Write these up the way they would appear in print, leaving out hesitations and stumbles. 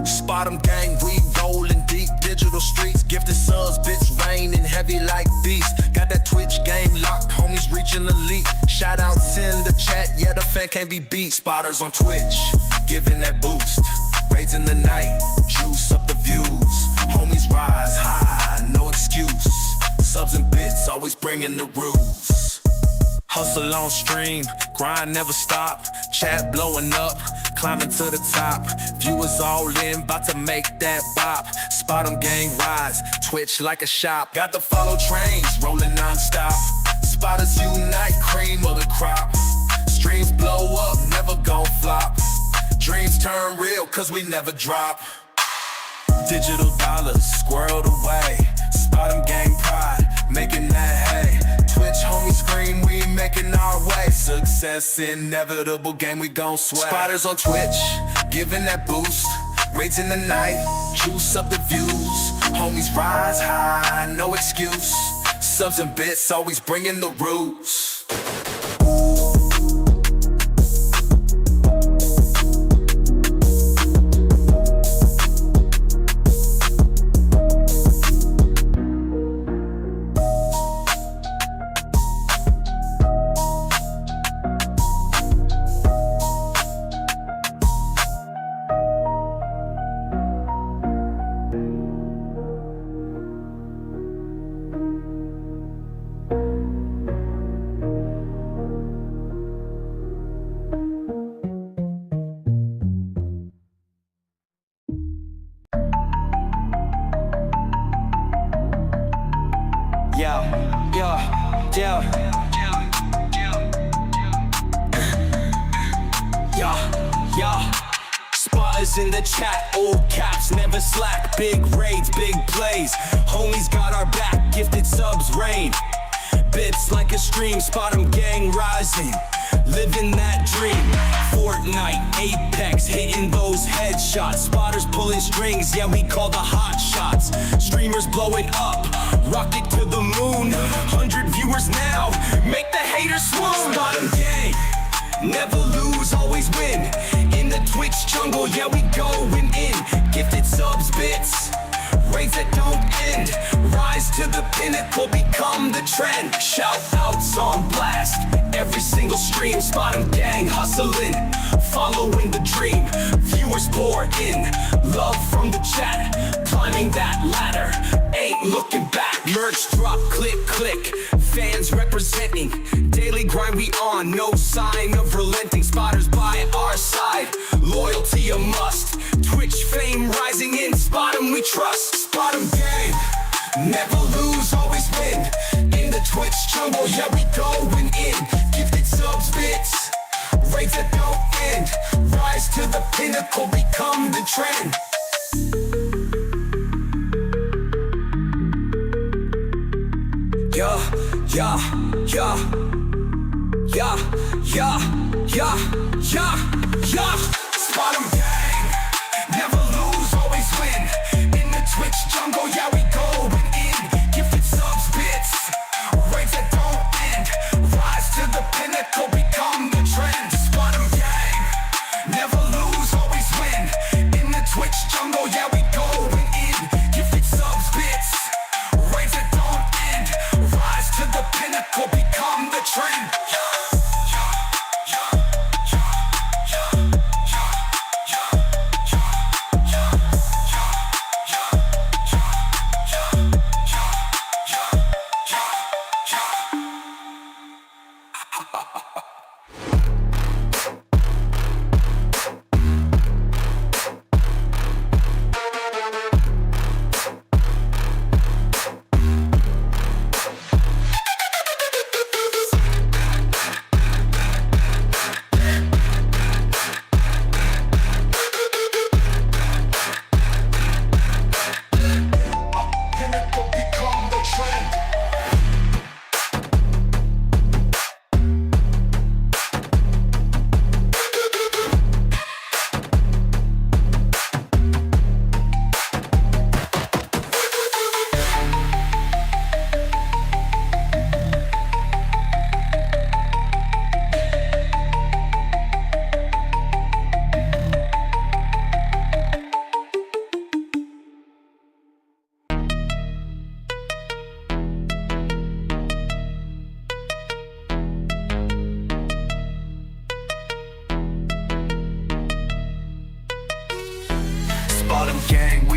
Spot 'em gang, we rollin' deep, digital streets, gifted subs, bits raining heavy like beasts. Got that Twitch game locked, homies reaching elite. Shout outs in the chat, yeah, the fan can't be beat. Spotters on Twitch, giving that boost. Raids in the night, juice up the views. Homies rise high, no excuse. Subs and bits, always bringing the rules. Hustle on stream, grind never stop. Chat blowing up, climbing to the top. Viewers all in, about to make that bop. Spot 'em gang rise, Twitch like a shop. Got the follow trains, rolling non-stop. Spotters unite, cream of the crop. Streams blow up, never gon' flop. Dreams turn real, cause we never drop. Digital dollars, squirreled away. Spot 'em gang pride, making that hay. Twitch homies scream, we making our way. Success inevitable, game we gon' sway. Spotters on Twitch, giving that boost. Raids in the night, juice up the views. Homies rise high, no excuse. Subs and bits, always bringing the rules. Spotters in the chat, old caps, never slack. Big raids, big plays, homies got our back. Gifted subs reign, bits like a stream. Spot 'em gang rising, living that dream. Fortnite, Apex, hitting those headshots. Spotters pulling strings, yeah, we call the hot shots. Streamers blowing up, rocket to the moon. 100 viewers now, make the haters swoon. Spot 'em gang, never lose, always win. In the Twitch jungle, yeah, we going in. Gifted subs, bits, raids that don't end. Rise to the pinnacle, become the trend. Shout outs on blast, every single stream. Spot 'em gang, hustling, following the dream. Viewers pour in, love from the chat. Climbing that ladder, ain't looking back. Merch drop, click, click, fans representing. Daily grind we on, no sign of relenting. Spotters by our side, loyalty a must. Twitch fame rising in, spot 'em we trust. Spot 'em gang, never lose, always win. In the Twitch jungle, yeah, we going in. Gifted subs, bits, raids that don't end. Rise to the pinnacle, become the trend. Yeah, yeah, yeah, yeah, yeah, yeah, yeah, yeah. Spot 'em gang, never lose, always win. In the Twitch jungle, yeah, we going in. Gifted subs, bits, raids that don't end. Rise to the pinnacle, become the trend. Spot 'em gang, never lose, always win. In the Twitch jungle, yeah, we going in. Gifted subs, bits, raids that don't end. Rise to the pinnacle, become the trend.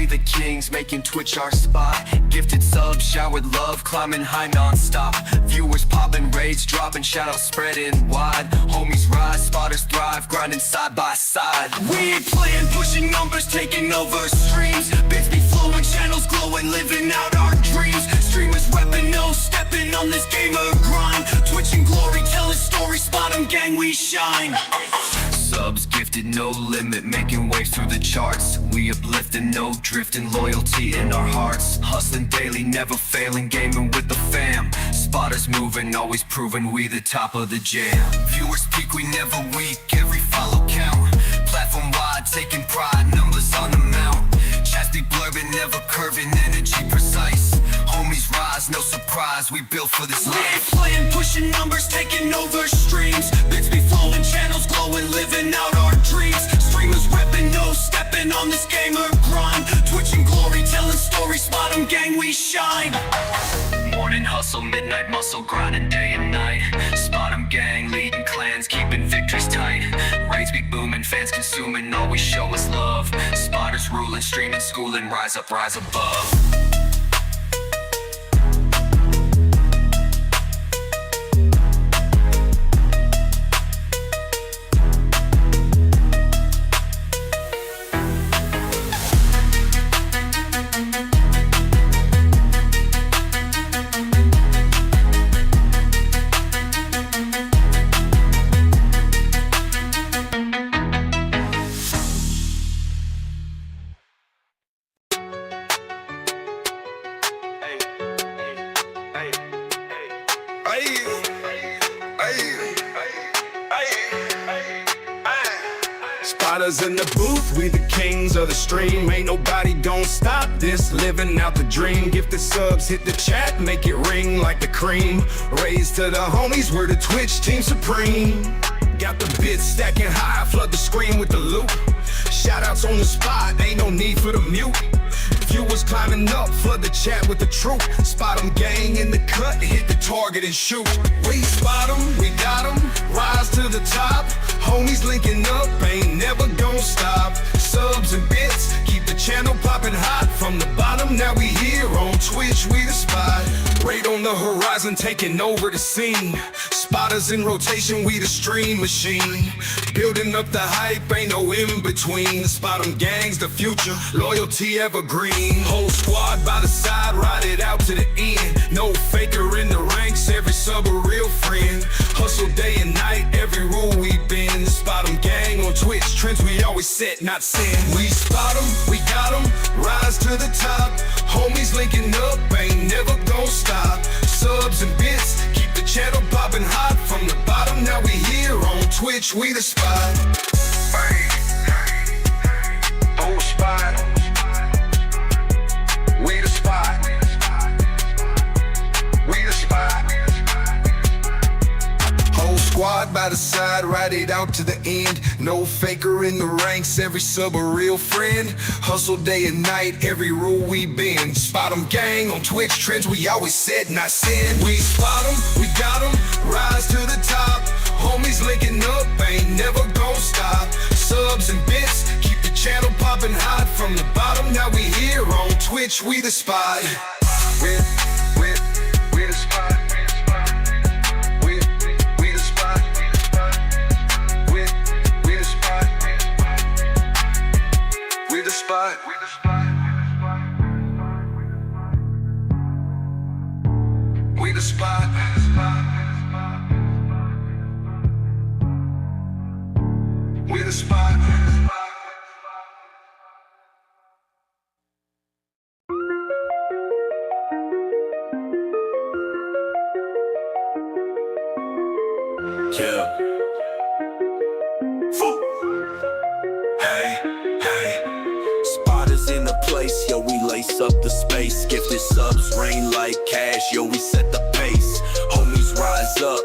the kings, making Twitch our spot. Gifted subs, showered love, climbing high non-stop. Viewers popping, raids dropping, shoutouts spreading wide. Homies rise, spotters thrive, grinding side by side. We ain't playing, pushing numbers, taking over streams. Bits be flowing, channels glowing, living out our dreams. Streamers repping, no stepping on this gamer grind. Twitch and glory, telling stories, spot 'em gang, we shine. Subs gifted, no limit, making waves through the charts. We uplifting, no drifting, loyalty in our hearts. Hustling daily, never failing, gaming with the fam. Spotters moving, always proving we the top of the jam. Viewers peak, we never weak, every follow count. Platform wide, taking pride, numbers on the mount. Chats be blurring, never curving, energy precise. Homies rise, no surprise, we built for this life. We ain't playing, pushing numbers, taking over streams. Bits be flowing, channels glowing, living out our dreams. Streamers repping, no stepping on this gamer grind. Twitch and glory, telling stories, spot 'em gang, we shine. Morning hustle, midnight muscle, grinding day and night. Spot 'em gang, leading clans, keeping victories tight. Raids be booming, fans consuming, always show us love. Spotters ruling, streaming, schooling, rise up, rise above. Spotters in the booth, we the kings of the stream. Ain't nobody gon' stop this, living out the dream. Gifted subs, hit the chat, make it ring like the cream. Raise to the homies, we're the Twitch team supreme. Got the bits stacking high, flood the screen with the loot. Shoutouts on the spot, ain't no need for the mute. Viewers climbing up, flood the chat with the truth. Spot 'em gang in the cut, hit the target and shoot. We spot 'em, we got 'em, rise to the top. Homies linking up, ain't never gon' stop. Subs and bits, keep the channel popping hot. From the bottom, now we here on Twitch, we the spot. Raid on the horizon, taking over the scene. Spotters in rotation, we the stream machine. Building up the hype, ain't no in between. Spot 'em gangs, the future, loyalty evergreen. Whole squad by the side, ride it out to the end. No faker in the ranks, every sub a real friend. Hustle day and night, every rule we bend. Spot 'em gang on Twitch, trends we always set, not send. We spot 'em, we got 'em, rise to the top. Homies linking up, ain't never gon' stop. Subs and bits, keep the channel popping hot. From the bottom, now we here on Twitch, we the spot. Whole spot, we the spot. We the spot. Whole squad by the side, ride it out to the end. No faker in the ranks, every sub a real friend. Hustle day and night, every rule we bend. Spot 'em gang on Twitch, trends we always said, not send. We spot 'em, we got 'em, rise to the top. Homies linking up, ain't never gon' stop. Subs and bits, keep the channel popping hot. From the bottom, now we here on Twitch, we the spot. We the spot. We the spot. We the spot. Yeah. Hey. Spotters in the place, yo, we lace up the space. Gifted subs rain like cash, yo, we set the pace. Homies rise up,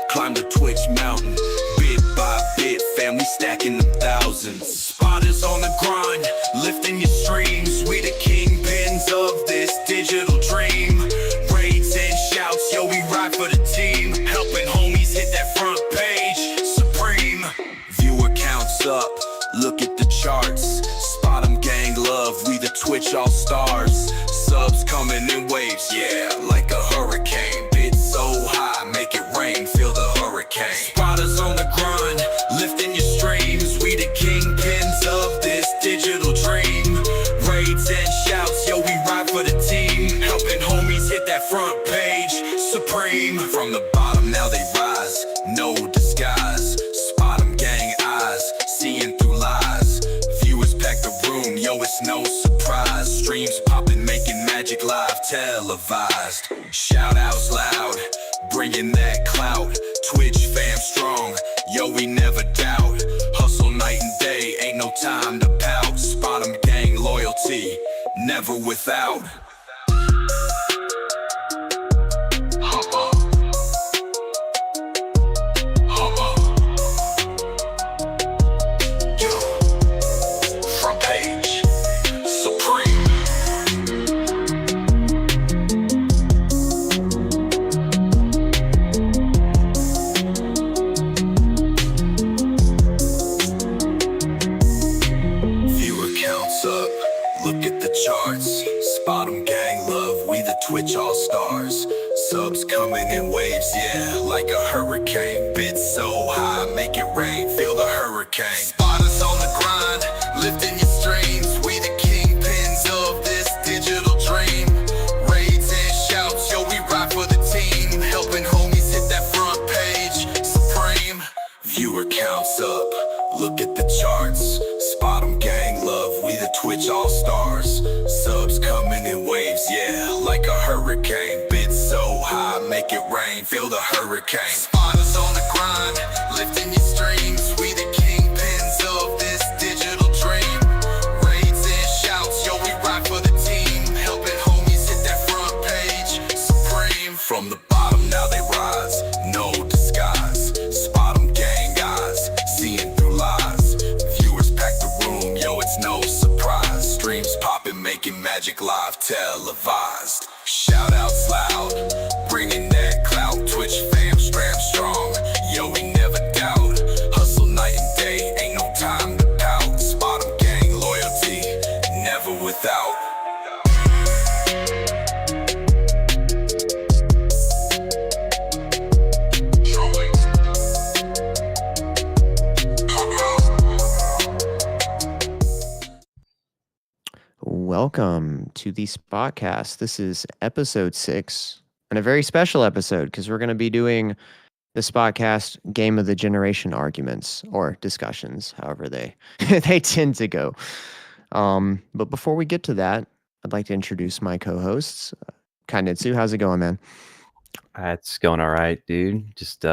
climb the Twitch mountain. Bit by bit, family stacking them thousands. Spotters on the grind, lifting your streams. We the kingpins of this digital dream. Raids and shouts, yo, we ride for the team. Helping homies hit that front page, supreme. Viewer counts up, look at the charts. Spot 'em gang love, we the Twitch all supreme. From the bottom now they rise, no disguise. Spot 'em gang eyes, seeing through lies. Viewers pack the room, yo, it's no surprise. Streams popping, making magic live televised. Shout outs loud, bringing that clout. Twitch fam strong, yo, we never doubt. Hustle night and day, ain't no time to pout. Spot 'em gang loyalty, never without. Spot 'em gang love, we the Twitch all-stars. Subs coming in waves, yeah, like a hurricane. Bits so high, make it rain, feel the hurricane. Spot us on the grind, lifting your streams. We the kingpins of this digital dream. Raids and shouts, yo, we ride for the team. Helping homies hit that front page, supreme. Viewer counts up, look at the charts. Spot 'em gang love, we the Twitch all-stars. Subs coming in waves, yeah, like a hurricane. Bits so high, make it rain, feel the hurricane. Spot us on the grind, lifting your streams. We the kingpins of this digital dream. Raids and shouts, yo, we ride for the team. Helping homies hit that front page, supreme. From the bottom now they rise, no disguise. Spot 'em gang guys, seeing through lies. Viewers pack the room, yo, it's no surprise. Streams popping, making magic live televised. Shout outs loud, bringing that clout. Twitch fam strong, yo, we never doubt. Hustle night and day, ain't no time to pout. Spot 'em gang loyalty, never without. Welcome to the SPOTCAST. This is episode 6, and a very special episode because we're going to be doing the SPOTCAST Game of the Generation arguments or discussions, however they they tend to go. But before we get to that, I'd like to introduce my co-hosts. Kainitsu, how's it going, man? It's going all right, dude. Just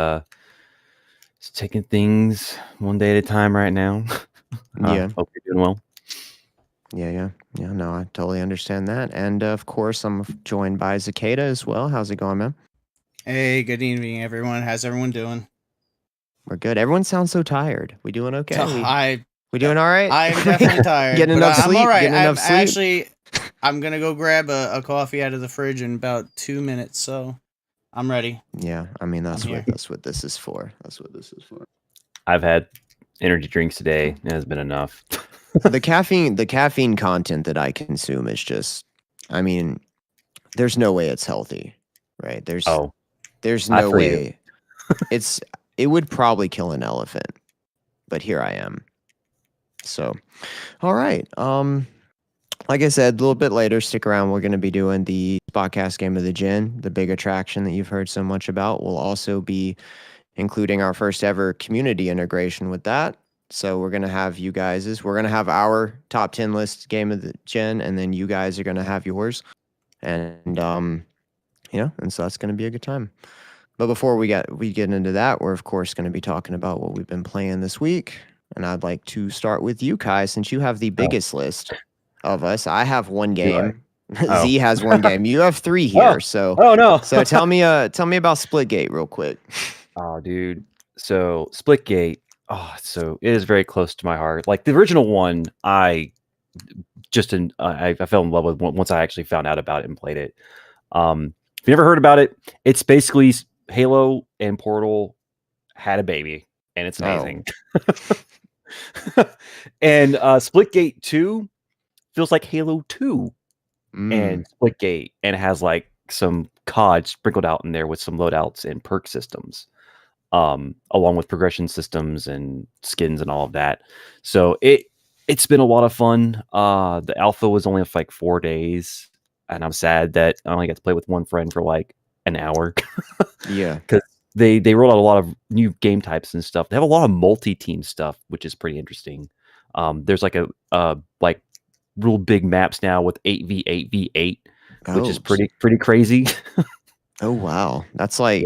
taking things one day at a time right now. Yeah. Hope you're doing well. Yeah. No, I totally understand that. And of course, I'm joined by Zakeda as well. How's it going, man? Hey, good evening, everyone. How's everyone doing? We're good. Everyone sounds so tired. We doing okay? We doing all right? I'm definitely tired. Getting but enough sleep? I'm all right. Getting enough sleep? Actually, I'm gonna go grab a coffee out of the fridge in about 2 minutes, so I'm ready. Yeah, I mean that's I'm what here. that's what this is for. That's what this is for. I've had energy drinks today. It has been enough. The caffeine content that I consume is just, I mean, there's no way it's healthy, right? There's no way. It would probably kill an elephant, but here I am. So, all right. Like I said, a little bit later, stick around. We're going to be doing the SPOTCAST Game of the Gen, the big attraction that you've heard so much about. We'll also be including our first ever community integration with that. So we're going to have you guys', we're going to have our top 10 list Game of the Gen, and then you guys are going to have yours. And, and so that's going to be a good time. But before we get into that, we're of course going to be talking about what we've been playing this week. And I'd like to start with you, Kai, since you have the biggest list of us. I have one game. Z has one game. You have 3 here. So no. So tell me about Splitgate real quick. Oh, dude. So Splitgate. Oh, so it is very close to my heart. Like the original one, I fell in love with once I actually found out about it and played it. If you never heard about it, it's basically Halo and Portal had a baby, and it's amazing. And Splitgate 2 feels like Halo 2 and Splitgate, and it has like some COD sprinkled out in there with some loadouts and perk systems, along with progression systems and skins and all of that. So it's been a lot of fun. The alpha was only like 4 days, and I'm sad that I only got to play with one friend for like an hour. Yeah. Because they rolled out a lot of new game types and stuff. They have a lot of multi-team stuff, which is pretty interesting. There's like a like real big maps now with 8v8v8, which is pretty crazy. Oh wow, that's like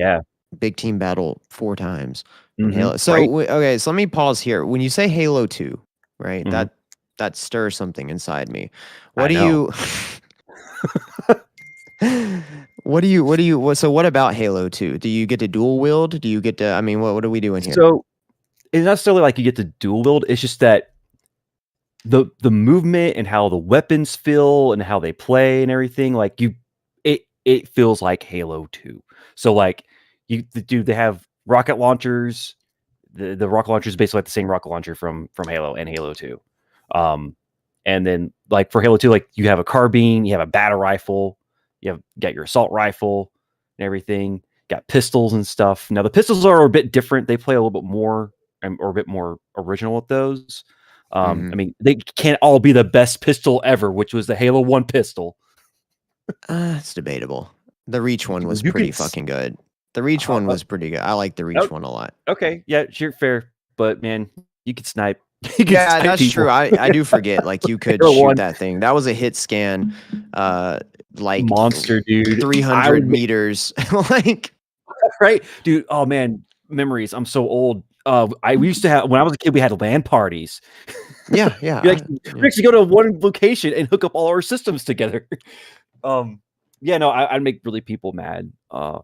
big team battle 4 times in Halo. So okay, so let me pause here. When you say Halo 2, right? That stirs something inside me. What do you so what about Halo 2? Do you get to dual wield? Do you get to, I mean, what are we doing here? So it's not necessarily like you get to dual wield, it's just that the movement and how the weapons feel and how they play and everything, like it feels like Halo 2. So like they have rocket launchers. The rocket launcher is basically like the same rocket launcher from Halo and Halo 2. And then like for Halo 2, like you have a carbine, you have a battle rifle, got your assault rifle and everything, got pistols and stuff. Now the pistols are a bit different. They play a little bit more or a bit more original with those. I mean, they can't all be the best pistol ever, which was the Halo 1 pistol. It's debatable. The Reach one was pretty fucking good. The Reach one was pretty good. I like the Reach one a lot. Okay, yeah, sure, fair. But man, you could snipe. Yeah, that's people. True. I do forget. Like you could shoot that thing. That was a hit scan. Like monster, dude. 300 meters. Like right, dude. Oh man, memories. I'm so old. We used to have, when I was a kid, we had LAN parties. Yeah. we actually go to one location and hook up all our systems together. I'd make really people mad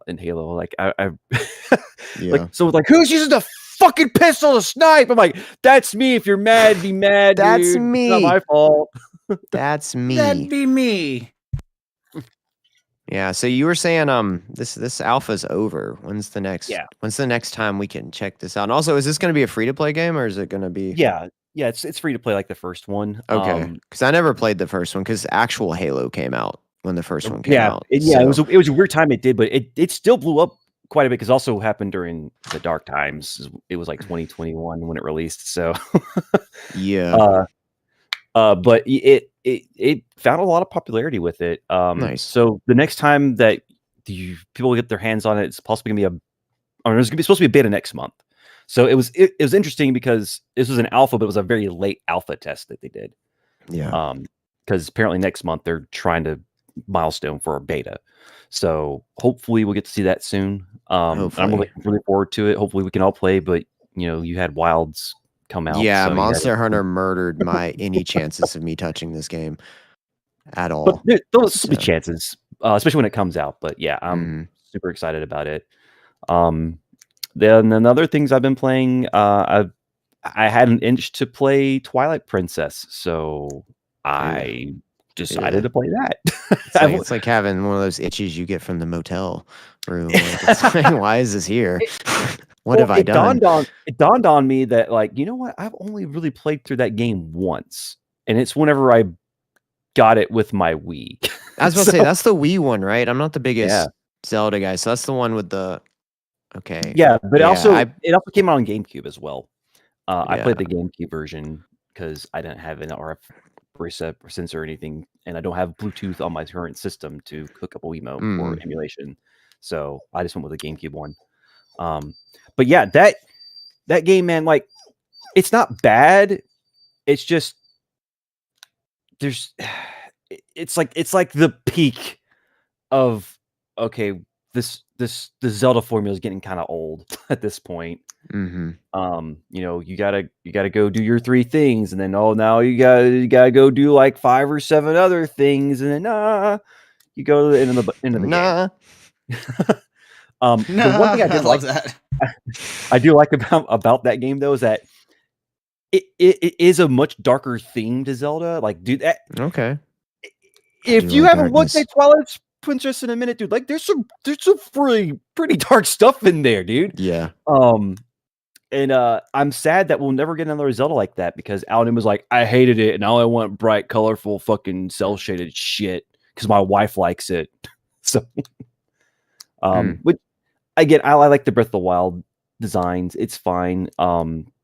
in Halo. Like like so like, who's using the fucking pistol to snipe? I'm like, that's me. If you're mad, be mad. That's dude. me. It's not my fault. That's me. That'd be me. Yeah, so you were saying this alpha's over. When's the next time we can check this out? And also, is this going to be a free to play game or is it going to be Yeah, it's free to play like the first one. Okay. Cuz I never played the first one cuz actual Halo came out when the first one came out. It was a weird time it did, but it still blew up quite a bit because it also happened during the dark times. It was like 2021 when it released. So yeah. But it found a lot of popularity with it. Nice. So the next time that people get their hands on it, it's possibly gonna be it's supposed to be a beta next month. So it was interesting because this was an alpha, but it was a very late alpha test that they did. Yeah. Because apparently next month they're trying to milestone for a beta. So hopefully we'll get to see that soon. I'm really forward to it. Hopefully we can all play, but you had Wilds come out. Yeah, so Monster Hunter murdered any chances of me touching this game at all. But there's be chances, especially when it comes out. But yeah, I'm super excited about it. Then other things I've been playing, I had an itch to play Twilight Princess, so I decided to play that. It's like having one of those itches you get from the motel room. Like, why is this here? What have I done? It dawned on me that, like, you know what? I've only really played through that game once, and it's whenever I got it with my Wii. I was about to say, that's the Wii one, right? I'm not the biggest Zelda guy, so that's the one with the... Okay. Yeah, but it also came out on GameCube as well. I played the GameCube version because I didn't have an RF sensor or anything, and I don't have Bluetooth on my current system to hook up a Wiimote for emulation. So I just went with the GameCube one. But yeah, that game, man, like, it's not bad. It's just it's like the peak of the Zelda formula is getting kind of old at this point. You gotta go do your 3 things, and then now you gotta go do like 5 or 7 other things, and then you go to the end of the game. The one thing I did like that. I do like about that game though is that it is a much darker theme to Zelda. Like, dude, okay. If you haven't looked at Twilight Princess in a minute, dude, like there's some pretty dark stuff in there, dude. Yeah. And I'm sad that we'll never get another Zelda like that because Alan was like, I hated it, and now I want bright, colorful, fucking cell shaded shit because my wife likes it. So, which again, I like the Breath of the Wild designs. It's fine.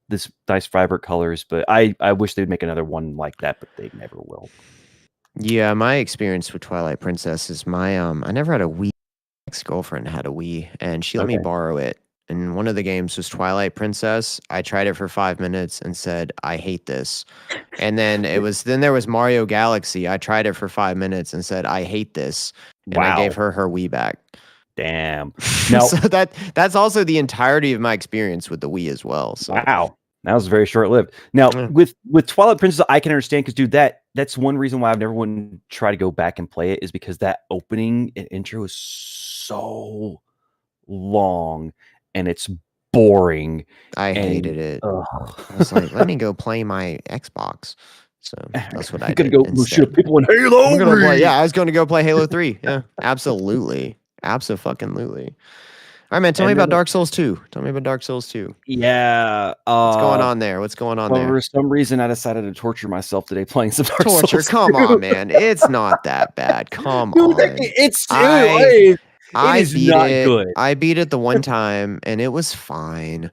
This nice vibrant colors, but I wish they'd make another one like that, but they never will. Yeah, my experience with Twilight Princess is I never had a Wii ex-girlfriend had a Wii, and she let me borrow it. And one of the games was Twilight Princess. I tried it for 5 minutes and said, I hate this. And then there was Mario Galaxy. I tried it for 5 minutes and said, I hate this. And I gave her Wii back. Damn. Now, so that's also the entirety of my experience with the Wii as well. So. Wow. That was very short-lived. Now, with Twilight Princess, I can understand because, dude, that's one reason why I've never wanted to try to go back and play it is because that opening and intro is so long and it's boring. I hated it. I was like, let me go play my Xbox. So that's what I did. I'm gonna go shoot people in Halo. I was going to go play Halo 3. Yeah, absolutely. Abso-fucking-lutely. All right, man. Tell me about Dark Souls 2. Yeah. What's going on there? For some reason, I decided to torture myself today playing some Dark Souls. Come on, man. It's not that bad. Come on. It is not good. I beat it the one time, and it was fine.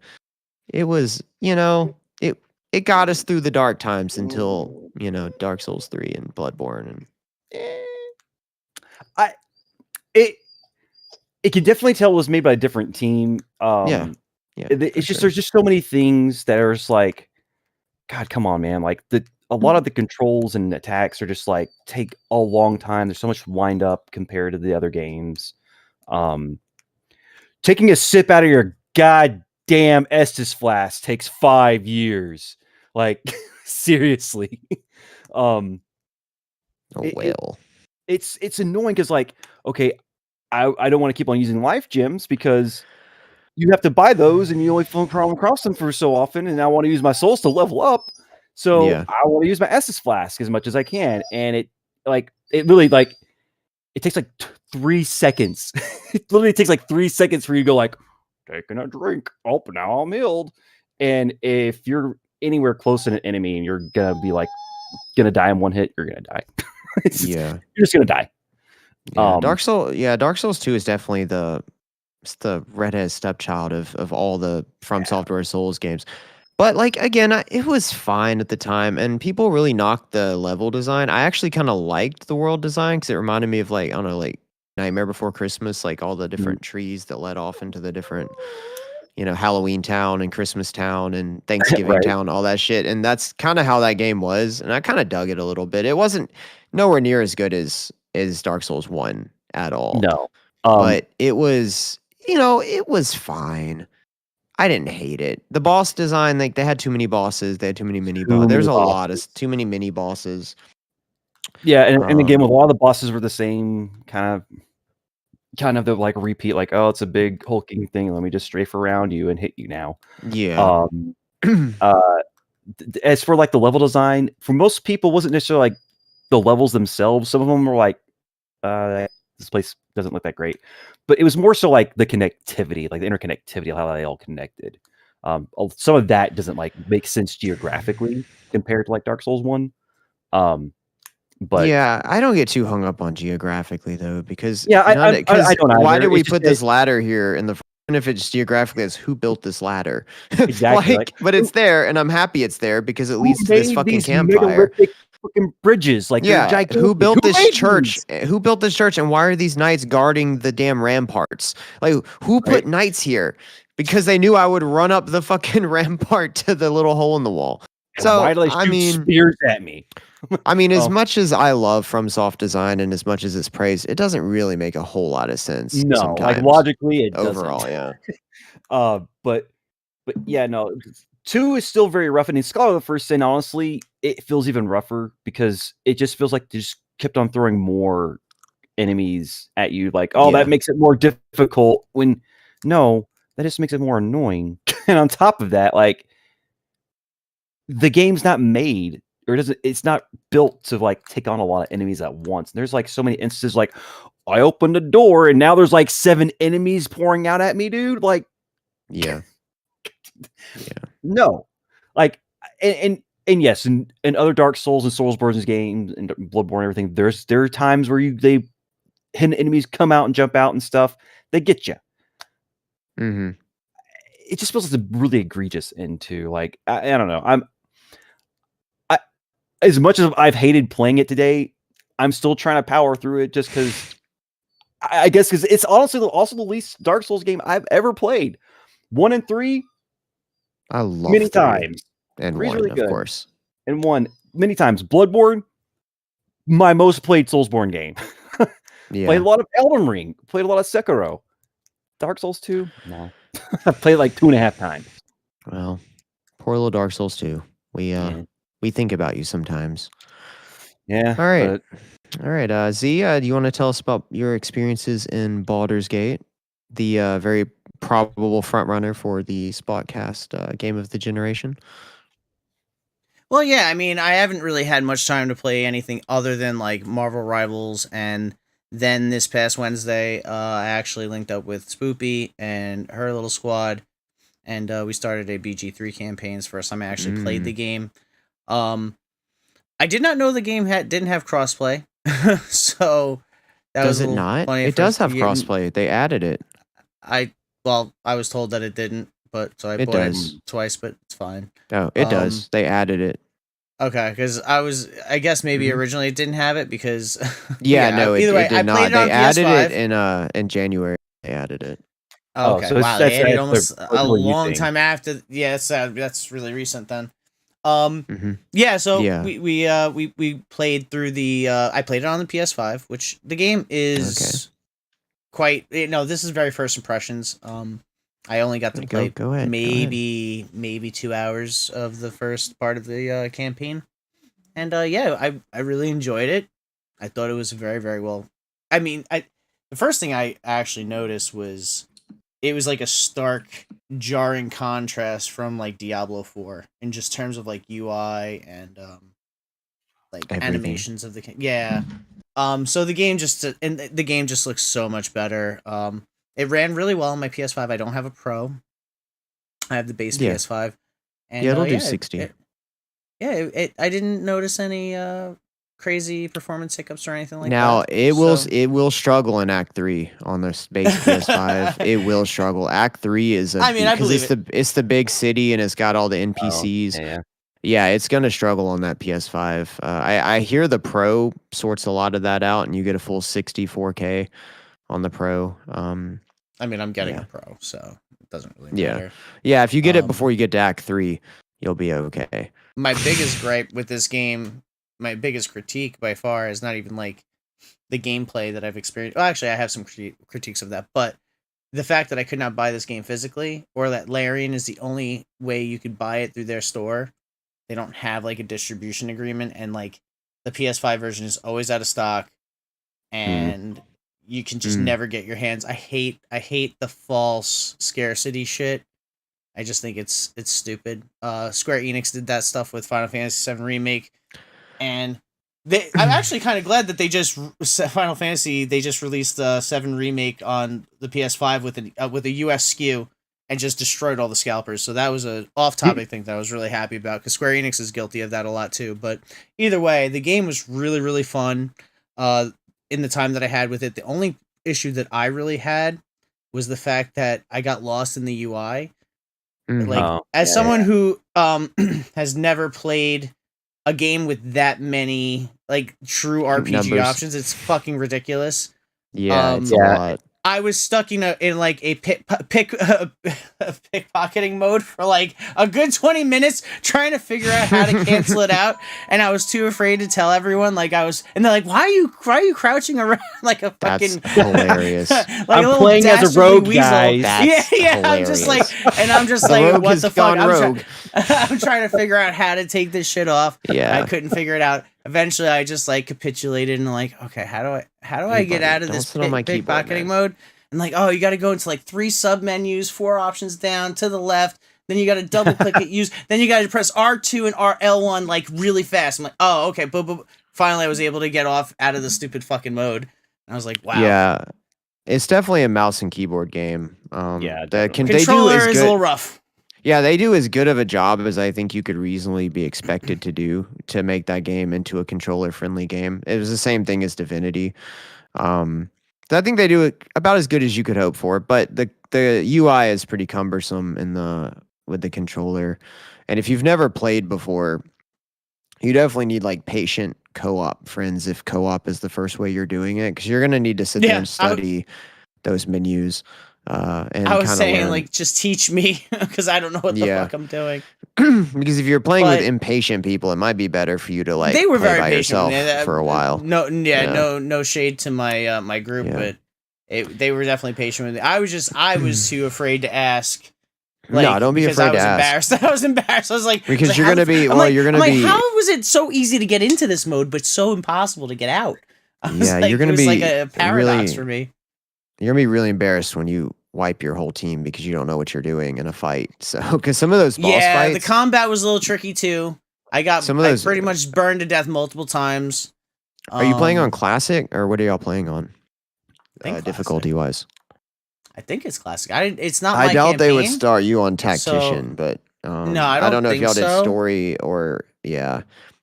It was, it got us through the dark times until, Dark Souls 3 and Bloodborne. And it can definitely tell it was made by a different team. It's just there's just so many things that are just like, God, come on, man. Like a lot of the controls and attacks are just like take a long time. There's so much wind up compared to the other games. Taking a sip out of your goddamn Estus flask takes 5 years. Like seriously. It's annoying because like, okay, I don't want to keep on using life gems because you have to buy those and you only come across them for so often. And I want to use my souls to level up. So I want to use my Estus flask as much as I can. And it takes like 3 seconds. It literally takes like 3 seconds for you to go like, taking a drink. Oh, now I'm healed. And if you're anywhere close to an enemy and you're going to be like, going to die in one hit, you're going to die. You're just going to die. Yeah, Dark Souls 2 is definitely the redheaded stepchild of all the From Software Souls games. But like again, it was fine at the time, and people really knocked the level design. I actually kind of liked the world design because it reminded me of like, I don't know, like Nightmare Before Christmas, like all the different trees that led off into the different, Halloween Town and Christmas Town and Thanksgiving Town, all that shit. And that's kind of how that game was, and I kind of dug it a little bit. It wasn't nowhere near as good as Dark Souls 1 at all. No. But it was, it was fine. I didn't hate it. The boss design, like they had too many bosses. They had too many mini bosses. There's a lot of too many mini bosses. Yeah, and again, with a lot of the bosses were the same kind of the like repeat, like, oh, it's a big hulking thing. Let me just strafe around you and hit you now. Yeah. As for like the level design, for most people, wasn't necessarily like the levels themselves. Some of them were like, this place doesn't look that great, but it was more so like the connectivity, like the interconnectivity of how they all connected. Some of that doesn't like make sense geographically compared to like Dark Souls 1. But yeah, I don't get too hung up on geographically though, because I don't. Why did we put this ladder here in the? And if it's geographically, it's who built this ladder. Exactly. But it's there, and I'm happy it's there because it leads to this fucking campfire. Fucking bridges, like who built this church? Who built this church, and why are these knights guarding the damn ramparts? Like, who put knights here? Because they knew I would run up the fucking rampart to the little hole in the wall. So why do they shoot spears at me? I mean, as much as I love From Soft Design and as much as it's praised, it doesn't really make a whole lot of sense. No, sometimes. like logically, it overall, doesn't. But yeah, no. 2 is still very rough, and in Scholar of the First Sin, honestly, it feels even rougher because it just feels like they just kept on throwing more enemies at you. Like, that makes it more difficult. When no, that just makes it more annoying. And on top of that, like the game's not made, or it's not built to like take on a lot of enemies at once. And there's like so many instances, like I opened the door and now there's like 7 enemies pouring out at me, dude. Like, no, like, and yes, in other Dark Souls and Soulsborne's games and Bloodborne and everything, there are times where hidden enemies come out and jump out and stuff. They get you. Mm-hmm. It just feels like it's really egregious into like I don't know. As much as I've hated playing it today, I'm still trying to power through it just because I guess because it's honestly also the least Dark Souls game I've ever played. 1 and 3, I love many 3 times. and 3's 1, really of good. course. And 1 many times. Bloodborne, my most played Soulsborne game. Yeah. Played a lot of Elden Ring. Played a lot of Sekiro. Dark Souls 2? No. I played like 2.5 times. Well, poor little Dark Souls 2. We think about you sometimes. Yeah. All right. All right. Z, do you want to tell us about your experiences in Baldur's Gate, the very probable frontrunner for the SPOTCAST game of the generation? Well, yeah, I mean, I haven't really had much time to play anything other than like Marvel Rivals, and then this past Wednesday, I actually linked up with Spoopy and her little squad, and we started a BG3 campaigns. First time I actually played the game. I did not know the game didn't have crossplay, so that Does was a it little not? funny. It does have crossplay. They added it. I was told that it didn't, but so I bought it twice, but it's fine. Oh, it does. They added it. Okay, because I guess maybe originally it didn't have it because no, either way, it did I not. played it on They added PS5. it in January. They added it. Okay, so wow, they added that's almost what a they're long using. time after. Yeah, that's really recent then. Yeah. We played through the. I played it on the PS5, which the game is quite. This is very first impressions. I only got to play go ahead. maybe 2 hours of the first part of the campaign, and I really enjoyed it. I thought it was very, very well. I mean, the first thing I actually noticed was it was like a stark, jarring contrast from like Diablo 4 in just terms of like UI and like Everything. animations of the so the game just looks so much better. It ran really well on my PS5. I don't have a Pro. I have the base PS5. And it'll do 60. I didn't notice any crazy performance hiccups or anything like that. Now it will struggle in Act 3 on this base PS5. It will struggle. Act 3 is I believe it's the big city and it's got all the NPCs. Yeah, it's gonna struggle on that PS5. I hear the Pro sorts a lot of that out, and you get a full 64K on the Pro. I mean, I'm getting a Pro, so it doesn't really matter. Yeah, if you get it before you get to Act 3, you'll be okay. My biggest gripe with this game, my biggest critique by far, is not even like the gameplay that I've experienced. Well, actually, I have some critiques of that, but the fact that I could not buy this game physically, or that Larian is the only way you could buy it through their store. They don't have like a distribution agreement, and like the PS5 version is always out of stock, and you can just never get your hands. I hate the false scarcity shit. I just think it's stupid. Square Enix did that stuff with Final Fantasy VII Remake, and I'm actually kind of glad that they just released 7 Remake on the PS5 with a US SKU and just destroyed all the scalpers. So that was a off-topic thing that I was really happy about, because Square Enix is guilty of that a lot too. But either way, the game was really, really fun. In the time that I had with it, the only issue that I really had was the fact that I got lost in the UI. As someone who has never played a game with that many like true RPG options, it's fucking ridiculous. Yeah, it's a lot. I was stuck in a pickpocketing mode for like a good 20 minutes trying to figure out how to cancel it out, and I was too afraid to tell everyone. And they're like, "Why are you crouching around like a fucking?" That's hilarious. Like I'm playing as a rogue, weasel. guys. That's hilarious. I'm just like, what the fuck? Rogue. I'm trying to figure out how to take this shit off. Yeah, I couldn't figure it out. Eventually, I just like capitulated and like, okay, how do I get out of this pickpocketing mode? And like, oh, you got to go into like 3 sub menus, 4 options down to the left. Then you got to double click it. Then you got to press R2 and L1 like really fast. I'm like, oh, okay. But finally, I was able to get out of the stupid fucking mode. And I was like, wow. Yeah, it's definitely a mouse and keyboard game. The controller is a little rough. Yeah, they do as good of a job as I think you could reasonably be expected to do to make that game into a controller-friendly game. It was the same thing as Divinity. I think they do it about as good as you could hope for, but the UI is pretty cumbersome with the controller. And if you've never played before, You definitely need like patient co-op friends if co-op is the first way you're doing it, because you're gonna need to sit there and study those menus. And I was saying, learn. like, just teach me because I don't know what the fuck I'm doing. Because if you're playing with impatient people, it might be better for you to like they were play very by patient yourself for a while. No shade to my my group, but they were definitely patient with me. I was too afraid to ask. Like, no, don't be afraid to ask. I was embarrassed. I was like, because you're gonna be. You're gonna be. How was it so easy to get into this mode, but so impossible to get out? You're gonna be like a paradox for me. You're gonna be really embarrassed when you wipe your whole team because you don't know what you're doing in a fight. So, because some of those boss fights, the combat was a little tricky too. I pretty much burned to death multiple times. Are you playing on classic or what are y'all playing on? Difficulty wise, I think it's classic. It's not. I doubt campaign, they would start you on tactician, but no, I don't know if y'all did story or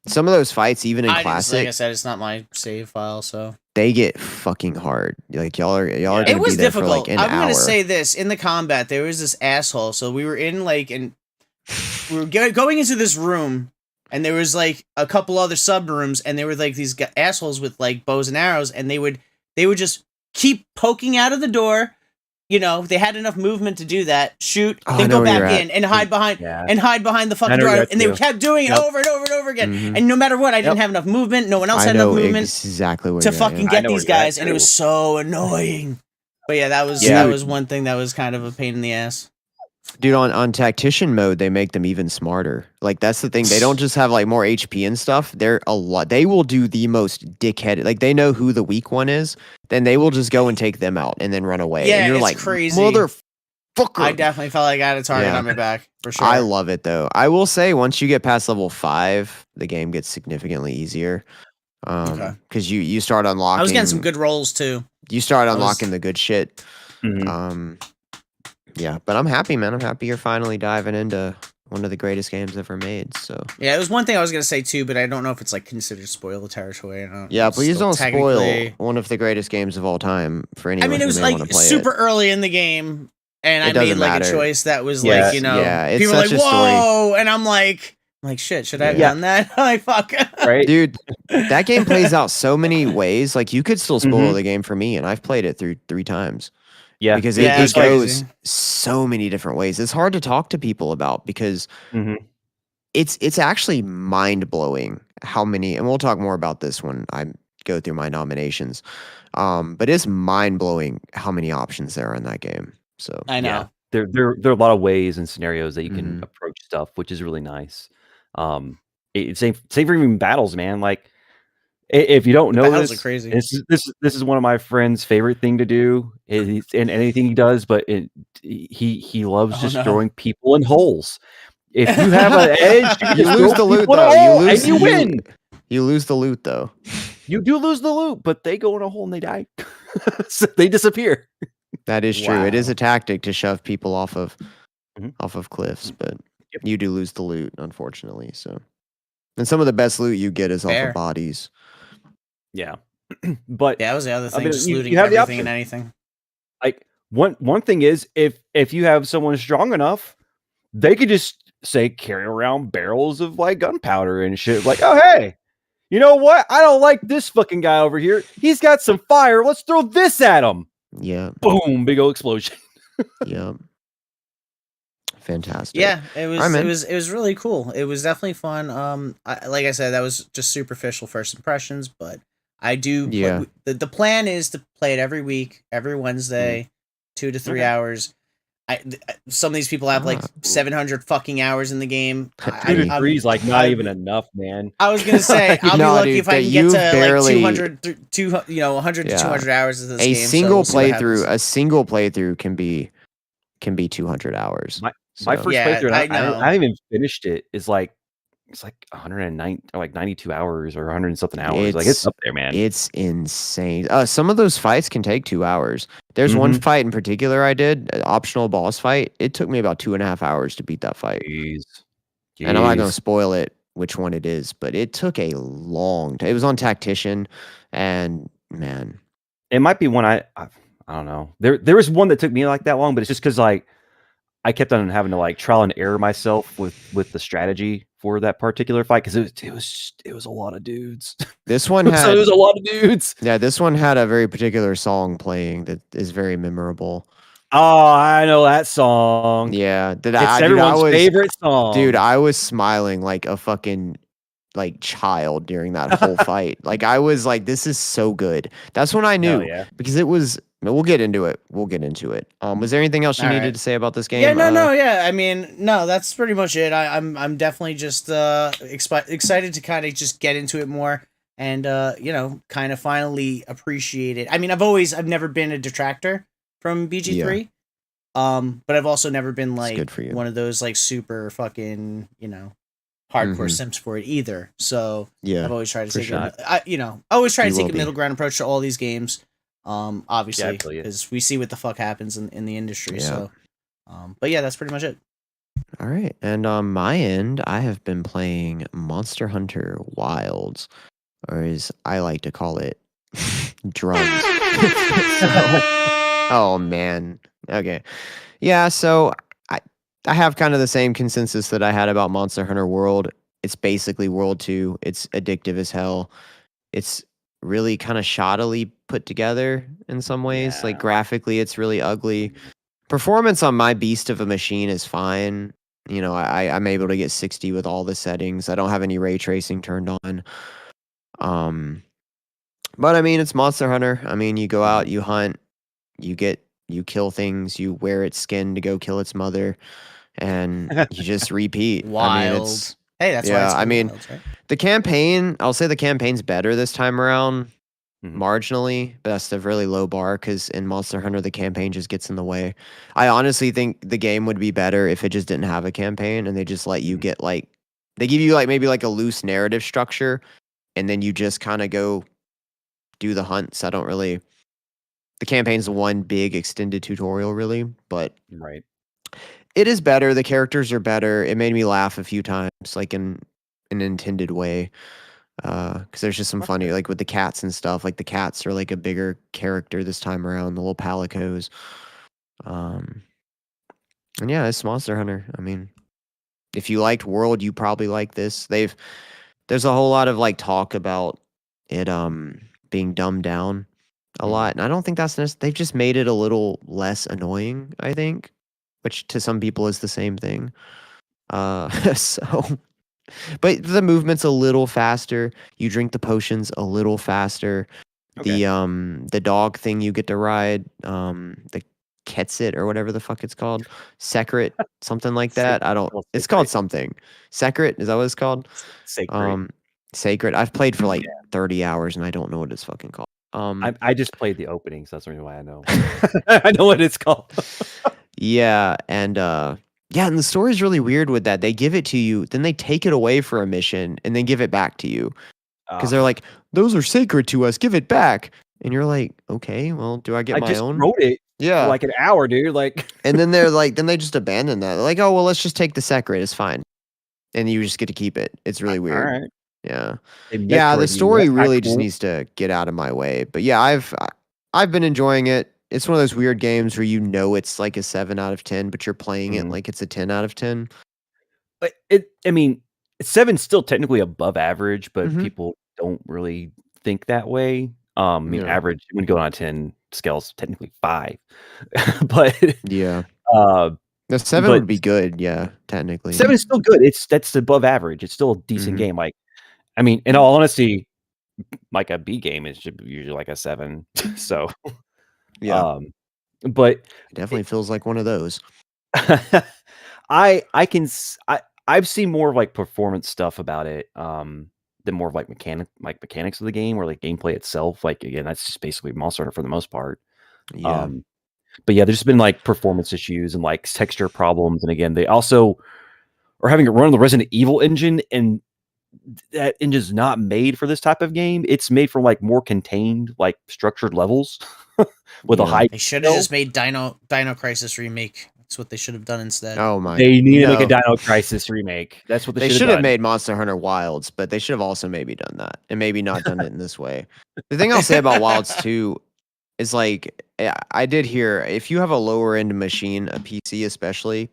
Some of those fights, even in classic, like I said, it's not my save file, so they get fucking hard. Like y'all are gonna it was be there difficult. for like an hour. I'm gonna say this: in the combat, there was this asshole. So we were in like, and we were going into this room, and there was like a couple other sub rooms, and there were like these assholes with like bows and arrows, and they would just keep poking out of the door. You know, they had enough movement to do that. Shoot, then go back in and hide behind the fucking door. And they kept doing it over and over and over again. Mm-hmm. And no matter what, I didn't have enough movement. No one else had enough movement to fucking get these guys, and it was so annoying. But yeah, that was one thing that was kind of a pain in the ass. Dude, on tactician mode, they make them even smarter. Like, that's the thing. They don't just have like more HP and stuff. They're a lot. They will do the most dickheaded. Like, they know who the weak one is. Then they will just go and take them out and then run away. Yeah, and you're it's like, crazy. Motherfucker. I definitely felt like I had a target on my back for sure. I love it though. I will say once you get past level 5, the game gets significantly easier. Because you start unlocking. I was getting some good rolls too. You start unlocking the good shit. Mm-hmm. Yeah, but I'm happy, man. I'm happy you're finally diving into one of the greatest games ever made. So yeah, it was one thing I was gonna say too, but I don't know if it's like considered spoiler territory. Yeah, please don't spoil one of the greatest games of all time for anyone. I mean, it was like super early in the game, and I made like a choice that was like, you know, people are like, "Whoa," and I'm like shit, should I have done that? Like, fuck, right, dude. That game plays out so many ways. Like, you could still spoil the game for me, and I've played it through 3 times. Yeah, because it goes so many different ways. It's hard to talk to people about because it's actually mind blowing how many. And we'll talk more about this when I go through my nominations. But it's mind blowing how many options there are in that game. So I know there are a lot of ways and scenarios that you can approach stuff, which is really nice. Same for even battles, man. Like, if you don't know this, crazy. This is one of my friend's favorite thing to do in anything he does, but he loves destroying people in holes. If you have an edge, you lose the loot though. You win. You lose the loot though. You do lose the loot, but they go in a hole and they die. So they disappear. That is true. Wow. It is a tactic to shove people off of cliffs, but you do lose the loot, unfortunately. So, and some of the best loot you get is off of bodies. Yeah, but that was the other thing. Just looting everything and anything. Like one thing is if you have someone strong enough, they could just say carry around barrels of like gunpowder and shit. Like, oh hey, you know what? I don't like this fucking guy over here. He's got some fire. Let's throw this at him. Yeah. Boom! Big old explosion. Yeah. Fantastic. Yeah, it was really cool. It was definitely fun. Like I said, that was just superficial first impressions, but I do. Yeah. The plan is to play it every week, every Wednesday, 2 to 3 hours. Some of these people have like 700 fucking hours in the game. 2 to 3 is like not even enough, man. I was gonna say I'll be lucky if I can get to like 100 to 200 hours of this game. A single playthrough can be 200 hours. My first playthrough, I haven't even finished it. It's like 109 or like 92 hours or 100 and something hours. It's up there, man. It's insane. Some of those fights can take 2 hours. There's one fight in particular I did, an optional boss fight. It took me about 2.5 hours to beat that fight. Jeez. And I'm not going to spoil it, which one it is, but it took a long time. It was on Tactician, and man, it might be one I don't know. There was one that took me like that long, but it's just because like I kept on having to like trial and error myself with the strategy for that particular fight because it was a lot of dudes. This one had so it was a lot of dudes. Yeah, this one had a very particular song playing that is very memorable. Oh, I know that song. Yeah, It's everyone's favorite song. Dude, I was smiling like a fucking like child during that whole fight. Like I was like, this is so good. That's when I knew because it was. We'll get into it. Was there anything else you needed to say about this game? Yeah, no. I mean, no, that's pretty much it. I'm definitely just excited to kind of just get into it more and kind of finally appreciate it. I mean, I've never been a detractor from BG3. But I've also never been like one of those like super fucking, hardcore simps for it either. So I've always tried to take a middle ground approach to all these games. Obviously, because we see what the fuck happens in the industry. Yeah. So, but yeah, that's pretty much it. All right, and on my end, I have been playing Monster Hunter Wilds, or as I like to call it, drums. Oh man. Okay. Yeah, so I have kind of the same consensus that I had about Monster Hunter World. It's basically World 2. It's addictive as hell. It's really kind of shoddily put together in some ways. Like graphically, it's really ugly. Performance on my beast of a machine is fine. I'm able to get 60 with all the settings. I don't have any ray tracing turned on. But I mean, it's Monster Hunter. I mean, you go out, you hunt, you kill things, you wear its skin to go kill its mother, and you just repeat. Wild. Hey, that's why it's Wilds, right? The campaign, I'll say the campaign's better this time around, marginally, but that's a really low bar because in Monster Hunter, the campaign just gets in the way. I honestly think the game would be better if it just didn't have a campaign and they just let you get like, they give you like maybe like a loose narrative structure and then you just kind of go do the hunts. The campaign's the one big extended tutorial really, but it is better. The characters are better. It made me laugh a few times, like in an intended way. Because there's just some funny, like with the cats and stuff. Like the cats are like a bigger character this time around, the little palicos. And yeah, it's Monster Hunter. I mean, if you liked World, you probably like this. There's a whole lot of like talk about it being dumbed down a lot, and I don't think that's necessary. They've just made it a little less annoying, I think, which to some people is the same thing. So. But the movement's a little faster. You drink the potions a little faster. Okay. The dog thing you get to ride, the Ketsit or whatever the fuck it's called, Secret, something like that. It's called something. Secret, is that what it's called? Sacred. Sacred. I've played for like 30 hours and I don't know what it's fucking called. I just played the opening, so that's the reason why I know. I know what it's called. Yeah, and the story's really weird with that. They give it to you, then they take it away for a mission, and then give it back to you. Because they're like, those are sacred to us, give it back. And you're like, okay, well, do I get my own? I just wrote it for like an hour, dude. Like, and then they're like, then they just abandon that. They're like, oh, well, let's just take the secret, it's fine. And you just get to keep it. It's really weird. All right. Yeah. Yeah, the story really just needs to get out of my way. But yeah, I've been enjoying it. It's one of those weird games where it's like a 7 out of 10, but you're playing it like it's a 10 out of 10. But 7's still technically above average, but people don't really think that way. Average when you go on a 10 scale is technically 5. But yeah. The 7 would be good, yeah, technically. 7 is still good. That's above average. It's still a decent game. Like, I mean, in all honesty, like a B game is usually like a 7. So yeah, but it definitely feels like one of those. I've seen more of like performance stuff about it than more of like mechanics of the game or like gameplay itself. Like again, that's just basically Monster Hunter for the most part. Yeah. But yeah, there's been like performance issues and like texture problems, and again, they also are having it run on the Resident Evil engine, and that engine's not made for this type of game. It's made for like more contained, like structured levels with a high. They should have just made Dino Crisis remake. That's what they should have done instead. Oh my! They need to make a Dino Crisis remake. That's what they should have made Monster Hunter Wilds, but they should have also maybe done that and maybe not done it in this way. The thing I'll say about Wilds 2 is like I did hear if you have a lower end machine, a PC especially.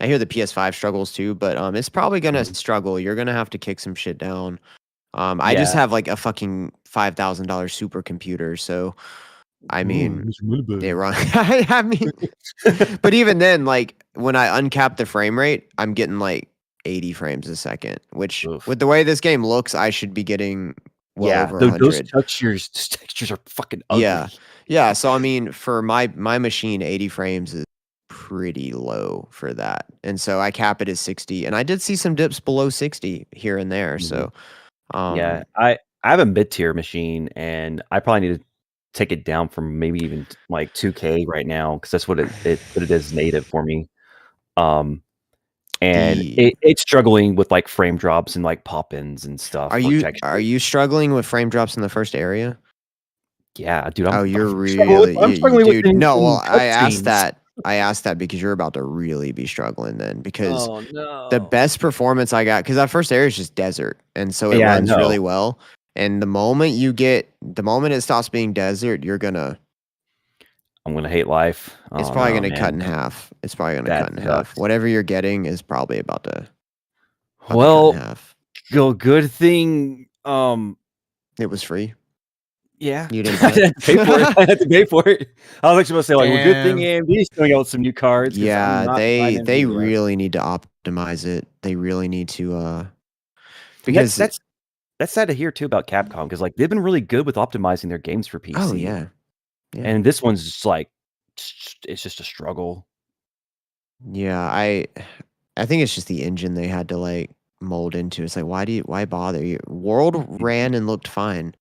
I hear the PS5 struggles too, but it's probably gonna struggle. You're gonna have to kick some shit down. I just Yeah. have like a fucking $5,000 supercomputer, so I mean, they run. I mean, but even then, like when I uncap the frame rate, I'm getting like 80 frames a second, which Oof. with the way this game looks, I should be getting well over those 100. textures are fucking ugly. Yeah. So I mean, for my machine, 80 frames is pretty low for that, and so I cap it as 60, and I did see some dips below 60 here and there. So, yeah, I have a mid tier machine, and I probably need to take it down from maybe even like 2K right now because that's what it is native for me. And it's struggling with like frame drops and like pop-ins and stuff. Are you struggling with frame drops in the first area? Yeah, dude. You're I'm struggling with dude. No, well, I cutscenes. asked that because you're about to really be struggling then, because Oh no. the best performance I got, because that first area is just desert, and so it runs really well. And the moment it stops being desert, I'm gonna hate life. It's probably gonna cut in half. It's probably gonna cut in half. Whatever you're getting is probably about to cut in half. Good thing it was free. Yeah, you didn't pay for it. I had to pay for it. I was actually going to say, like, well, good thing AMD is coming out with some new cards. Yeah, they really need to optimize it. They really need to, because that's sad to hear too about Capcom, because like they've been really good with optimizing their games for PC. Oh yeah. And this one's just like it's just a struggle. Yeah, I think it's just the engine they had to like mold into. It's like why bother? World ran and looked fine.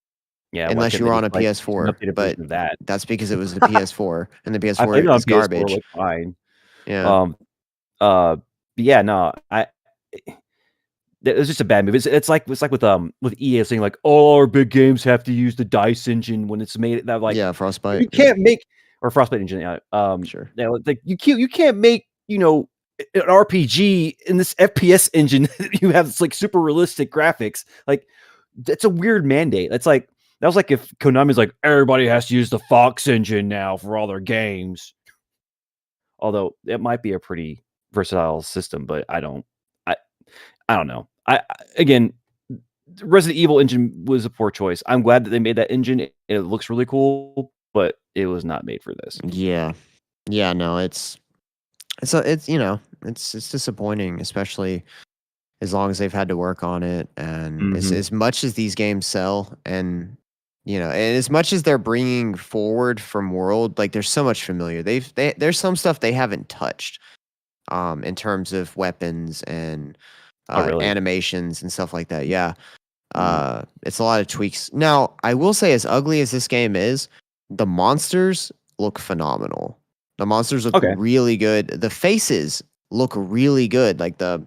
Yeah, unless you were on a PS4, but that's because it was the PS4, and the PS4 is garbage. PS4 fine. Yeah. Yeah, no, it was just a bad move. It's like with EA saying like all our big games have to use the DICE engine when it's made that like Frostbite. You can't make or Frostbite engine. Yeah, sure. Yeah, like you can't make an RPG in this FPS engine. You have like super realistic graphics. Like that's a weird mandate. That was like if Konami's like, everybody has to use the Fox engine now for all their games. Although it might be a pretty versatile system, but I don't know. Again, Resident Evil engine was a poor choice. I'm glad that they made that engine. It looks really cool, but it was not made for this. Yeah. No, it's disappointing, especially as long as they've had to work on it, and as much as these games sell, and and as much as they're bringing forward from World, like there's so much familiar. There's some stuff they haven't touched, in terms of weapons and animations and stuff like that. Yeah, it's a lot of tweaks. Now, I will say, as ugly as this game is, the monsters look phenomenal. The monsters look really good. The faces look really good, like the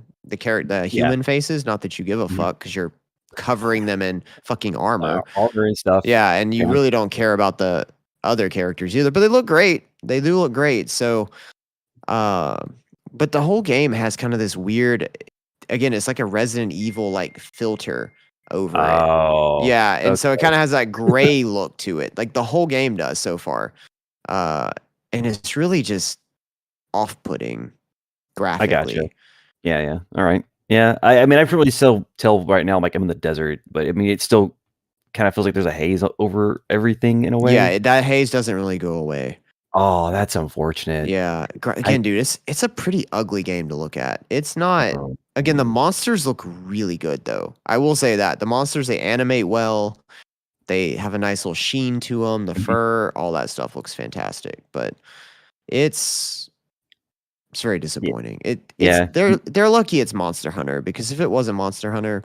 human faces. Not that you give a fuck, because you're covering them in fucking armor and stuff. Yeah, and you really don't care about the other characters either, but they look great. They do look great. So, but the whole game has kind of this weird, again, it's like a Resident Evil like filter over it. Yeah, and so it kind of has that gray look to it. Like the whole game does so far. And it's really just off-putting graphically. I gotcha. Yeah. All right. Yeah, I mean, I can really still tell right now, like I'm in the desert, but I mean, it still kind of feels like there's a haze over everything in a way. Yeah, that haze doesn't really go away. Oh, that's unfortunate. Yeah, again, dude, it's a pretty ugly game to look at. It's not. Again, the monsters look really good, though. I will say that the monsters, they animate well. They have a nice little sheen to them. The fur, all that stuff looks fantastic. But it's very disappointing. They're lucky it's Monster Hunter, because if it wasn't Monster Hunter,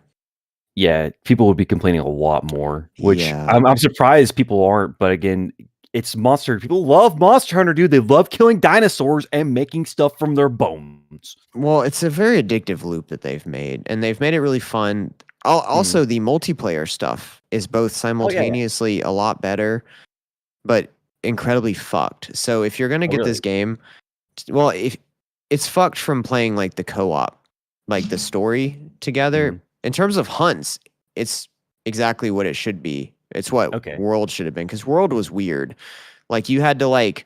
people would be complaining a lot more. Which I'm surprised people aren't. But again, it's Monster. People love Monster Hunter, dude. They love killing dinosaurs and making stuff from their bones. Well, it's a very addictive loop that they've made, and they've made it really fun. Also, the multiplayer stuff is both simultaneously a lot better, but incredibly fucked. So if you're gonna get this game, well, if it's fucked from playing like the co-op, like the story together. In terms of hunts, it's exactly what it should be. It's what World should have been, because World was weird. Like you had to like,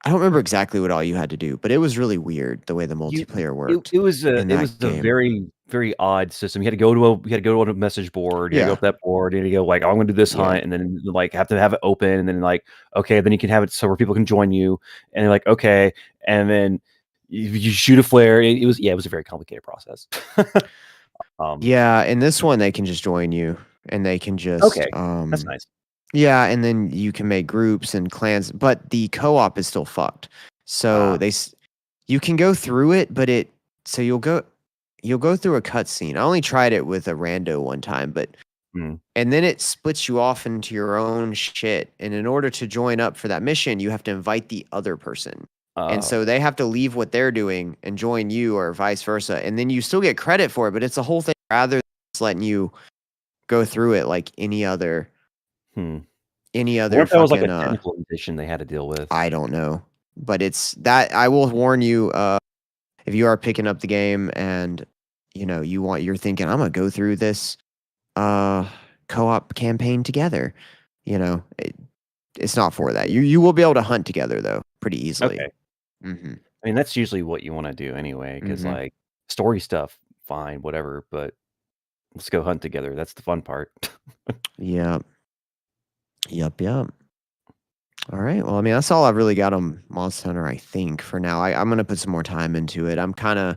I don't remember exactly what all you had to do, but it was really weird the way the multiplayer worked. It was a very, very odd system. You had to go to a message board. You had to go up that board. You had to go like, oh, I'm going to do this hunt, and then like have to have it open, and then like, okay, then you can have it so where people can join you, and you're like, okay, and then you shoot a flare. It was a very complicated process. Yeah, in this one they can just join you, and they can just that's nice. Yeah, and then you can make groups and clans, but the co-op is still fucked. So you can go through it, but you'll go through a cutscene. I only tried it with a rando one time, but and then it splits you off into your own shit. And in order to join up for that mission, you have to invite the other person. And so they have to leave what they're doing and join you, or vice versa. And then you still get credit for it, but it's a whole thing rather than just letting you go through it like any other. Any other that was like a technical edition they had to deal with. I don't know, but it's that I will warn you, if you are picking up the game and you're thinking I'm gonna go through this co-op campaign together, it's not for that. You will be able to hunt together though pretty easily. Okay. I mean, that's usually what you want to do anyway, because like story stuff, fine, whatever, but let's go hunt together. That's the fun part. Yeah. Yep. All right. Well, I mean, that's all I've really got on Monster Hunter, I think, for now. I'm going to put some more time into it. I'm probably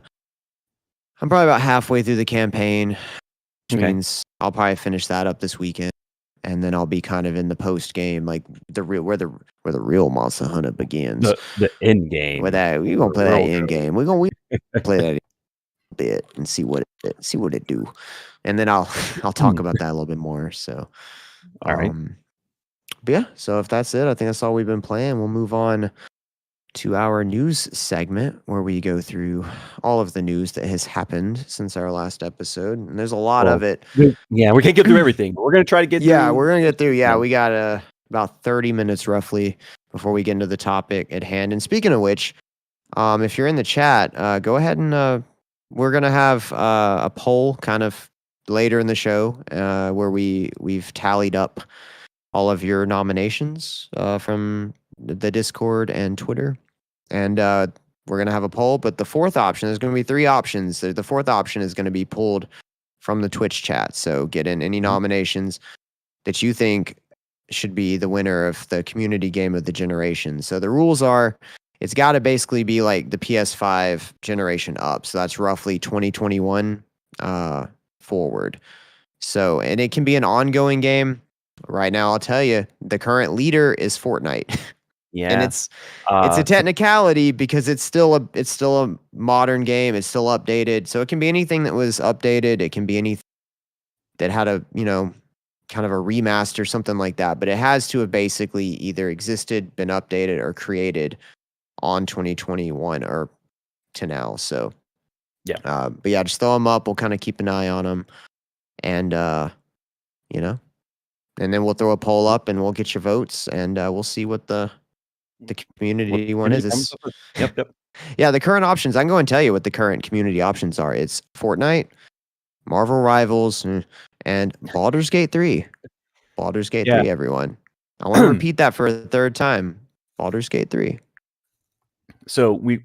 about halfway through the campaign, which means I'll probably finish that up this weekend. And then I'll be kind of in the post game, like where the real Monster Hunter begins. The end game. With that, we're gonna play that end game. We're gonna play that a bit and see what it do. And then I'll talk about that a little bit more. So all right. But yeah, so if that's it, I think that's all we've been playing. We'll move on to our news segment where we go through all of the news that has happened since our last episode. And there's a lot of it. Yeah, we can't get through everything, but we're going to try to get through. Yeah, we're going to get through. Yeah, we got about 30 minutes roughly before we get into the topic at hand. And speaking of which, if you're in the chat, go ahead and we're going to have a poll kind of later in the show where we've tallied up all of your nominations from the Discord and Twitter. And we're going to have a poll, but the fourth option, there's going to be 3 options. The fourth option is going to be pulled from the Twitch chat. So get in any nominations that you think should be the winner of the community game of the generation. So the rules are, it's got to basically be like the PS5 generation up. So that's roughly 2021 forward. So, and it can be an ongoing game. Right now, I'll tell you, the current leader is Fortnite. Yeah, and it's a technicality because it's still a modern game. It's still updated, so it can be anything that was updated. It can be anything that had a kind of a remaster, something like that. But it has to have basically either existed, been updated, or created on 2021 or to now. So yeah, but yeah, just throw them up. We'll kind of keep an eye on them, and and then we'll throw a poll up and we'll get your votes, and we'll see what the community one is. Yep. Yeah, the current options, I can go and tell you what the current community options are. It's Fortnite, Marvel Rivals, and Baldur's Gate 3. Baldur's Gate 3, everyone. I want to repeat that for a third time. Baldur's Gate 3. So we're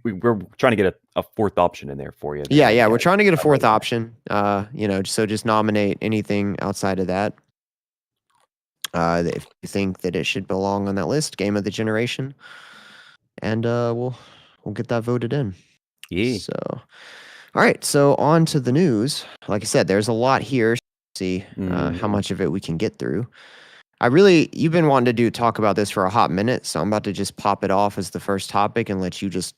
trying to get a fourth option in there for you. Yeah, we're trying to get a fourth option. So just nominate anything outside of that. If you think that it should belong on that list, game of the generation, and we'll get that voted in. Yeah. So, all right. So on to the news. Like I said, there's a lot here. See how much of it we can get through. You've been wanting to talk about this for a hot minute, so I'm about to just pop it off as the first topic and let you just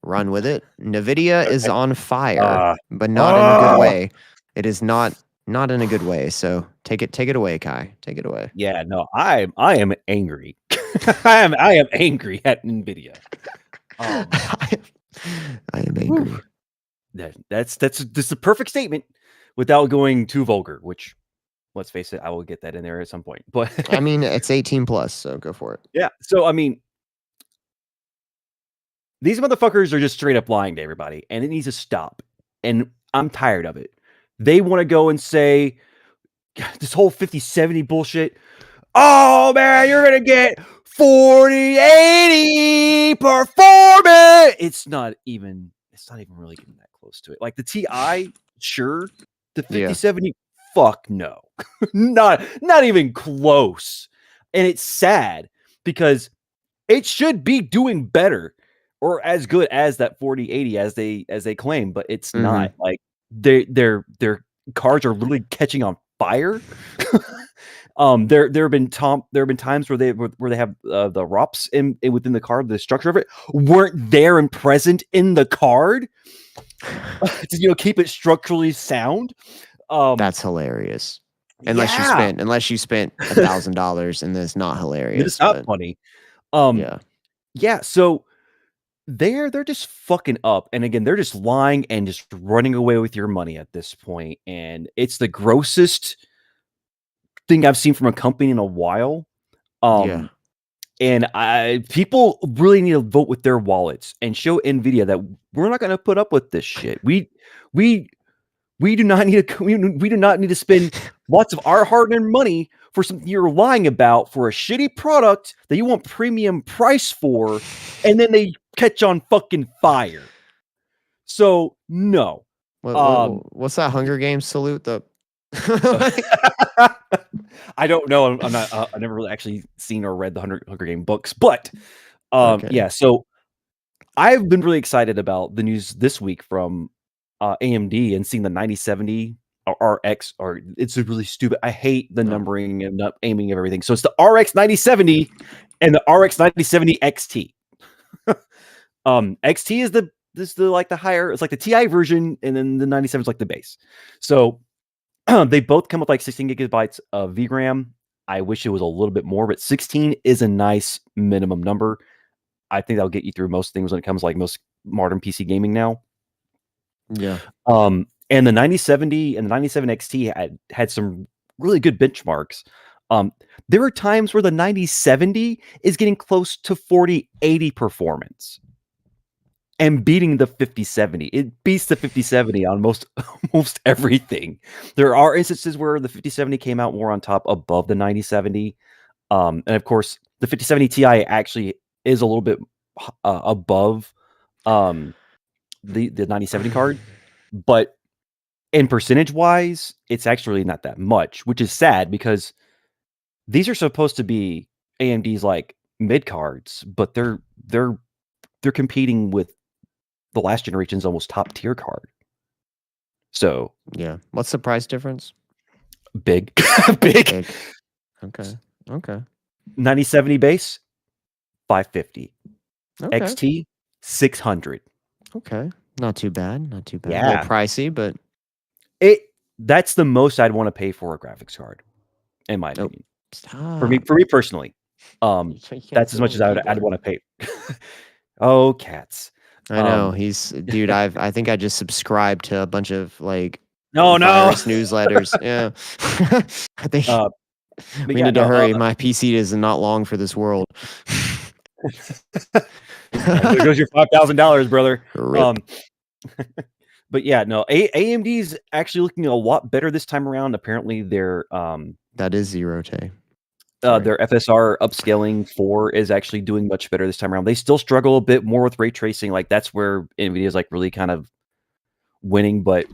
run with it. NVIDIA is on fire, but not in a good way. It is not in a good way. So take it away, Kai. Take it away. Yeah, no, I am angry. I am angry at NVIDIA. I am angry. That's the perfect statement without going too vulgar, which, let's face it, I will get that in there at some point. But I mean, it's 18 plus, so go for it. Yeah. So I mean, these motherfuckers are just straight up lying to everybody, and it needs to stop. And I'm tired of it. They want to go and say this whole 50-70 bullshit. Oh man, you're gonna get 4080 performance. It's not even really getting that close to it. Like the TI, sure. The 5070, fuck no. not even close. And it's sad because it should be doing better or as good as that 4080 as they claim, but it's not. Like their cards are literally catching on fire. There have been times where they have the ROPs in within the card, the structure of it weren't there and present in the card to keep it structurally sound. That's hilarious. Unless you spent $1,000 and it's not hilarious. It's not funny. Yeah. So they're just fucking up, and again, they're just lying and just running away with your money at this point, and it's the grossest thing I've seen from a company in a while. And people really need to vote with their wallets and show Nvidia that we're not going to put up with this shit. We do not need to spend lots of our hard-earned money for something you're lying about for a shitty product that you want premium price for, and then they catch on fucking fire. So no. What's that Hunger Games salute? I don't know. I'm not. I've never really actually seen or read the Hunger Game books, but yeah. So I've been really excited about the news this week from AMD and seeing the 9070 or RX, or it's really stupid. I hate the numbering and aiming of everything. So it's the RX 9070 and the RX 9070 XT. XT is the higher. It's like the TI version, and then the 97 is like the base. So they both come with like 16 gigabytes of VRAM. I wish it was a little bit more, but 16 is a nice minimum number. I think that'll get you through most things when it comes to like most modern PC gaming now. Yeah. And the 9070 and the 97 XT had some really good benchmarks. There are times where the 9070 is getting close to 4080 performance and beating the 5070. It beats the 5070 on most everything. There are instances where the 5070 came out more on top above the 9070. And of course, the 5070 Ti actually is a little bit above the 9070 card, but in percentage wise, it's actually not that much, which is sad because these are supposed to be AMD's like mid cards, but they're competing with the last generation's almost top tier card. So yeah, what's the price difference? Big. Big. Okay. 9070 base, $550. Okay. XT, $600. Okay, not too bad. Yeah. A little pricey, but that's the most I'd want to pay for a graphics card, in my opinion. For me personally, that's as much as I'd want to pay. Oh, cats! I know dude. I think I just subscribed to a bunch of like virus newsletters. Yeah, I think we need to hurry. My PC is not long for this world. There goes your $5,000, brother. Rip. But yeah, no, AMD's actually looking a lot better this time around. Apparently, their that is Zero-Tay. Their FSR upscaling 4 is actually doing much better this time around. They still struggle a bit more with ray tracing. Like that's where NVIDIA is like really kind of winning, but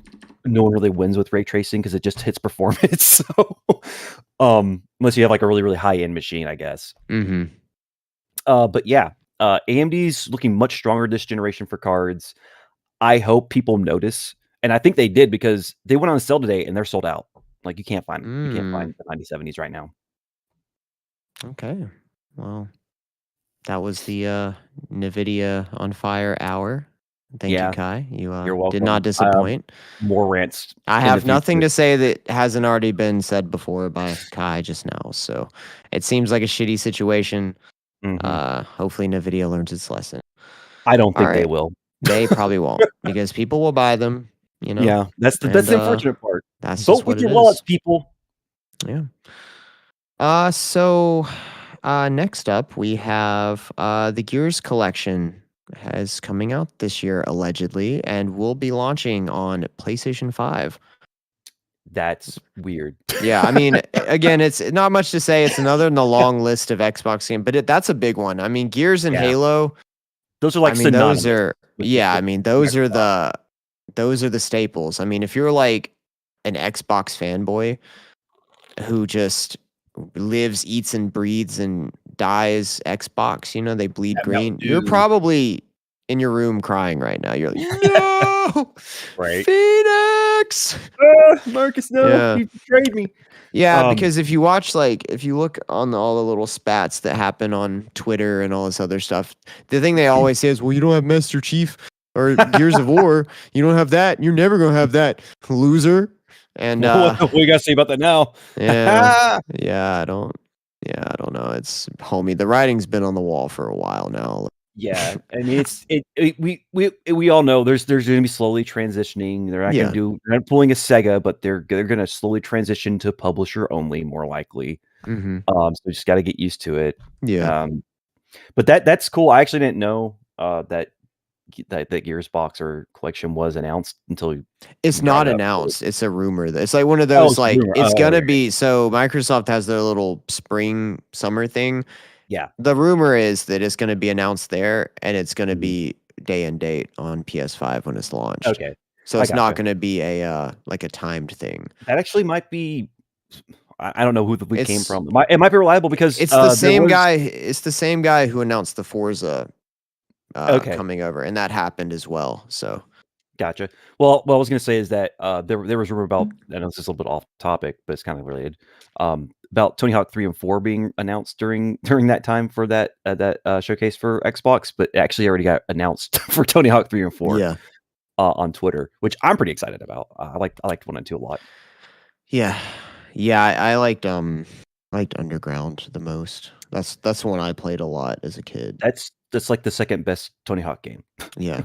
no one really wins with ray tracing because it just hits performance. So, unless you have like a really, really high end machine, I guess. Mm-hmm. But yeah, AMD's looking much stronger this generation for cards. I hope people notice, and I think they did because they went on sale today and they're sold out. Like you can't find the 9070s right now. Okay, well, that was the NVIDIA on Fire hour. Thank you, Kai. You're welcome. Did not disappoint. More rants. I have nothing to say that hasn't already been said before by Kai just now. So it seems like a shitty situation. Mm-hmm. Hopefully NVIDIA learns its lesson. I don't think they will. They probably won't because people will buy them. Yeah, that's the unfortunate part. That's vote with your wallets, people. Yeah. So next up we have the Gears collection is coming out this year allegedly and will be launching on PlayStation 5. That's weird. Yeah, I mean, again, it's not much to say. It's another in the long list of Xbox games, but that's a big one. I mean, Gears and Halo. Those are like I mean, those synonymous. are I mean, those are the staples. I mean, if you're like an Xbox fanboy who just lives, eats, and breathes and dies Xbox, they bleed green. You're probably in your room crying right now. You're like, no, right? Phoenix, Marcus, no, you betrayed me. Yeah, because if you watch, if you look on all the little spats that happen on Twitter and all this other stuff, the thing they always say is, well, you don't have Master Chief or Gears of War. You don't have that. You're never going to have that, loser. And what do you got to say about that now? yeah, I don't know. It's, homie, the writing's been on the wall for a while now. Yeah, I mean, we all know there's going to be slowly transitioning. They're not going to they're not pulling a Sega, but they're going to slowly transition to publisher only, more likely. So we just got to get used to it. Yeah. But that's cool. I actually didn't know that Gears box or collection was announced until it's not announced. It's a rumor. It's like one of those it's gonna be. So Microsoft has their little spring summer thing. Yeah. The rumor is that it's going to be announced there, and it's going to be day and date on PS5 when it's launched. Okay. So it's not going to be a timed thing. That actually might be. I don't know who the leak came from. It might be reliable because it's the same guy. It's the same guy who announced the Forza coming over, and that happened as well. So. Gotcha. Well, what I was going to say is that there was rumor about, I know this is a little bit off topic, but it's kind of related, about Tony Hawk 3 and 4 being announced during that time for that showcase for Xbox, but it actually already got announced for Tony Hawk 3 and 4 on Twitter, which I'm pretty excited about. I liked 1 and 2 a lot. Yeah. I liked Underground the most. That's the one I played a lot as a kid. That's like the second best Tony Hawk game. Yeah.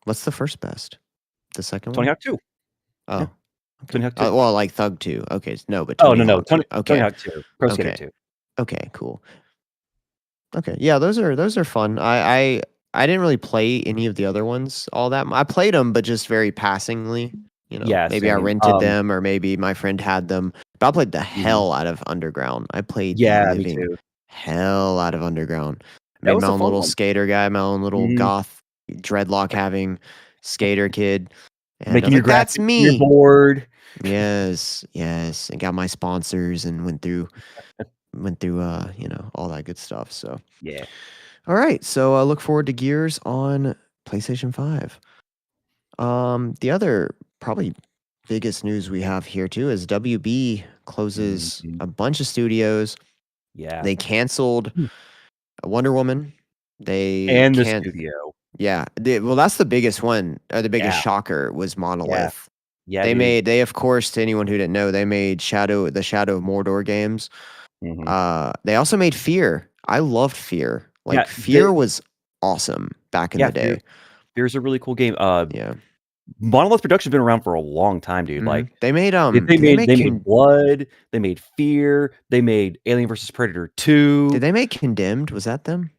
What's the first best? The second Tony one? Hawk 2. Oh. Yeah. Okay. Tony Hawk 2. Well, like Thug 2. Okay. No, but Tony Hawk 2. Tony Hawk 2. Pro Skater 2. Okay, cool. Okay. Yeah, those are fun. I didn't really play any of the other ones all that. I played them, but just very passingly. Maybe I rented them, or maybe my friend had them. But I played the hell out of Underground. I played the living hell out of Underground. I made my own little skater guy, my own little goth dreadlock having skater kid. And making your that's me. Your board. Yes, and got my sponsors and went through all that good stuff. So yeah. All right, so I look forward to Gears on PlayStation 5. The other probably biggest news we have here too is WB closes a bunch of studios. Yeah. They canceled Wonder Woman. The studio. Yeah. Well, that's the biggest one, or the biggest shocker was Monolith. Yeah. They of course, to anyone who didn't know, they made the Shadow of Mordor games. They also made Fear. I loved Fear. Fear was awesome back in the day. Fear's a really cool game. Monolith Production's been around for a long time, dude. Like they made they made Blood, they made Fear, they made Alien vs Predator 2. Did they make Condemned? Was that them?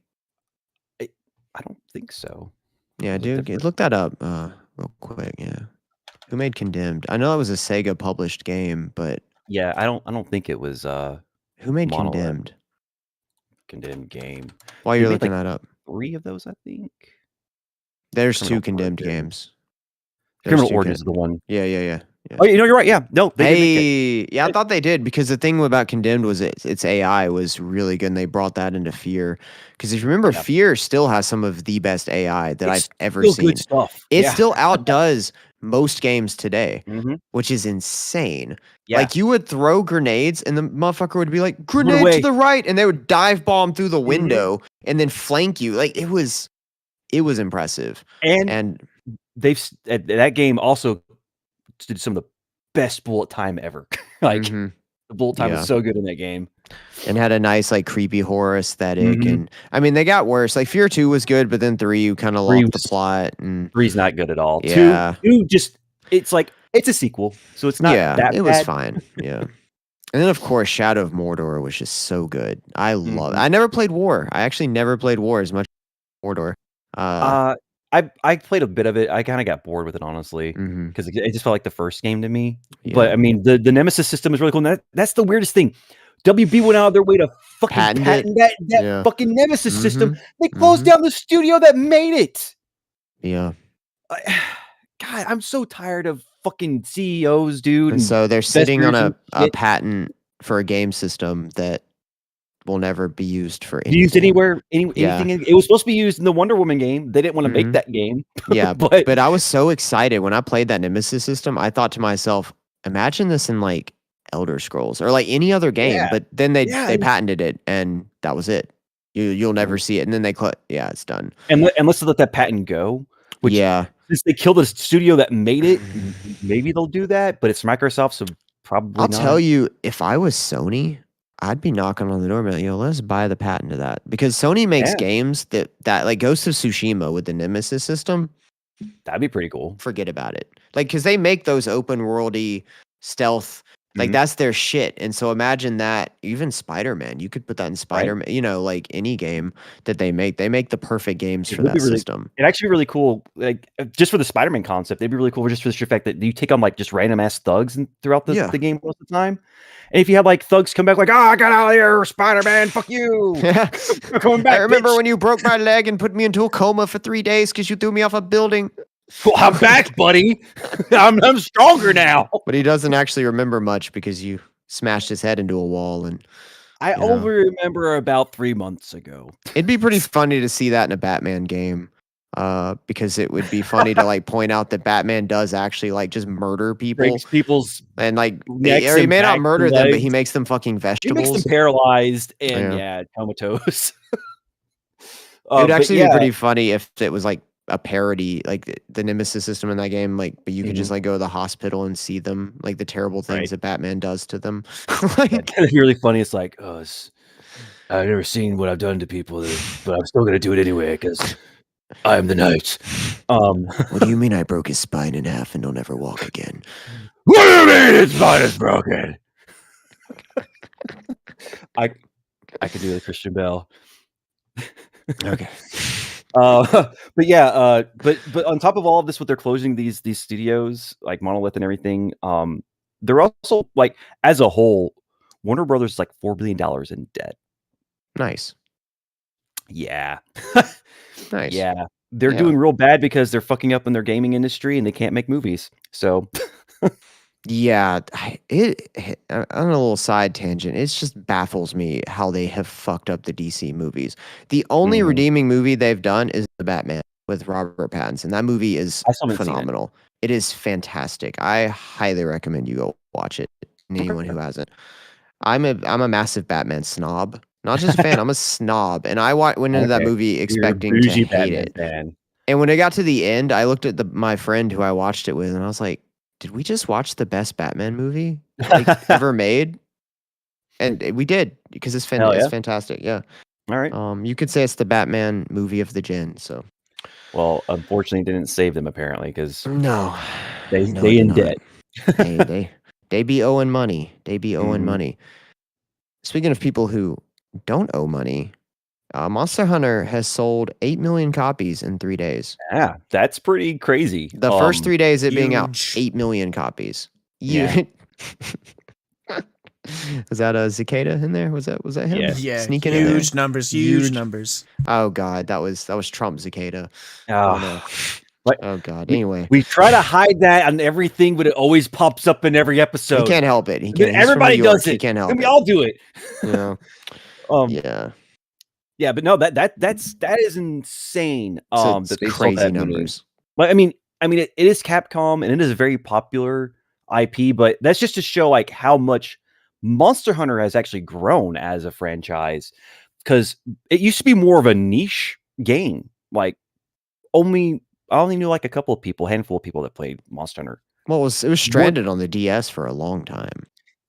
I don't think so. Yeah, dude, look that up real quick. Yeah, who made Condemned? I know it was a Sega published game, but yeah, I don't think it was. Who made Condemned? Condemned game. While you're looking that up, 3 of those, I think. There's 2 Condemned games. Criminal Origins is the one. Yeah. Oh, you're right. Yeah, no. Yeah, I thought they did, because the thing about Condemned was its AI was really good, and they brought that into Fear. Because if you remember, Fear still has some of the best AI that I've ever seen. Good stuff. It still outdoes most games today, which is insane. Yeah. Like, you would throw grenades, and the motherfucker would be like, "Grenade to the right," and they would dive bomb through the window and then flank you. Like, it was impressive. And that game also did some of the best bullet time ever. The bullet time was so good in that game, and had a nice creepy horror aesthetic. And I mean, they got worse. Like, Fear 2 was good, but then 3 you kind of lost the plot, and 3's not good at all. Yeah. 2 just, it's a sequel, so it's not that it bad. was fine. Yeah. And then, of course, Shadow of Mordor was just so good. I love it. I never played War. I actually never played War as much as Mordor. I played a bit of it. I kind of got bored with it, honestly, because it just felt like the first game to me. Yeah. But I mean, the Nemesis system is really cool. And that's the weirdest thing. WB went out of their way to fucking patent that fucking Nemesis system. They closed down the studio that made it. Yeah. God, I'm so tired of fucking CEOs, dude. And so they're sitting on a patent for a game system that will never be used for anything. Used anywhere, anything. It was supposed to be used in the Wonder Woman game. They didn't want to make that game. Yeah, but I was so excited when I played that Nemesis system. I thought to myself, imagine this in like Elder Scrolls or like any other game. Yeah. But then they patented it, and that was it. You'll never see it. And then it's done. And let's let that patent go. Which, since they killed the studio that made it, maybe they'll do that. But it's Microsoft, so probably. I'll tell you, if I was Sony, I'd be knocking on the door, man. Let's buy the patent to that, because Sony makes games that like Ghost of Tsushima with the Nemesis system. That'd be pretty cool. Forget about it, like, because they make those open worldy stealth, like that's their shit. And so imagine that. Even Spider-Man, you could put that in Spider-Man. Right. Like any game that they make the perfect games for that system. It'd actually be really cool, like just for the Spider-Man concept. It'd be really cool just for the sheer fact that you take on like just random ass thugs throughout the game most of the time. And if you had like thugs come back like, I got out of here, Spider-Man, fuck you. Coming back, I remember when you broke my leg and put me into a coma for 3 days because you threw me off a building. Well, I'm back, buddy. I'm stronger now. But he doesn't actually remember much because you smashed his head into a wall. And I only remember about 3 months ago. It'd be pretty funny to see that in a Batman game. Because it would be funny to like point out that Batman does actually like just murder people, breaks people's and like he may not murder them, but he makes them fucking vegetables. He makes them paralyzed and comatose. It would actually be pretty funny if it was like a parody, like the Nemesis system in that game, like, but you could just like go to the hospital and see them, like the terrible things that Batman does to them. Like, it'd be really funny. It's like, I've never seen what I've done to people, but I'm still gonna do it anyway because I am the knight. What do you mean I broke his spine in half and he'll never walk again? What do you mean his spine is broken? I could do the Christian Bale. Okay. But on top of all of this, with their closing these studios like Monolith and everything, they're also like, as a whole, Warner Brothers is like $4 billion in debt. Nice. Yeah. Nice. Yeah. They're doing real bad because they're fucking up in their gaming industry and they can't make movies. So yeah, on a little side tangent, it just baffles me how they have fucked up the DC movies. The only redeeming movie they've done is the Batman with Robert Pattinson. That movie is phenomenal. It is fantastic. I highly recommend you go watch it. Anyone who hasn't. I'm a massive Batman snob. Not just a fan, I'm a snob. And I went into that movie expecting to hate Batman it. Fan. And when it got to the end, I looked at my friend who I watched it with, and I was like, did we just watch the best Batman movie like, ever made? And we did, because it's fantastic. Yeah. All right. You could say it's the Batman movie of the gen. So, well, unfortunately, it didn't save them apparently, because they in debt. they be owing money. They be owing money. Speaking of people who don't owe money, Monster Hunter has sold 8 million copies in 3 days. Yeah, that's pretty crazy. The first 3 days it being out, 8 million copies. Yeah. Was that a cicada in there? Was that him? Yeah. Sneaking in there? Huge numbers. Oh god, that was Trump cicada. Oh no. Oh god. Anyway, we try to hide that on everything, but it always pops up in every episode. He can't help it. Everybody does it. He can't help it. We all do it. Yeah. Yeah, but no, that is insane. It's crazy numbers. But I mean, it is Capcom and it is a very popular IP, but that's just to show like how much Monster Hunter has actually grown as a franchise, because it used to be more of a niche game. Like I only knew like a handful of people that played Monster Hunter. Well, it was stranded on the DS for a long time.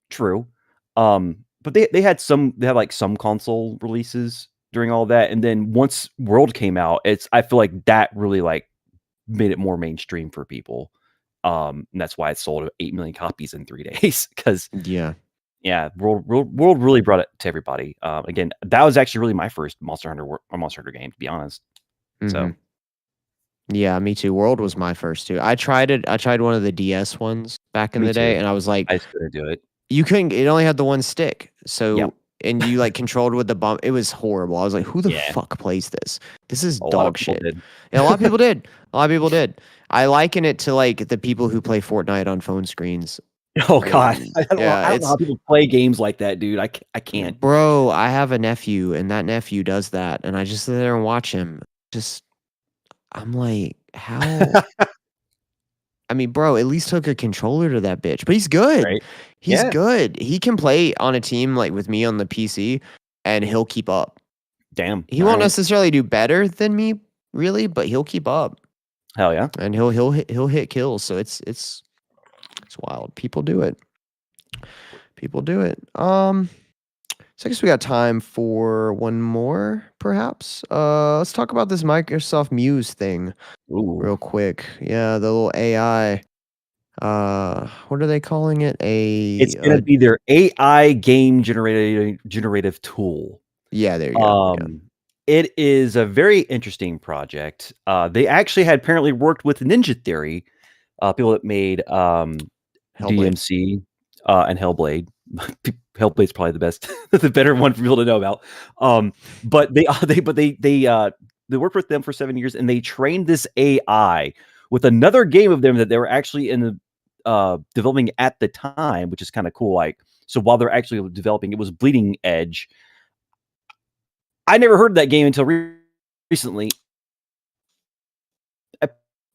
True. But they had like some console releases during all that, and then once World came out, I feel like that really like made it more mainstream for people. And that's why it sold 8 million copies in 3 days. Because World really brought it to everybody. Again, that was actually really my first Monster Hunter game, to be honest. So Yeah, me too. World was my first too. I tried it. I tried one of the DS ones back in Me the day, too. and I was like, I just couldn't do it. you couldn't. It only had the one stick, Yep. so and you like controlled with the bump. It was horrible. I was like, who the Yeah. fuck plays this? This is A lot of dog people shit. did. Yeah, a lot of people did. A lot of people did. I liken it to like the people who play Fortnite on phone screens. Oh god, Yeah, I don't know how people play games like that, dude. I can't. Bro, I have a nephew, and that nephew does that, and I just sit there and watch him. Just, I'm like, how? I mean, bro, at least hook a controller to that bitch. But he's good. Right? He's Yeah. good. He can play on a team like with me on the PC, and he'll keep up. Damn. He All won't right. necessarily do better than me, really, but he'll keep up, Hell yeah. and he'll hit kills. So it's wild. People do it. People do it. So I guess we got time for one more, perhaps. Let's talk about this Microsoft Muse thing Ooh. real quick. Yeah, the little AI. What are they calling it? It's gonna be their AI game generative tool. Yeah, there you go. Yeah. It is a very interesting project. They actually had apparently worked with Ninja Theory, people that made DMC and Hellblade. Hellblade's probably the best, the better one for people to know about. But they worked with them for 7 years, and they trained this AI with another game of them that they were actually in the developing at the time, which is kind of cool. Like, so while they're actually developing, it was Bleeding Edge. I never heard of that game until recently.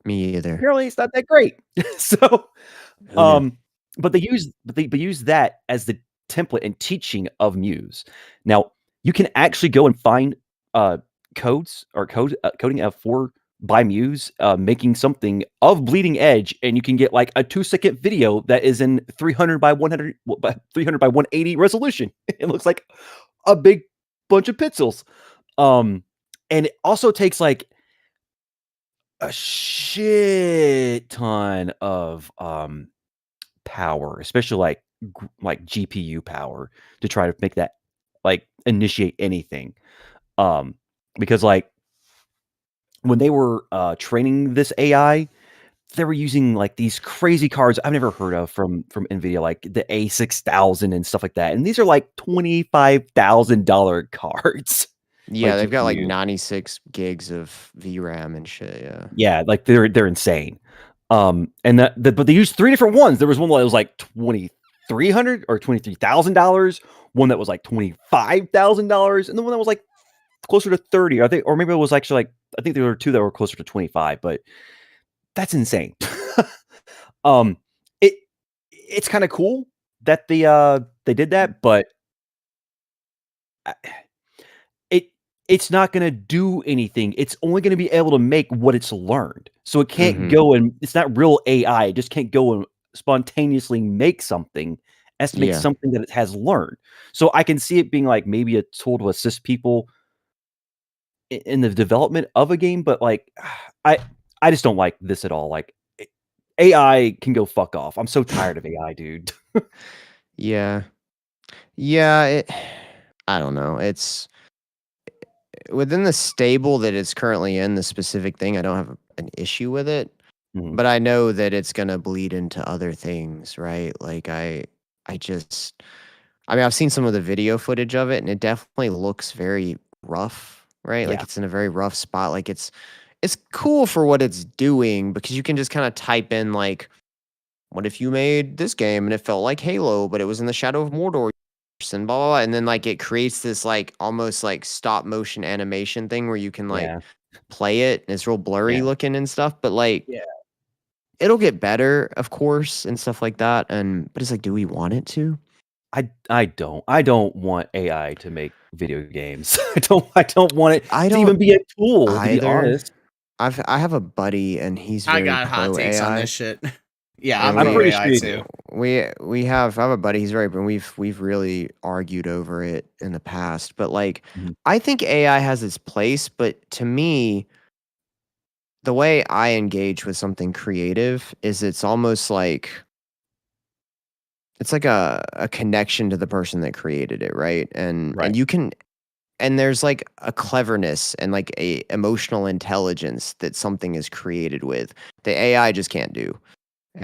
Me either. Apparently, it's not that great. So, but they use that as the template and teaching of Muse. Now, you can actually go and find codes or coding for by Muse, making something of Bleeding Edge, and you can get like a 2-second video that is in 300 by 100 by 300 by 180 resolution. It looks like a big bunch of pixels. And it also takes like a shit ton of power, especially like GPU power, to try to make that like initiate anything. Because like when they were training this AI, they were using like these crazy cards I've never heard of from Nvidia, like the A6000 and stuff like that. And these are like $25,000 cards. Yeah, Like they've got like GPU. 96 gigs of VRAM and shit. Yeah. Yeah, like they're insane. And but they used 3 different ones. There was one that was like $2,300 or $23,000, one that was like $25,000, and the one that was like closer to 30. I think, or maybe it was actually like, I think there were 2 that were closer to 25, but that's insane. um, it's kind of cool that they did that, but it's not going to do anything. It's only going to be able to make what it's learned. So it can't go and it's not real AI. It just can't go and spontaneously make something. It has to make something that it has learned. So I can see it being like maybe a tool to assist people in the development of a game, but like I just don't like this at all. Like AI can go fuck off. I'm so tired of AI, dude. Yeah. Yeah, I don't know. It's within the stable that it's currently in, the specific thing, I don't have an issue with it. But I know that it's gonna bleed into other things, right? Like I mean, I've seen some of the video footage of it, and it definitely looks very rough, right? Like it's in a very rough spot. Like it's cool for what it's doing because you can just kind of type in like, what if you made this game and it felt like Halo, but it was in the Shadow of Mordor and blah, blah, blah. And then like it creates this like almost like stop motion animation thing where you can like play it and it's real blurry looking and stuff. But like it'll get better, of course, and stuff like that. But it's like, do we want it to? I don't want AI to make video games. I don't want it to even be a tool, to be honest. I have a buddy and he's very I got hot takes AI. on this shit. Yeah, I'm pretty sure you do. I have a buddy, he's very, and we've really argued over it in the past. But like I think AI has its place, but to me, the way I engage with something creative is it's almost like it's like a connection to the person that created it, right? And you can and there's like a cleverness and like a emotional intelligence that something is created with the AI just can't do.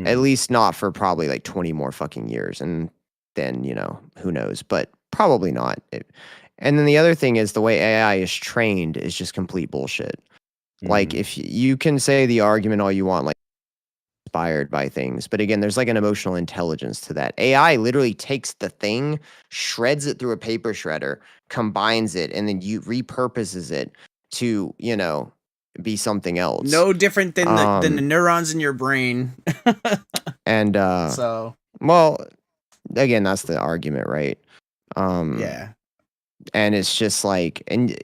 At least not for probably like 20 more fucking years. And then, who knows, but probably not. And then the other thing is the way AI is trained is just complete bullshit. Like if you can say the argument all you want, like inspired by things, but again, there's like an emotional intelligence to that. AI literally takes the thing, shreds it through a paper shredder, combines it, and then you repurposes it to, be something else. No different than the neurons in your brain. And so well, again, that's the argument, right? Yeah. And it's just like, and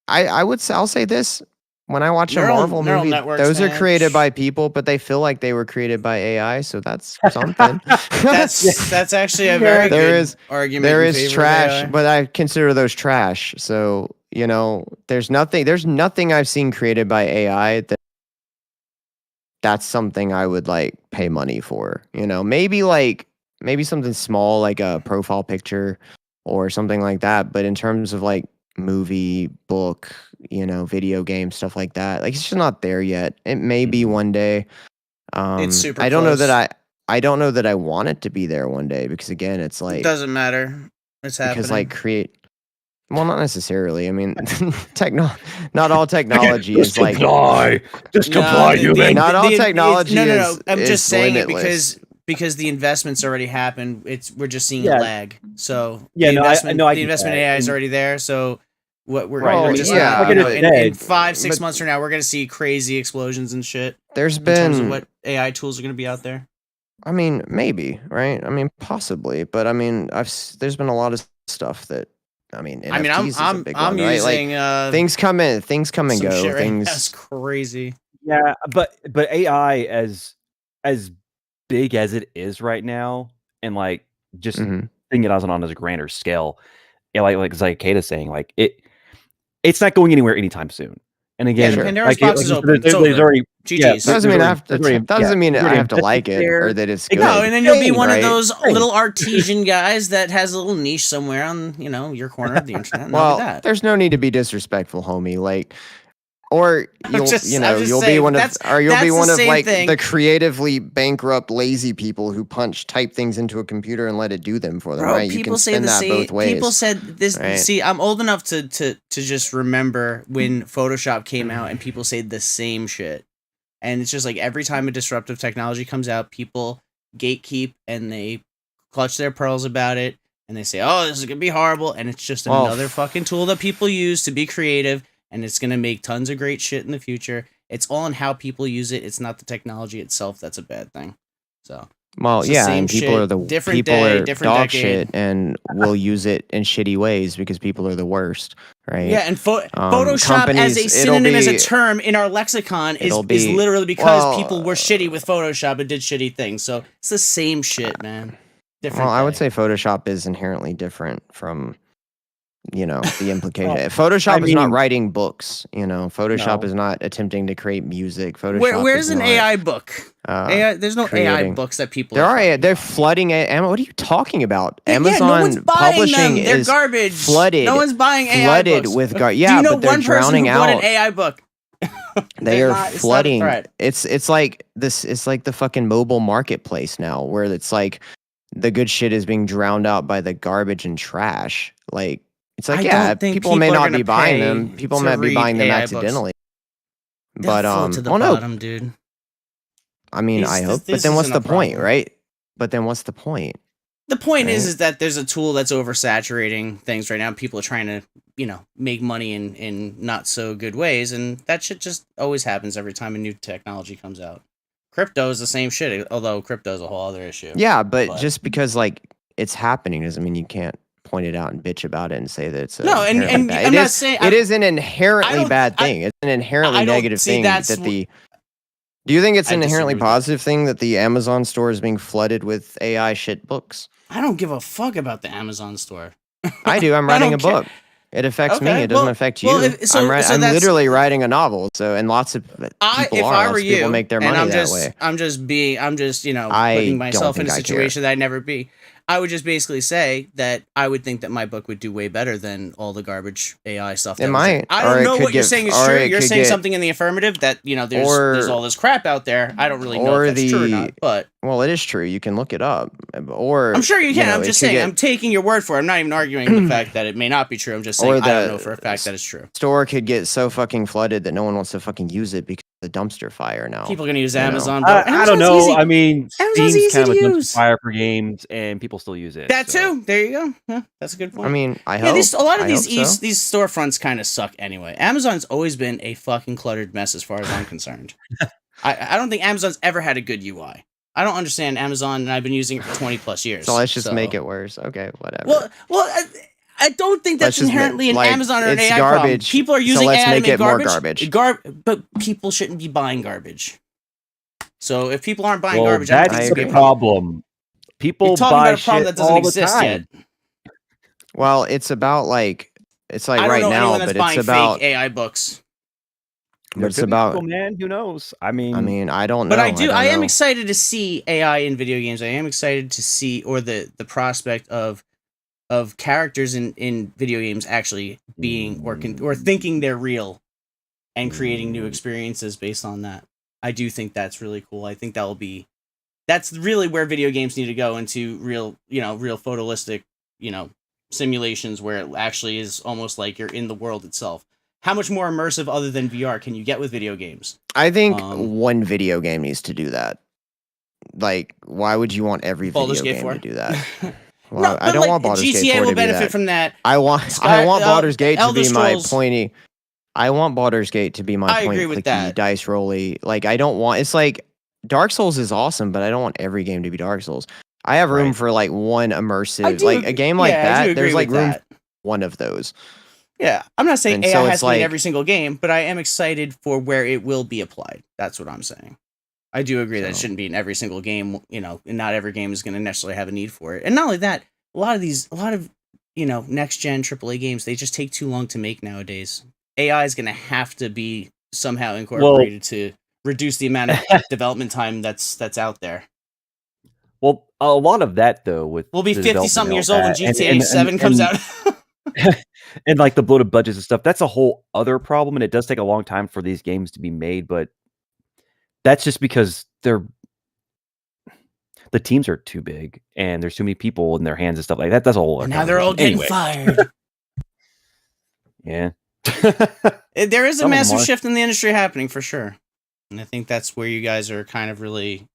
I'll say this. When I watch a Marvel movie, those are created by people, but they feel like they were created by AI, so that's something. that's actually a very good argument. There is trash, but I consider those trash. So, there's nothing I've seen created by AI that's something I would like pay money for. Maybe something small like a profile picture or something like that, but in terms of like movie, book, video game, stuff like that, like it's just not there yet. It may be one day. It's super I don't know close. that I don't know that I want it to be there one day, because again, it's like, it doesn't matter. It's happening. Because like well, not necessarily. I mean, not all technology is like just comply, human. Not all technology no. I'm just saying limitless. it because the investments already happened. We're just seeing a lag. So the investment in AI is already there. So what we're just in 5-6 months from now, we're gonna see crazy explosions and shit. There's in been terms of what AI tools are gonna be out there. I mean, maybe, right? I mean, possibly, but I mean, there's been a lot of stuff that. NFTs is a big I'm one, right? using things come and go. Shit Things that's crazy. Yeah, but AI as big as it is right now, and like just thinking it on as a grander scale, like Kata's saying, like it's not going anywhere anytime soon. And again, the Pandora's box is open. There's already GG's. Doesn't mean I have to like it or that it's good. No, and then you'll be one of those little artesian guys that has a little niche somewhere on your corner of the internet. Well, there's no need to be disrespectful, homie. Like, or you'll be one of like the creatively bankrupt lazy people who type things into a computer and let it do them for them. Bro, right? You can spin that both ways. People said this. Right? See, I'm old enough to just remember when Photoshop came out and people say the same shit. And it's just like every time a disruptive technology comes out, people gatekeep and they clutch their pearls about it and they say, "Oh, this is gonna be horrible," and it's just another fucking tool that people use to be creative. And it's going to make tons of great shit in the future. It's all in how people use it. It's not the technology itself that's a bad thing. So, well, yeah, and people shit, are different dog decade. shit, and will use it in shitty ways because people are the worst, right? Yeah, and Photoshop as a synonym, as a term in our lexicon is literally because people were shitty with Photoshop and did shitty things. So it's the same shit, man. Different. Well, I would say Photoshop is inherently different from. The implication. Photoshop is not writing books. Photoshop is not attempting to create music. Photoshop. Where's an AI book? There's no AI books that people. They're flooding it. What are you talking about? Amazon no one's buying publishing them. They're garbage. Flooded. No one's buying AI books. With Do you know but they're one person drowning who out. bought an AI book? They are flooding. It's like this. It's like the fucking mobile marketplace now, where it's like the good shit is being drowned out by the garbage and trash. Like. It's like, people may not be buying them. People might be buying them accidentally. But bottom, dude. I mean, I hope. But then what's the point, right? But then what's the point? The point is that there's a tool that's oversaturating things right now. People are trying to, make money in not so good ways, and that shit just always happens every time a new technology comes out. Crypto is the same shit, although crypto is a whole other issue. Yeah, but just because it's happening doesn't mean you can't point it out and bitch about it and say that it's no, and I'm not saying it is an inherently bad thing. It's an inherently negative thing Do you think it's an inherently positive thing that the Amazon store is being flooded with AI shit books? I don't give a fuck about the Amazon store. I do. I'm writing a book. It affects me. It doesn't affect you. I'm literally writing a novel. So, and lots of people make their money that way. I'm just putting myself in a situation that I'd never be. I would just basically say that I would think that my book would do way better than all the garbage AI stuff. It might. I don't know what you're saying is true. You're saying something in the affirmative that, you know, there's all this crap out there. I don't really know if that's true or not, but well, it is true. You can look it up. Or I'm sure you can. I'm just saying, I'm taking your word for it. I'm not even arguing the fact that it may not be true. I'm just saying I don't know for a fact that it's true. Store could get so fucking flooded that no one wants to fucking use it because of the dumpster fire now. People are going to use Amazon. I don't know. Easy. I mean, Amazon's Steam's kind of a use. dumpster fire for games, and people still use it. That too. There you go. Yeah, that's a good point. I mean, I hope. A lot of these storefronts kind of suck anyway. Amazon's always been a fucking cluttered mess as far as I'm concerned. I don't think Amazon's ever had a good UI. I don't understand Amazon, and I've been using it for 20 plus years. So let's just make it worse. Okay, whatever. Well, I don't think that's inherently an Amazon or an AI garbage. problem. People are using let's AI make to make it more garbage. But people shouldn't be buying garbage. So if people aren't buying garbage, that's the problem. People buy shit that doesn't exist yet. Well, it's about like it's like I don't right know now, anyone that's but buying it's about fake AI books. But it's about people, man. Who knows? I mean, I don't know. But I am excited to see AI in video games. I am excited to see, or the prospect of characters in video games actually being or thinking they're real and creating new experiences based on that. I do think that's really cool. I think that's really where video games need to go, into real photorealistic, simulations where it actually is almost like you're in the world itself. How much more immersive other than VR can you get with video games? I think one video game needs to do that. Like, why would you want every video game to do that? Well, no, I don't want Baldur's Gate 4 GTA will to benefit be that. from that. I want Baldur's Gate to be my Scrolls. pointy. I want Baldur's Gate to be my I point agree with clicky, that. dice rolly. Like, I don't want. It's like Dark Souls is awesome, but I don't want every game to be Dark Souls. I have room for like one immersive, like a game like that. There's like room for one of those. Yeah, I'm not saying And AI so has it's to be in like- every single game, but I am excited for where it will be applied. That's what I'm saying. I do agree that it shouldn't be in every single game, and not every game is going to necessarily have a need for it. And not only that, a lot of next gen AAA games, they just take too long to make nowadays. AI is going to have to be somehow incorporated to reduce the amount of development time that's out there. Well, a lot of that though, we'll be 50-something years old when GTA 7 comes out. And like the bloated budgets and stuff, that's a whole other problem, and it does take a long time for these games to be made. But that's just because the teams are too big and there's too many people in their hands and stuff like that. That's a whole other now they're all getting fired. Yeah. There is a massive shift in the industry happening for sure. And I think that's where you guys are kind of really,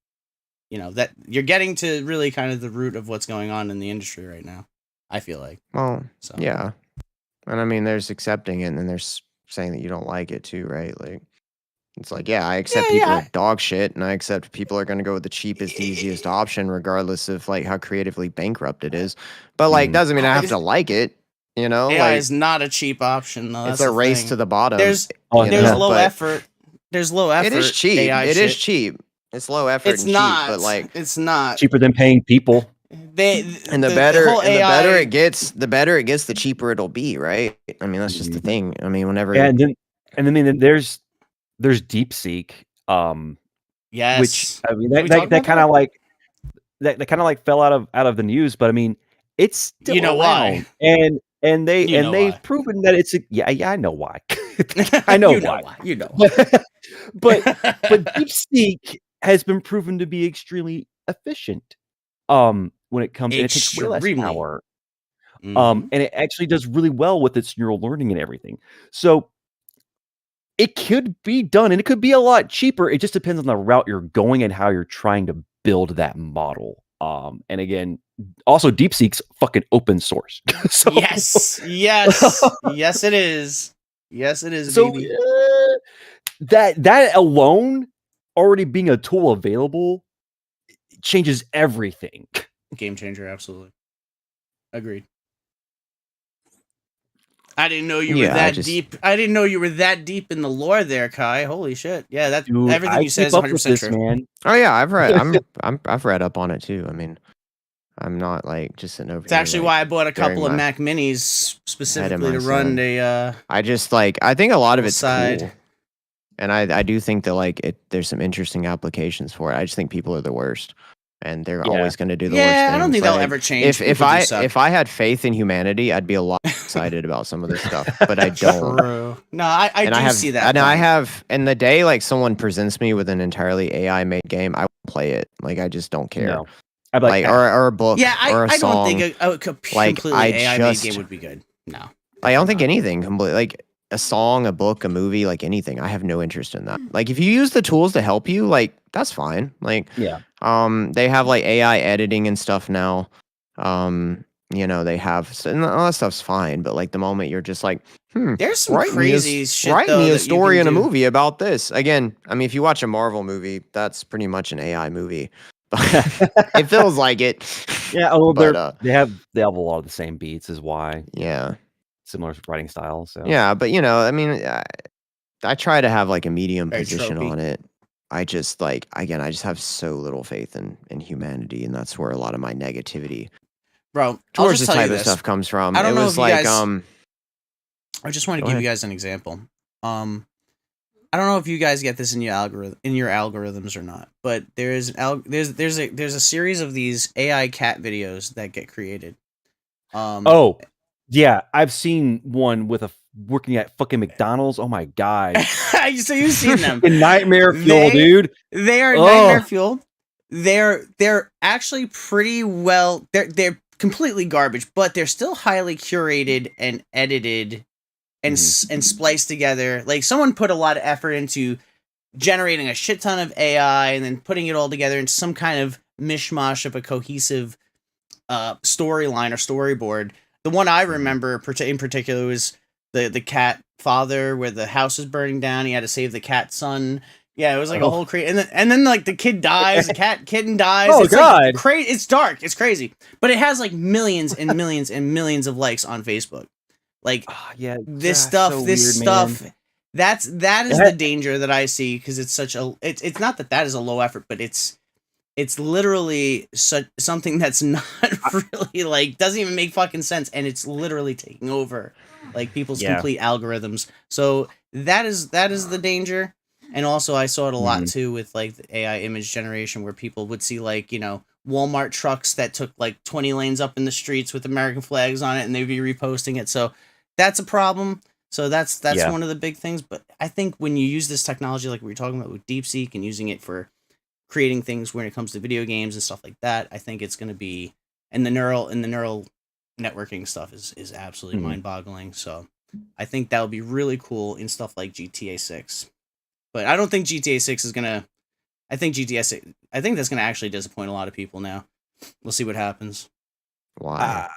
that you're getting to really kind of the root of what's going on in the industry right now. I feel like. Well, yeah. And I mean, there's accepting it and then there's saying that you don't like it too, right? Like, it's like, yeah, I accept people are dog shit, and I accept people are going to go with the cheapest, easiest option, regardless of like how creatively bankrupt it is. But like, doesn't mean I have to like it. AI is not a cheap option, though. It's a race to the bottom. There's low effort. There's low effort. It is cheap. AI it is cheap. It's low effort. It's and not. Cheap, but like, it's not cheaper than paying people. The better it gets, the cheaper it'll be, right? I mean, that's just the thing. I mean, whenever and then there's DeepSeek, yes, which I mean that kind of like that fell out of the news, but I mean it's still why, and they've proven that it's I know why. I know why. But DeepSeek has been proven to be extremely efficient. When it comes, and it takes way less power. And it actually does really well with its neural learning and everything. So it could be done, and it could be a lot cheaper. It just depends on the route you're going and how you're trying to build that model. And again, also DeepSeek's fucking open source. So, yes, it is. Yes, it is. So baby. That alone, already being a tool available, changes everything. Game changer, absolutely. Agreed. I didn't know you were that deep. I didn't know you were that deep in the lore there, Kai. Holy shit! Yeah, that everything you said is 100% true. Man. Oh yeah, I've read. I've read up on it too. I mean, I'm not like just sitting over. It's actually why I bought a couple of Mac Minis specifically to run a. I just like. I think a lot of it's cool. And I do think that like there's some interesting applications for it. I just think people are the worst. and they're always going to do the worst Yeah, things. I don't think they'll ever change. If I had faith in humanity, I'd be a lot excited about some of this stuff, but I don't. True. No, I see that. And I have, and the day like someone presents me with an entirely AI made game, I won't play it. Like I just don't care. No. I'd be like or a book, or a I song. don't think a completely AI made game would be good. No, I don't think anything completely like a song, a book, a movie, like anything. I have no interest in that. Like if you use the tools to help you, like that's fine. Like they have like AI editing and stuff now. You know, they have, and all that stuff's fine, but like the moment you're just like, there's some crazy shit. Write me a story in a movie about this. Again, I mean, if you watch a Marvel movie, that's pretty much an AI movie. It feels like it. Yeah, although they have a lot of the same beats, is why. Yeah, similar writing style. So yeah, but you know, I mean, I try to have like a medium position on it. I just like, again, I just have so little faith in humanity, and that's where a lot of my negativity, bro, towards this type of stuff comes from. I don't know if you like, guys, I just want to give you guys an example. I don't know if you guys get this in your algorithms or not, but there's a series of these AI cat videos that get created. Oh, yeah, I've seen one with working at fucking McDonald's. Oh my god! So you've seen them? Nightmare fuel, dude. They are nightmare fuel. They're actually pretty well. They're completely garbage, but they're still highly curated and edited and spliced together. Like someone put a lot of effort into generating a shit ton of AI and then putting it all together into some kind of mishmash of a cohesive storyline or storyboard. The one I remember in particular was the cat father, where the house is burning down. He had to save the cat son. Yeah, it was like a whole crazy, and then like the kid dies, the kitten dies. Oh, it's God. Like it's dark, it's crazy, but it has like millions and millions and millions of likes on Facebook. Like this stuff, that is the danger that I see, because it's such a it's not that is a low effort, but it's literally something that's not really like doesn't even make fucking sense, and it's literally taking over like people's complete algorithms. So that is the danger. And also I saw it a lot too with like the AI image generation, where people would see like, you know, Walmart trucks that took like 20 lanes up in the streets with American flags on it, and they'd be reposting it. So that's a problem. So that's one of the big things. But I think when you use this technology, like we were talking about with DeepSeek and using it for creating things when it comes to video games and stuff like that, I think it's going to be, and the neural networking stuff is absolutely mind-boggling. So I think that would be really cool in stuff like GTA 6. But I don't think GTA 6 is going to, I think that's going to actually disappoint a lot of people now. We'll see what happens. Why?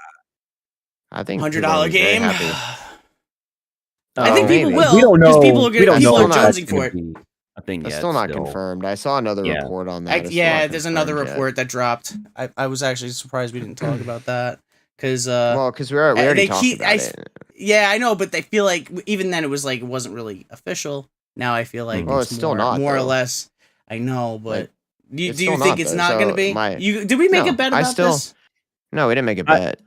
I think $100 game. I think maybe. people will. We don't know. People are jonesing for it. I think it's still not confirmed. I saw another report on that. There's another report that dropped. I was actually surprised we didn't talk about that, because because we already talked about it. Yeah, I know, but they feel like even then it was like it wasn't really official. Now I feel like it's still not more or less. I know, but do you think it's not going to be? Did we make a bet about this? No, we didn't make a bet.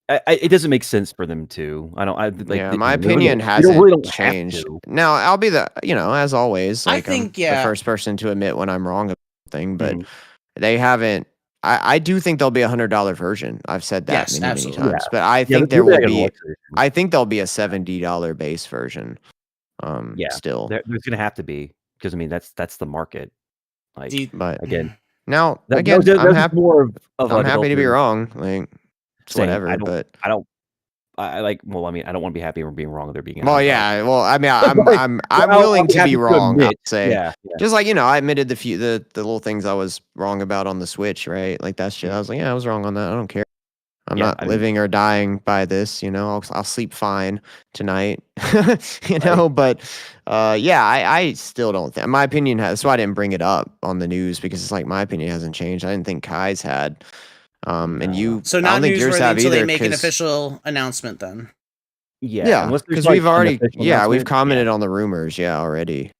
It doesn't make sense for them to. My opinion hasn't changed. Now I'll be as always. Like, I think I'm the first person to admit when I'm wrong about something, but they haven't. I do think there'll be $100 version. I've said that many times, but I think there will be. I think there'll be a $70 base version. Still, there's gonna have to be, because I mean that's the market. Like, but again, I'm happy to be wrong. Like, whatever. I don't want to be happy when being wrong. They're being I'm willing to be wrong. I'll say, just like I admitted the little things I was wrong about on the Switch, right? Like that shit. I was like, I was wrong on that. I don't care. I'm not living or dying by this, I'll sleep fine tonight, but I still don't think, my opinion that's why I didn't bring it up on the news, because it's like my opinion hasn't changed. I didn't think Kai's had, and you, so not newsworthy until they make an official announcement then. Because we've already, we've commented on the rumors, already.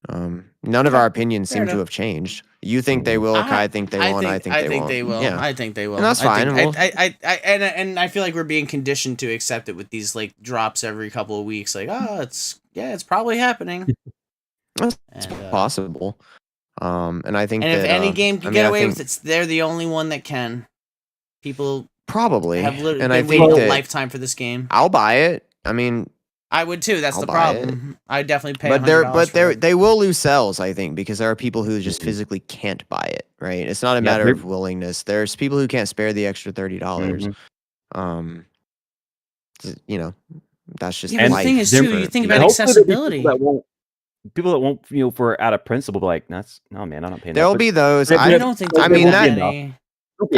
None of our opinions seem to have changed. You think they will? Kai think they won't. I think they will. Yeah. I think they will. And that's fine. And I feel like we're being conditioned to accept it with these like drops every couple of weeks. Like, it's probably happening. It's possible. And I think And if that, any game can I mean, get I away think with it, they're the only one that can. People probably, have literally and been I think waiting a that lifetime for this game. I'll buy it. I mean, I would too. That's I'll the buy it. problem. I'd definitely pay but $100 for it. they will lose sales, I think, because there are people who just physically can't buy it. Right? It's not a matter of willingness. There's people who can't spare the extra $30. You know, that's just Yeah, but the thing is too, you think about accessibility. People that won't, for out of principle, be like, no, man, I'm not paying. There'll be those. I don't think. I mean that. Many.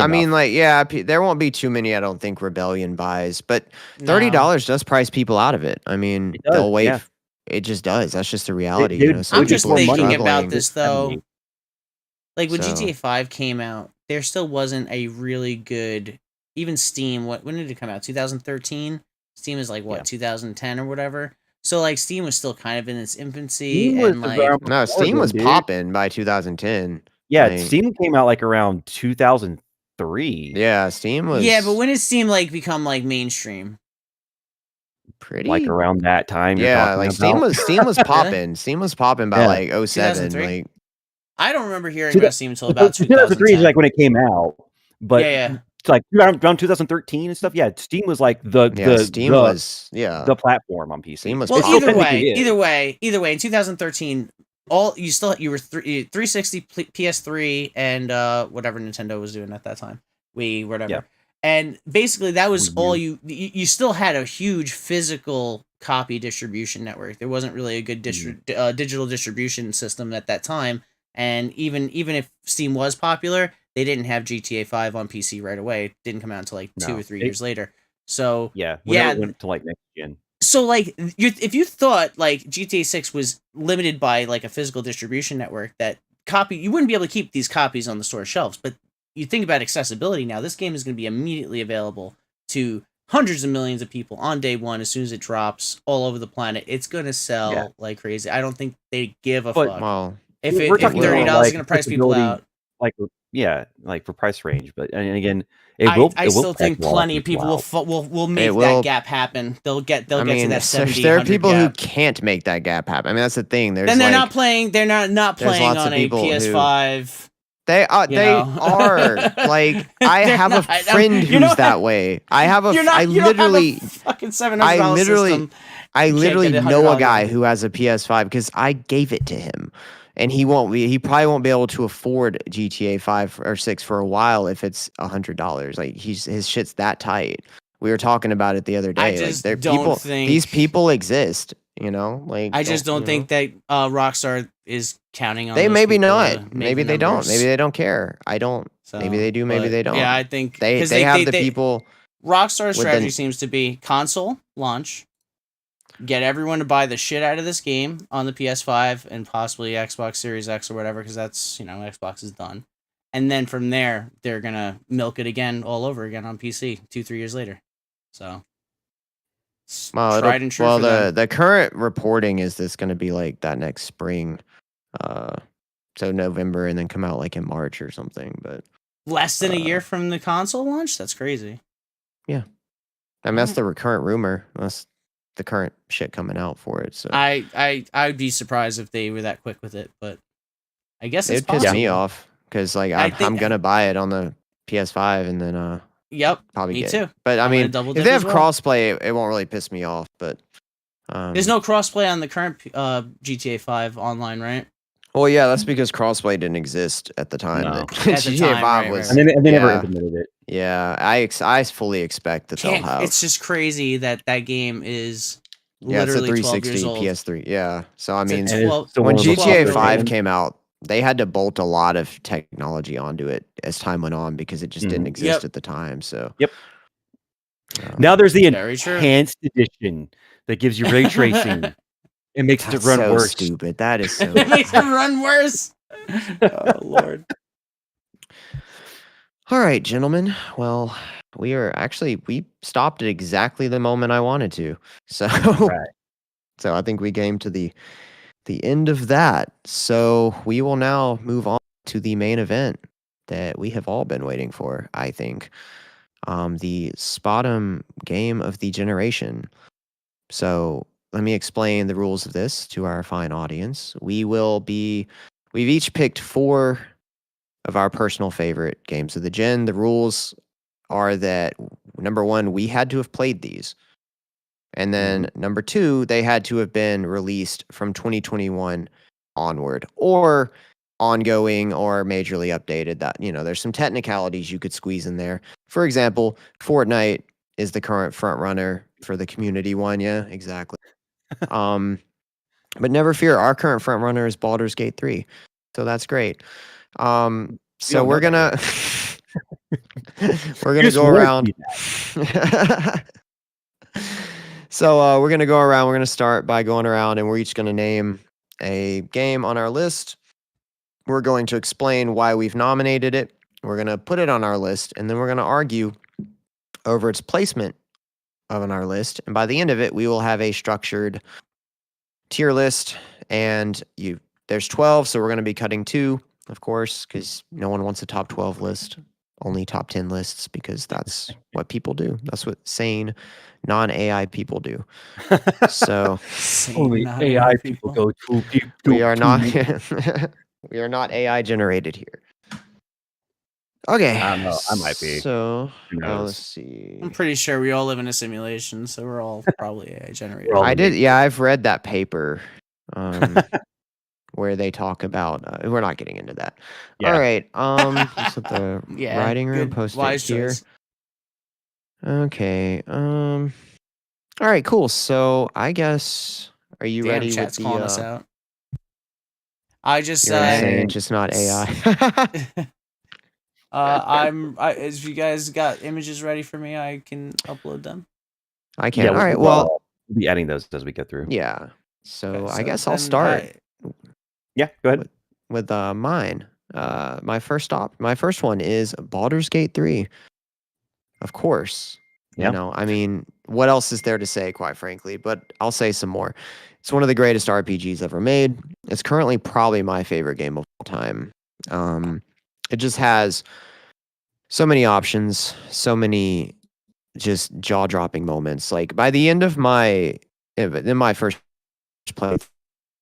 I mean, like, yeah, there won't be too many. I don't think Rebellion buys, but $30 does price people out of it. I mean, they'll wait. Yeah. It just does. That's just the reality. I'm just thinking about this though. Like when GTA 5 came out, there still wasn't a really good. Even Steam. When did it come out? 2013. Steam is like what 2010 or whatever. So like Steam was still kind of in its infancy, and Steam was popping by 2010. Yeah, like, Steam came out like around 2003. Yeah, Steam was. Yeah, but when did Steam like become like mainstream? Pretty like around that time. Yeah, like Steam was popping. Steam was popping by like 07. Like I don't remember hearing about Steam until about 2003 is like when it came out. But yeah. It's like around 2013 and stuff. Yeah, Steam was like the platform on PC. Steam was either way. In 2013, you were 360, PS3, and whatever Nintendo was doing at that time, Wii, whatever. Yeah. And basically, that was all you still had a huge physical copy distribution network. There wasn't really a good digital distribution system at that time. And even if Steam was popular, they didn't have GTA 5 on PC right away. It didn't come out until like 2 or 3 years later. So it went to like next gen. So like, if you thought like GTA 6 was limited by like a physical distribution network, you wouldn't be able to keep these copies on the store shelves. But you think about accessibility now. This game is going to be immediately available to hundreds of millions of people on day one as soon as it drops all over the planet. It's going to sell like crazy. I don't think they give a fuck. Well, if $30 is going to price people out. Like for price range, but and again, I still think plenty of people will make that gap happen. They'll get to that 70. There are people who can't make that gap happen. I mean, that's the thing. They're not playing. They're not playing on a PS5. They are like I have a friend who's that way. I have a literally fucking $700 system. I literally know a guy who has a PS5 because I gave it to him. And he probably won't be able to afford GTA 5 or 6 for a while if it's $100. Like his shit's that tight. We were talking about it the other day. These people exist, like I just don't think that Rockstar is counting on they maybe not. Maybe they don't. Maybe they don't care. I don't. So, maybe they do, maybe they don't. Yeah, I think they have the people. Rockstar's strategy seems to be console launch. Get everyone to buy the shit out of this game on the PS5 and possibly Xbox Series X or whatever, because that's, Xbox is done. And then from there, they're going to milk it again all over again on PC 2-3 years later. So, tried and true. Well, the current reporting is this going to be like that next spring. So November and then come out like in March or something. But less than a year from the console launch? That's crazy. Yeah. I mean, that's the current rumor. That's the current shit coming out for it. So I'd be surprised if they were that quick with it, but I guess it's piss me off because like I'm gonna buy it on the PS5 and then probably me too. But I mean, if they have crossplay, it won't really piss me off. But there's no crossplay on the current GTA 5 online, right? Well, yeah, that's because crossplay didn't exist at the time. No. GTA 5 was, and they never implemented it. Yeah, I fully expect that they'll have. It's just crazy that game is literally it's a 360 12 years old. PS3. Yeah, so I mean, when GTA 5 came out, they had to bolt a lot of technology onto it as time went on because it just didn't exist at the time. So now there's the enhanced edition that gives you ray tracing. It makes it run worse. Stupid. That is so. It makes it run worse. Oh Lord. All right, gentlemen. Well, we stopped at exactly the moment I wanted to. So, so I think we came to the end of that. So we will now move on to the main event that we have all been waiting for, I think. The Spot'em game of the generation. So let me explain the rules of this to our fine audience. We we've each picked 4 of our personal favorite games of the gen. The rules are that number 1, we had to have played these. And then number 2, they had to have been released from 2021 onward or ongoing or majorly updated. That, there's some technicalities you could squeeze in there. For example, Fortnite is the current front runner for the community one. Yeah, exactly. But never fear, our current front runner is Baldur's Gate 3. So that's great. So we're gonna go around. So we're gonna go around. We're gonna start by going around, and we're each gonna name a game on our list. We're going to explain why we've nominated it. We're gonna put it on our list, and then we're gonna argue over its placement on our list. And by the end of it, we will have a structured tier list. And there's 12, so we're gonna be cutting 2. Of course, because no one wants a top 12 list, only top 10 lists, because that's what people do. That's what sane, non-AI people do. So only AI people go to. We are not. We are not AI generated here. Okay. I don't know. I might be. So let's see. I'm pretty sure we all live in a simulation, so we're all probably AI generated. I've read that paper. Where they talk about we're not getting into that. Yeah. All right. Let's let the writing room post it here. Choice. Okay. All right, cool. So I guess are you ready with the calling us out? I just saying just not AI. if you guys got images ready for me, I can upload them. I can. All right. Well, we'll be adding those as we go through. Yeah. So I guess I'll start. Yeah, go ahead. With mine. My first one is Baldur's Gate 3. Of course. Yeah. I mean, what else is there to say, quite frankly? But I'll say some more. It's one of the greatest RPGs ever made. It's currently probably my favorite game of all time. It just has so many options, so many just jaw-dropping moments. Like by the end of in my first playthrough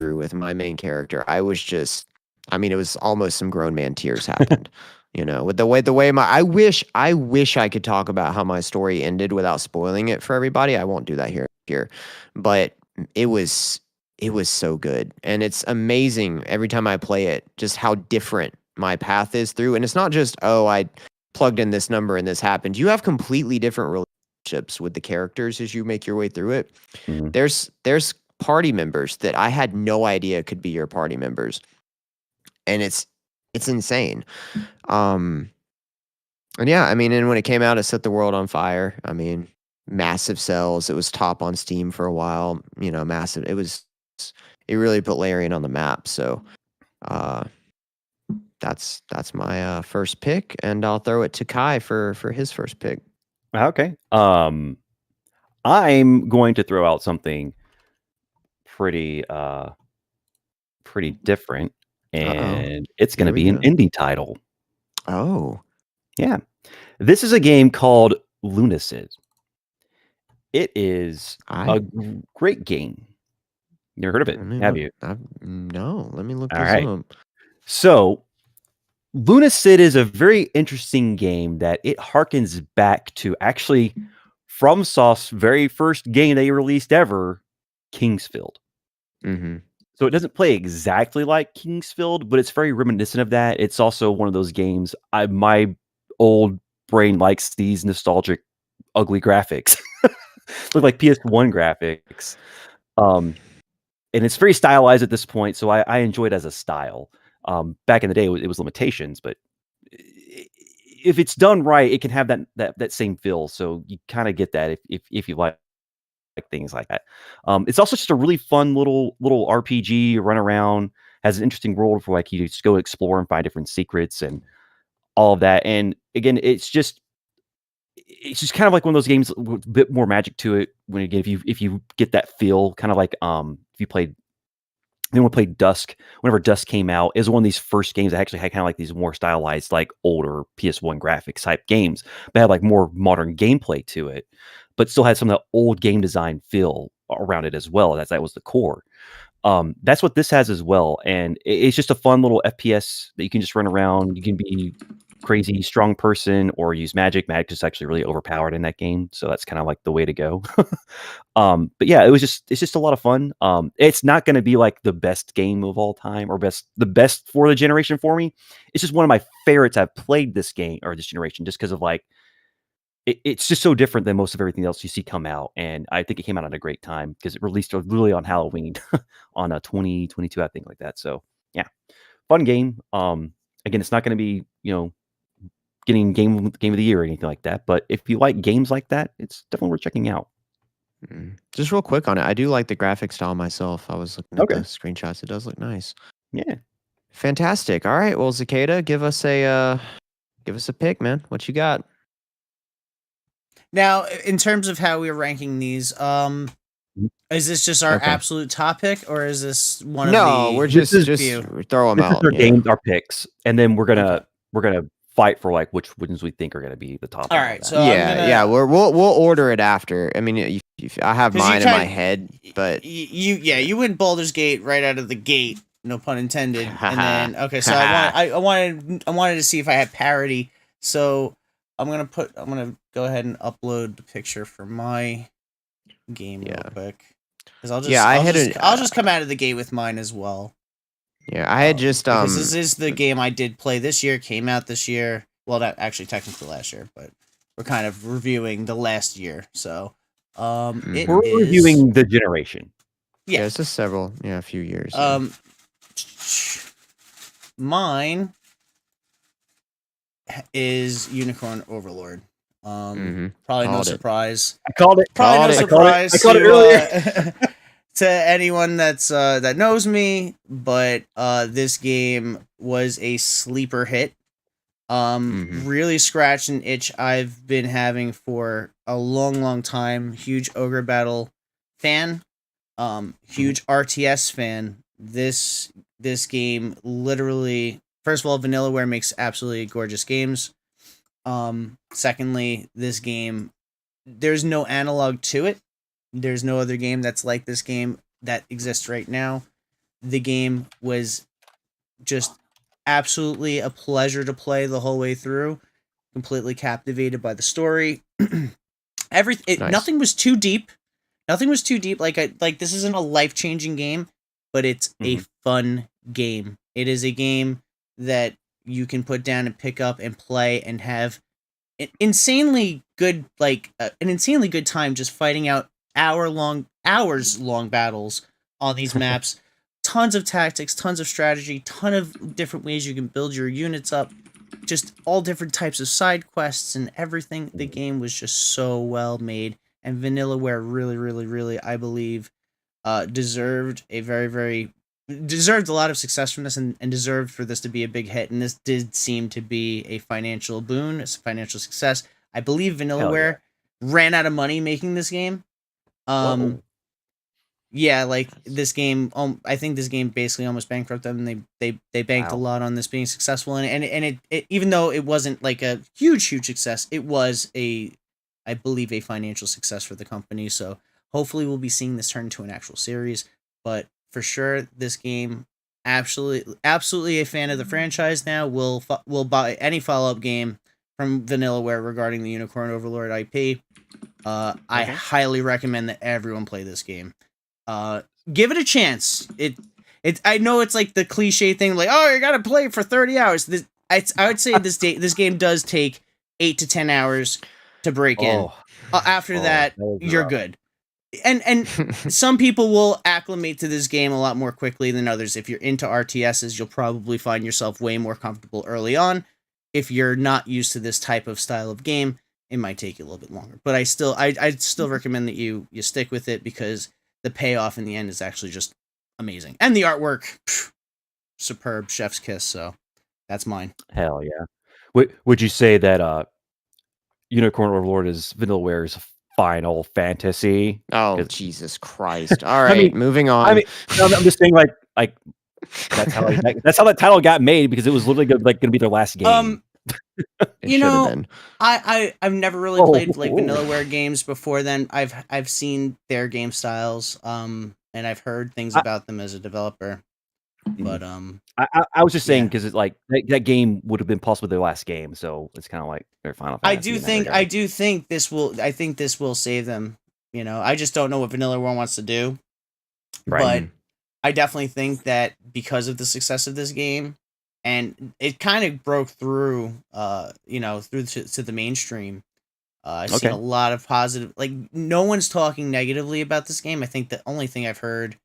with my main character, I was just, it was almost some grown man tears happened. With the way I wish I could talk about how my story ended without spoiling it for everybody. I won't do that here. But it was so good. And it's amazing every time I play it, just how different my path is through. And it's not just, I plugged in this number and this happened. You have completely different relationships with the characters as you make your way through it. Mm-hmm. There's party members that I had no idea could be your party members. And it's insane. And yeah, and when it came out, it set the world on fire. Massive sales. It was top on Steam for a while, massive. It really put Larian on the map. So, that's my first pick, and I'll throw it to Kai for his first pick. Okay. I'm going to throw out something pretty different, and it's going to be an indie title. Oh, yeah. This is a game called Lunacid. It is a great game. You ever heard of it? Have you? No. Let me look this up. So, Lunacid is a very interesting game that it harkens back to actually FromSoft's very first game they released ever, Kingsfield. Mm-hmm. So it doesn't play exactly like Kingsfield, but it's very reminiscent of that. It's also one of those games. My old brain likes these nostalgic, ugly graphics. Look like PS1 graphics. And it's very stylized at this point, so I enjoy it as a style. Back in the day, it was limitations, but if it's done right, it can have that same feel. So you kind of get that if you like things like that. It's also just a really fun little RPG. Run around, has an interesting world for like you just go explore and find different secrets and all of that. And again, it's just kind of like one of those games with a bit more magic to it. When again, if you get that feel, kind of like if you played. Then we played Dusk. Whenever Dusk came out, it was one of these first games that actually had kind of like these more stylized, like older PS1 graphics type games, but had like more modern gameplay to it, but still had some of the old game design feel around it as well. That was the core. That's what this has as well, and it's just a fun little FPS that you can just run around. You can be crazy strong person or use magic. Magic is actually really overpowered in that game, so that's kind of like the way to go. But yeah, it's just a lot of fun. It's not going to be like the best game of all time or the best for the generation for me. It's just one of my favorites. I've played this game or this generation just because of like it's just so different than most of everything else you see come out, and I think it came out at a great time because it released literally on Halloween on a 2022, I think, like that. So yeah, fun game. Again, it's not going to be getting game of the year or anything like that, but if you like games like that, it's definitely worth checking out. Just real quick on it, I do like the graphic style myself. I was looking at the screenshots; it does look nice. Yeah, fantastic. All right, well, Zicada, give us a pick, man. What you got? Now, in terms of how we're ranking these, is this just our absolute top pick, or is this one of the? No, we're just throw them out. Our games, our picks, and then we're gonna fight for like which ones we think are gonna be the top. All right, so we'll order it after. I mean, I have mine in my head, but you went Baldur's Gate right out of the gate, no pun intended. And then so I wanted to see if I had parity. So I'm gonna go ahead and upload the picture for my game real quick, because I'll just come out of the gate with mine as well. Yeah, I had just because this is the game I did play this year, came out this year. Well, not actually technically last year, but we're kind of reviewing the last year. So we're reviewing the generation. Yeah, it's just a few years. Mine is Unicorn Overlord. Probably no surprise. I called it. Probably no surprise. I called it earlier. To anyone that's that knows me, but this game was a sleeper hit. Really scratched an itch I've been having for a long time. Huge Ogre Battle fan. Huge RTS fan. This game literally, first of all, Vanillaware makes absolutely gorgeous games. Secondly, this game, there's no analog to it. There's no other game that's like this game that exists right now. The game was just absolutely a pleasure to play the whole way through. Completely captivated by the story. Nothing was too deep. Nothing was too deep. Like this isn't a life-changing game, but it's a fun game. It is a game that you can put down and pick up and play and have an insanely good time just fighting out hours long battles on these maps. Tons of tactics, tons of strategy, ton of different ways you can build your units up, just all different types of side quests and everything. The game was just so well made, and Vanillaware really, I believe, deserved a deserved a lot of success from this, and deserved for this to be a big hit. And this did seem to be a financial boon, a financial success. I believe Vanillaware ran out of money making this game. Yeah, like this game, I think this game basically almost bankrupted them, and they banked a lot on this being successful, and it even though it wasn't like a huge success, it was I believe a financial success for the company. So hopefully we'll be seeing this turn into an actual series. But for sure, this game, absolutely a fan of the franchise now. Will buy any follow-up game from Vanillaware regarding the Unicorn Overlord IP. I highly recommend that everyone play this game. Give it a chance. I know it's like the cliche thing, like, oh, you gotta play it for 30 hours. I would say this game does take 8 to 10 hours to break in. After that, you're good. And some people will acclimate to this game a lot more quickly than others. If you're into RTSs, you'll probably find yourself way more comfortable early on. If you're not used to this type of style of game, it might take you a little bit longer. But I'd still recommend that you stick with it, because the payoff in the end is actually just amazing. And the artwork, superb, chef's kiss. So that's mine. Hell yeah. Would you say that Unicorn Overlord is Vanillaware's Final Fantasy? Oh, Jesus Christ. All right, moving on. I mean, I'm just saying, like that's how that title got made, because it was literally going to be their last game. I've never really played like Vanillaware games before then. I've seen their game styles. and I've heard things about them as a developer. But I was just saying because it's like that game would have been possibly their last game, so it's kind of like their Final Fantasy. I do think this will save them. I just don't know what Vanilla World wants to do. Right. But I definitely think that because of the success of this game, and it kind of broke through, through to the mainstream. I've seen a lot of positive. Like, no one's talking negatively about this game. I think the only thing I've heard,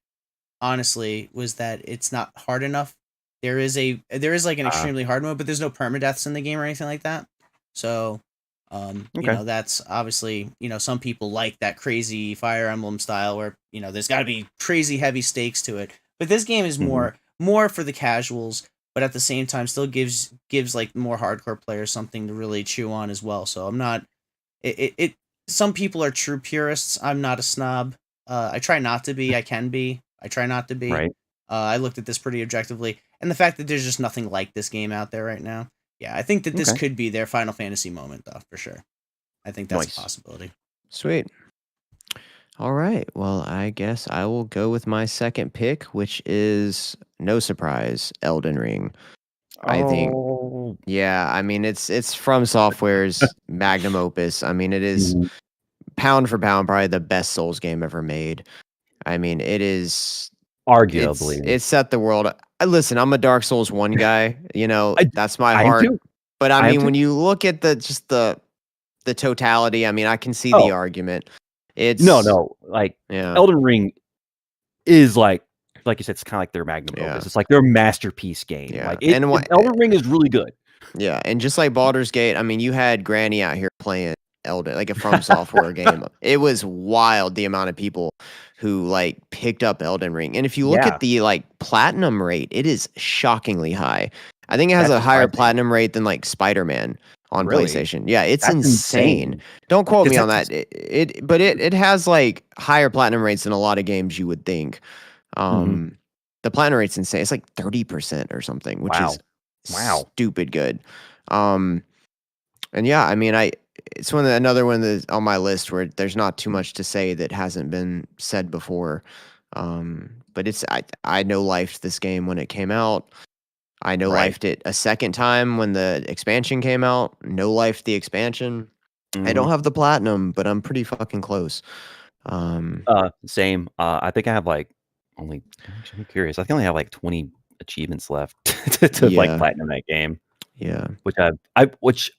honestly, was that it's not hard enough. There is like an extremely hard mode, but there's no permadeaths in the game or anything like that. So, that's obviously, some people like that crazy Fire Emblem style where, there's got to be crazy heavy stakes to it. But this game is more for the casuals, but at the same time still gives like more hardcore players something to really chew on as well. So I'm not some people are true purists. I'm not a snob. I try not to be. I can be. I try not to be. Right. I looked at this pretty objectively, and the fact that there's just nothing like this game out there right now. Yeah, I think that this could be their Final Fantasy moment, though, for sure. I think that's a possibility. Sweet. All right. Well, I guess I will go with my second pick, which is, no surprise, Elden Ring. I think, I mean, it's From Software's magnum opus. I mean, it is pound for pound probably the best Souls game ever made. I mean, it is arguably. It set the world. Listen, I'm a Dark Souls 1 guy. That's my heart. But I mean, when you look at the totality, I mean, I can see the argument. It's like Elden Ring is like you said, it's kind of like their magnum opus. It's like their masterpiece game. Yeah. Elden Ring is really good. Yeah, and just like Baldur's Gate, I mean, you had Granny out here playing Elden, like a From Software game. It was wild the amount of people who like picked up Elden Ring. And if you look at the like platinum rate, it is shockingly high. I think it has a higher platinum rate than like Spider-Man on PlayStation. Yeah, it's insane. Don't quote me on that. But it has like higher platinum rates than a lot of games you would think. The platinum rate's insane. It's like 30% or something, which is stupid good. And yeah, I mean, it's another one that's on my list where there's not too much to say that hasn't been said before. But I no-lifed this game when it came out. I no-lifed it a second time when the expansion came out. No-lifed the expansion. I don't have the platinum, but I'm pretty fucking close. Same. I think I have like I'm curious. I think I only have like 20 achievements left to like platinum that game. Yeah. Which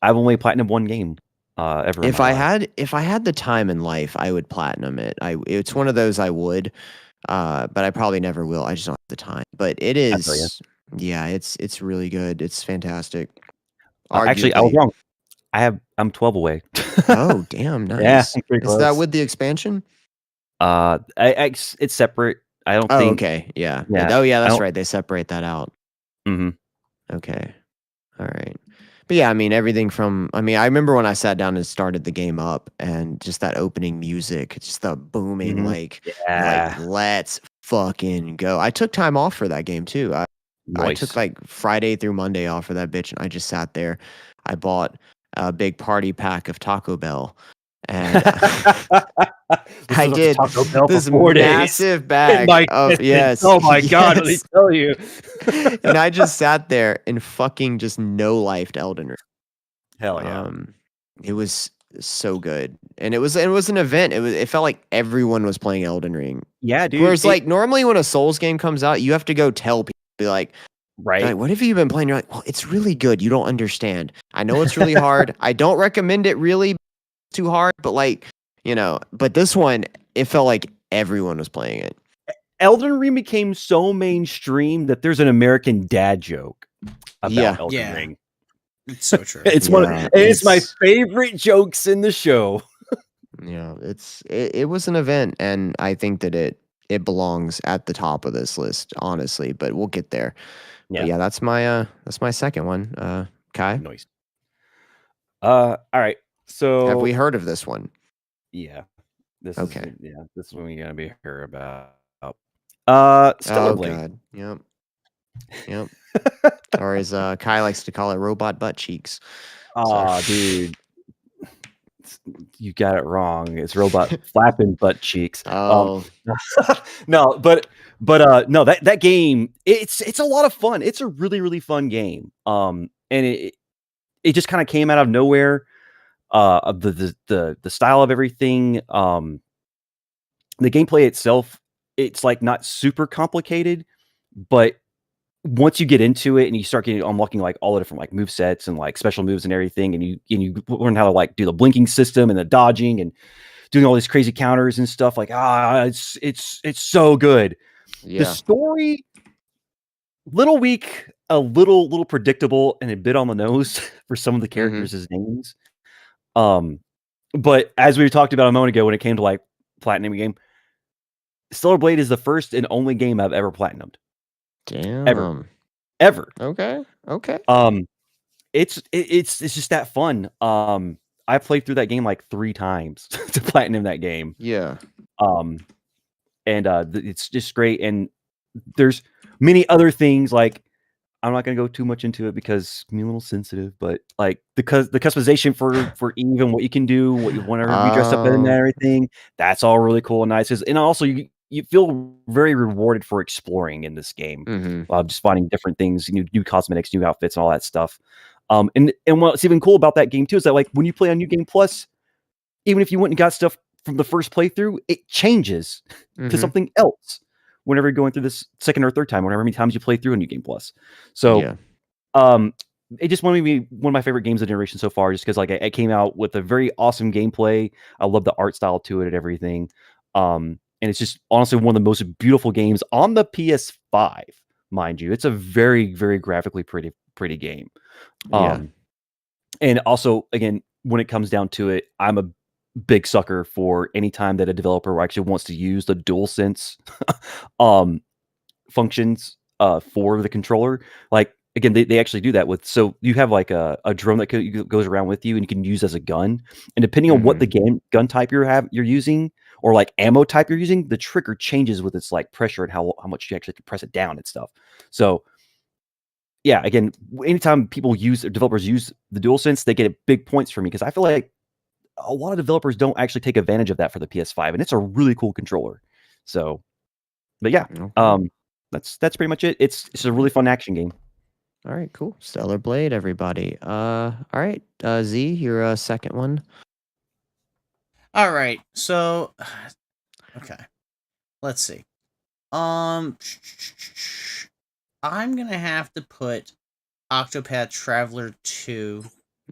I've only platinum one game ever. If I had the time in life, I would platinum it. It's one of those I would, but I probably never will. I just don't have the time. But it is, it's really good. It's fantastic. Actually, I was wrong. I'm 12 away. Oh, damn, nice. Yeah, is that with the expansion? It's separate. I don't think. Okay, yeah. Oh, yeah, that's right. They separate that out. Okay. All right. But yeah, I mean, I remember when I sat down and started the game up and just that opening music, just the booming, like, let's fucking go. I took time off for that game too. I took like Friday through Monday off for that bitch, and I just sat there. I bought a big party pack of Taco Bell. And I did this massive bag of yes. Oh my god! Let me tell you. And I just sat there and fucking just no-lifed Elden Ring. Hell yeah! It was so good, and it was an event. It felt like everyone was playing Elden Ring. Yeah, dude. Whereas like normally when a Souls game comes out, you have to go tell people, be like, right, what have you been playing? You're like, well, it's really good. You don't understand. I know it's really hard. I don't recommend it really. Too hard, but like, but this one, it felt like everyone was playing it. Elden Ring became so mainstream that there's an American Dad joke about Elden Ring. It's so true. It's my favorite jokes in the show. Yeah, it was an event, and I think that it belongs at the top of this list, honestly. But we'll get there. Yeah, but that's my second one. Kai, nice. All right. So have we heard of this one? Yeah. This is what we're gonna be heard about. Stellar Blade. God. Yep. Or as Kai likes to call it, robot butt cheeks. Oh, dude. You got it wrong. It's robot flapping butt cheeks. Oh, No, but no, that game, it's a lot of fun. It's a really, really fun game. And it just kind of came out of nowhere. Of the style of everything. The gameplay itself, it's like not super complicated, but once you get into it and you start unlocking like all the different like move sets and like special moves and everything, and you learn how to like do the blinking system and the dodging and doing all these crazy counters and stuff, like it's so good. yeah. The story, little weak, a little predictable, and a bit on the nose for some of the characters' names. But as we talked about a moment ago, when it came to like platinum game, Stellar Blade is the first and only game I've ever platinumed. Damn. Ever. Okay. It's just that fun. I played through that game like 3 times to platinum that game. Yeah. And it's just great. And there's many other things, like I'm not gonna go too much into it because I'm a little sensitive, but like the customization for Eve and what you can do, what you want to be dressed up in and everything, that's all really cool and nice. And also you feel very rewarded for exploring in this game, just finding different things, new cosmetics, new outfits, and all that stuff. And what's even cool about that game too is that like when you play on New Game Plus, even if you went and got stuff from the first playthrough, it changes to something else whenever you're going through this second or third time, whenever many times you play through a New Game Plus. So, it just wanted to be one of my favorite games of the generation so far, just because like it came out with a very awesome gameplay. I love the art style to it and everything. And it's just honestly one of the most beautiful games on the PS5, mind you. It's a very, very graphically pretty game. And also, again, when it comes down to it, I'm a big sucker for any time that a developer actually wants to use the DualSense functions for the controller. Like, again, they actually do that with, so you have like a drone that goes around with you and you can use as a gun. And depending on what the gun type you're using, or like ammo type you're using, the trigger changes with its like pressure and how much you actually can press it down and stuff. So yeah, again, anytime developers use the DualSense, they get big points for me, because I feel like a lot of developers don't actually take advantage of that for the PS5, and it's a really cool controller. So, but yeah, that's pretty much it. It's a really fun action game. All right, cool. Stellar Blade, everybody. All right, Z, your second one. All right, so okay, let's see. I'm gonna have to put Octopath Traveler 2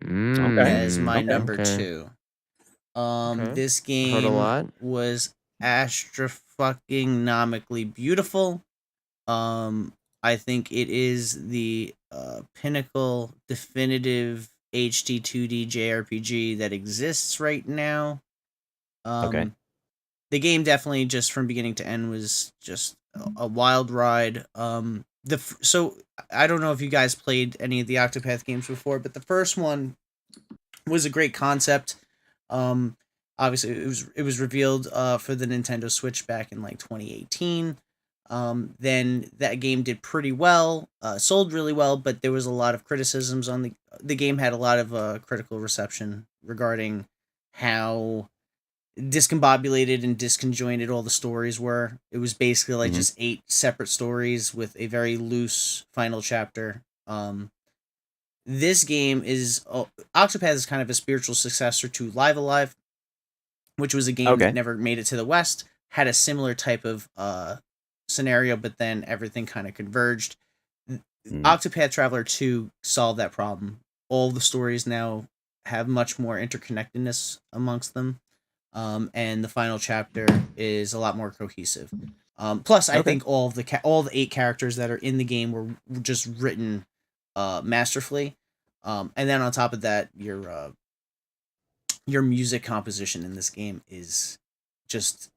as my number 2. This game was astrofucking-nomically beautiful. I think it is the pinnacle definitive HD 2D JRPG that exists right now. The game definitely, just from beginning to end, was just a wild ride. So I don't know if you guys played any of the Octopath games before, but the first one was a great concept. Obviously it was revealed for the Nintendo Switch back in like 2018. Then that game did pretty well, sold really well, but there was a lot of criticisms on the game. Had a lot of critical reception regarding how discombobulated and disconjointed all the stories were. It was basically like just 8 separate stories with a very loose final chapter. This game is Octopath is kind of a spiritual successor to Live Alive, which was a game that never made it to the West. Had a similar type of scenario, but then everything kind of converged. Octopath Traveler 2 solved that problem. All the stories now have much more interconnectedness amongst them. And the final chapter is a lot more cohesive. Plus, I think all the 8 characters that are in the game were just written masterfully. And then on top of that, your music composition in this game is just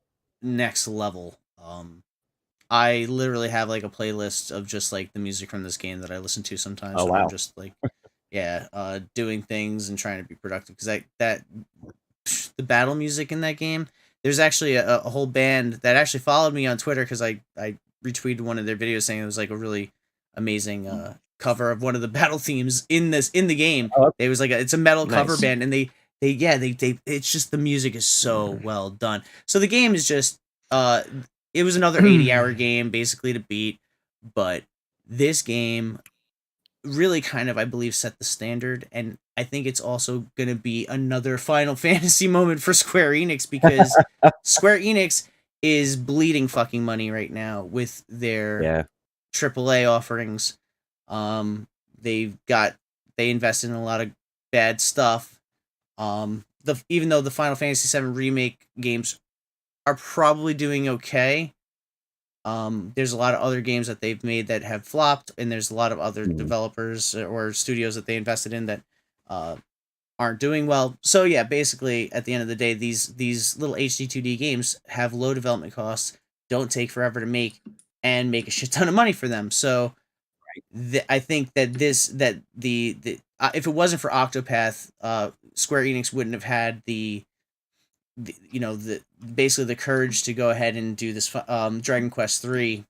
next level. I literally have like a playlist of just like the music from this game that I listen to sometimes. I'm just like, doing things and trying to be productive, because the battle music in that game. There's actually a whole band that actually followed me on Twitter, because I retweeted one of their videos saying it was like a really amazing cover of one of the battle themes in the game. It was like it's a metal cover band, and it's just the music is so well done. So the game is just it was another 80-hour game basically to beat, but this game really kind of, I believe, set the standard, and I think it's also going to be another Final Fantasy moment for Square Enix, because Square Enix is bleeding fucking money right now with their AAA offerings. They invested in a lot of bad stuff. Even though the Final Fantasy VII remake games are probably doing okay, there's a lot of other games that they've made that have flopped, and there's a lot of other developers or studios that they invested in that aren't doing well. So yeah, basically at the end of the day, these little HD2D games have low development costs, don't take forever to make, and make a shit ton of money for them. So I think that if it wasn't for Octopath, Square Enix wouldn't have had the basically the courage to go ahead and do this Dragon Quest 3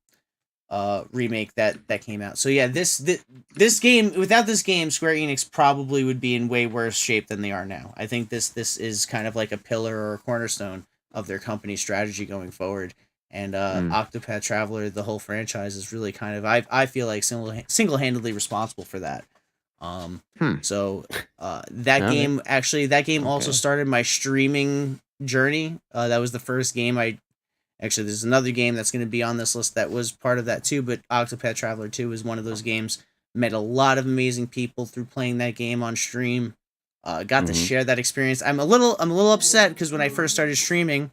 remake that came out. So yeah, this game, without this game, Square Enix probably would be in way worse shape than they are now. I think this is kind of like a pillar or a cornerstone of their company strategy going forward. And Octopath Traveler, the whole franchise, is really kind of, I feel like, single-handedly responsible for that. So that game also started my streaming journey. That was the first game actually, there's another game that's going to be on this list that was part of that too, but Octopath Traveler 2 is one of those games. Met a lot of amazing people through playing that game on stream. Got to share that experience. I'm a little upset because when I first started streaming,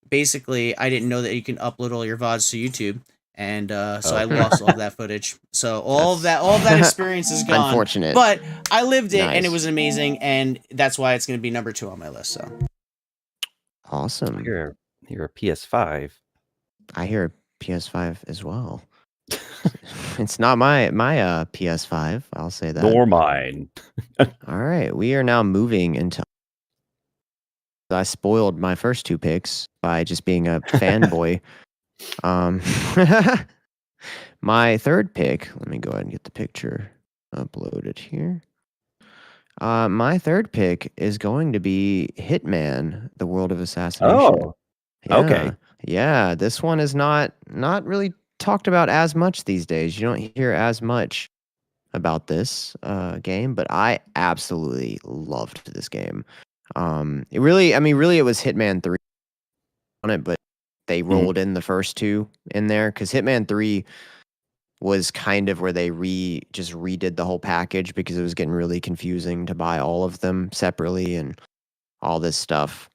basically I didn't know that you can upload all your VODs to YouTube. And so I lost all of that footage. So all of that experience is gone. Unfortunate. But I lived it, and it was amazing, and that's why it's going to be number 2 on my list. So awesome. You're a PS5. I hear a PS5 as well. It's not my PS5. I'll say that. Nor mine. All right, we are now moving into. I spoiled my first 2 picks by just being a fanboy. My third pick, let me go ahead and get the picture uploaded here. My third pick is going to be Hitman, The World of Assassination. Oh, okay. Yeah, this one is not really talked about as much these days. You don't hear as much about this game, but I absolutely loved this game. It really was Hitman 3 on it, but they rolled in the first 2 in there, because Hitman 3 was kind of where they just redid the whole package, because it was getting really confusing to buy all of them separately and all this stuff.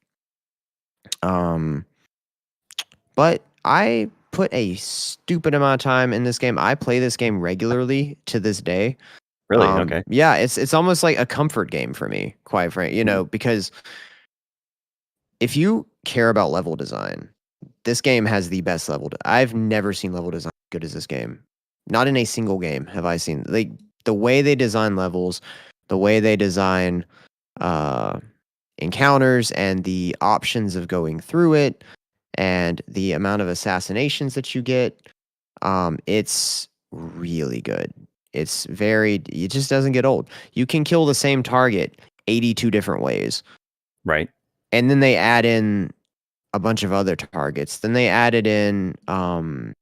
But I put a stupid amount of time in this game. I play this game regularly to this day. Really? Okay. Yeah, it's almost like a comfort game for me, quite frankly, because if you care about level design, this game has the best level. I've never seen level design as good as this game. Not in a single game have I seen. Like, the way they design levels, the way they design encounters, and the options of going through it, and the amount of assassinations that you get, it's really good. It just doesn't get old. You can kill the same target 82 different ways. Right. And then they add in a bunch of other targets. Then they added in the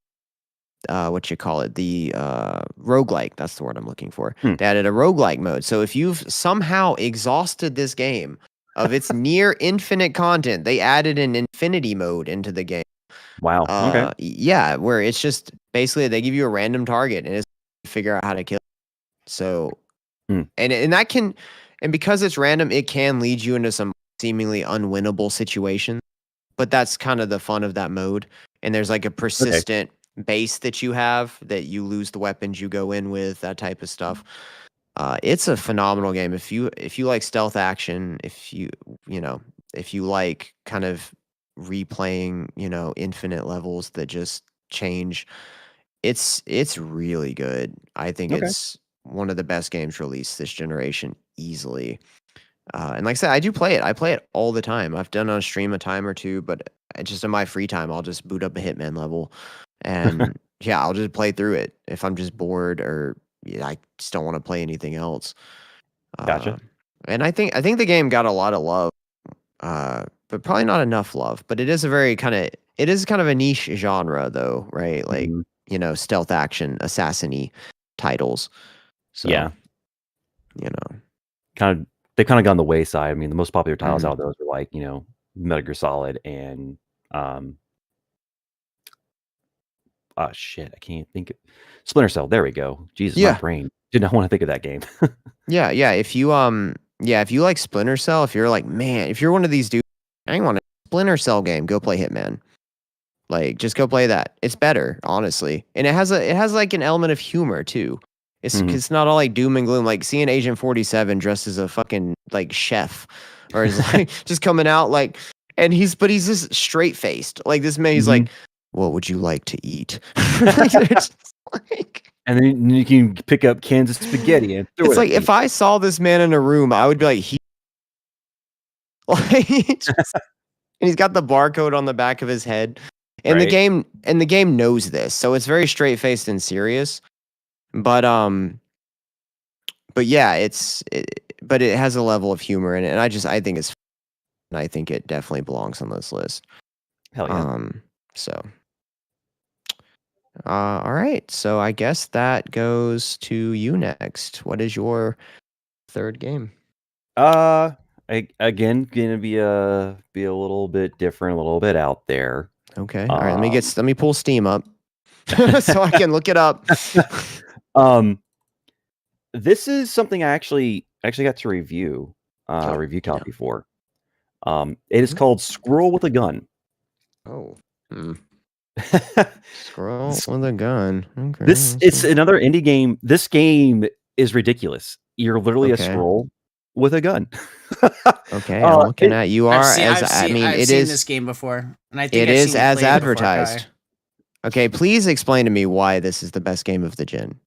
roguelike. That's the word I'm looking for. They added a roguelike mode. So if you've somehow exhausted this game of its near infinite content, they added an infinity mode into the game. Wow. Okay. Yeah, where it's just basically they give you a random target and it's figure out how to kill it. So and that can, and because it's random, it can lead you into some seemingly unwinnable situations. But that's kind of the fun of that mode. And there's like a persistent base that you have, that you lose the weapons you go in with, that type of stuff. It's a phenomenal game. If you like stealth action, if you like kind of replaying, infinite levels that just change, it's really good. I think it's one of the best games released this generation, easily. And like I said, I do play it. I play it all the time. I've done on stream a time or two, but just in my free time, I'll just boot up a Hitman level, and yeah, I'll just play through it if I'm just bored or I just don't want to play anything else. Gotcha. And I think the game got a lot of love, but probably not enough love. But it is kind of a niche genre, though, right? Like stealth action, assassin-y titles. So yeah, they've kind of gone the wayside. I mean, the most popular titles out of those are like Metal Gear Solid and shit, I can't think of Splinter Cell. There we go. Jesus, my brain did not want to think of that game. yeah. If you if you like Splinter Cell, if you're like, man, if you're one of these dudes, I want a Splinter Cell game, go play Hitman. Like, just go play that. It's better, honestly, and it has like an element of humor too. It's not all like doom and gloom. Like seeing Agent 47 dressed as a fucking like chef, or is like just coming out like, and he's just straight faced. Like this man, he's like, what would you like to eat? And then you can pick up cans of spaghetti and throw it's like if I saw this man in a room, I would be like, and he's got the barcode on the back of his head. And the game knows this, so it's very straight faced and serious. But yeah, but it has a level of humor in it, and I think I think it definitely belongs on this list. Hell yeah. So all right, so I guess that goes to you next. What is your third game? Again, gonna be a little bit different, a little bit out there. Okay. All right. Let me pull Steam up so I can look it up. This is something I actually got to review copy for. It is called Squirrel with a Gun. Oh. Squirrel with a Gun. Okay. It's another indie game. This game is ridiculous. You're literally a squirrel with a gun. Okay, I'm looking at you are I've seen this game before, and I think it is as advertised. Okay, please explain to me why this is the best game of the gen.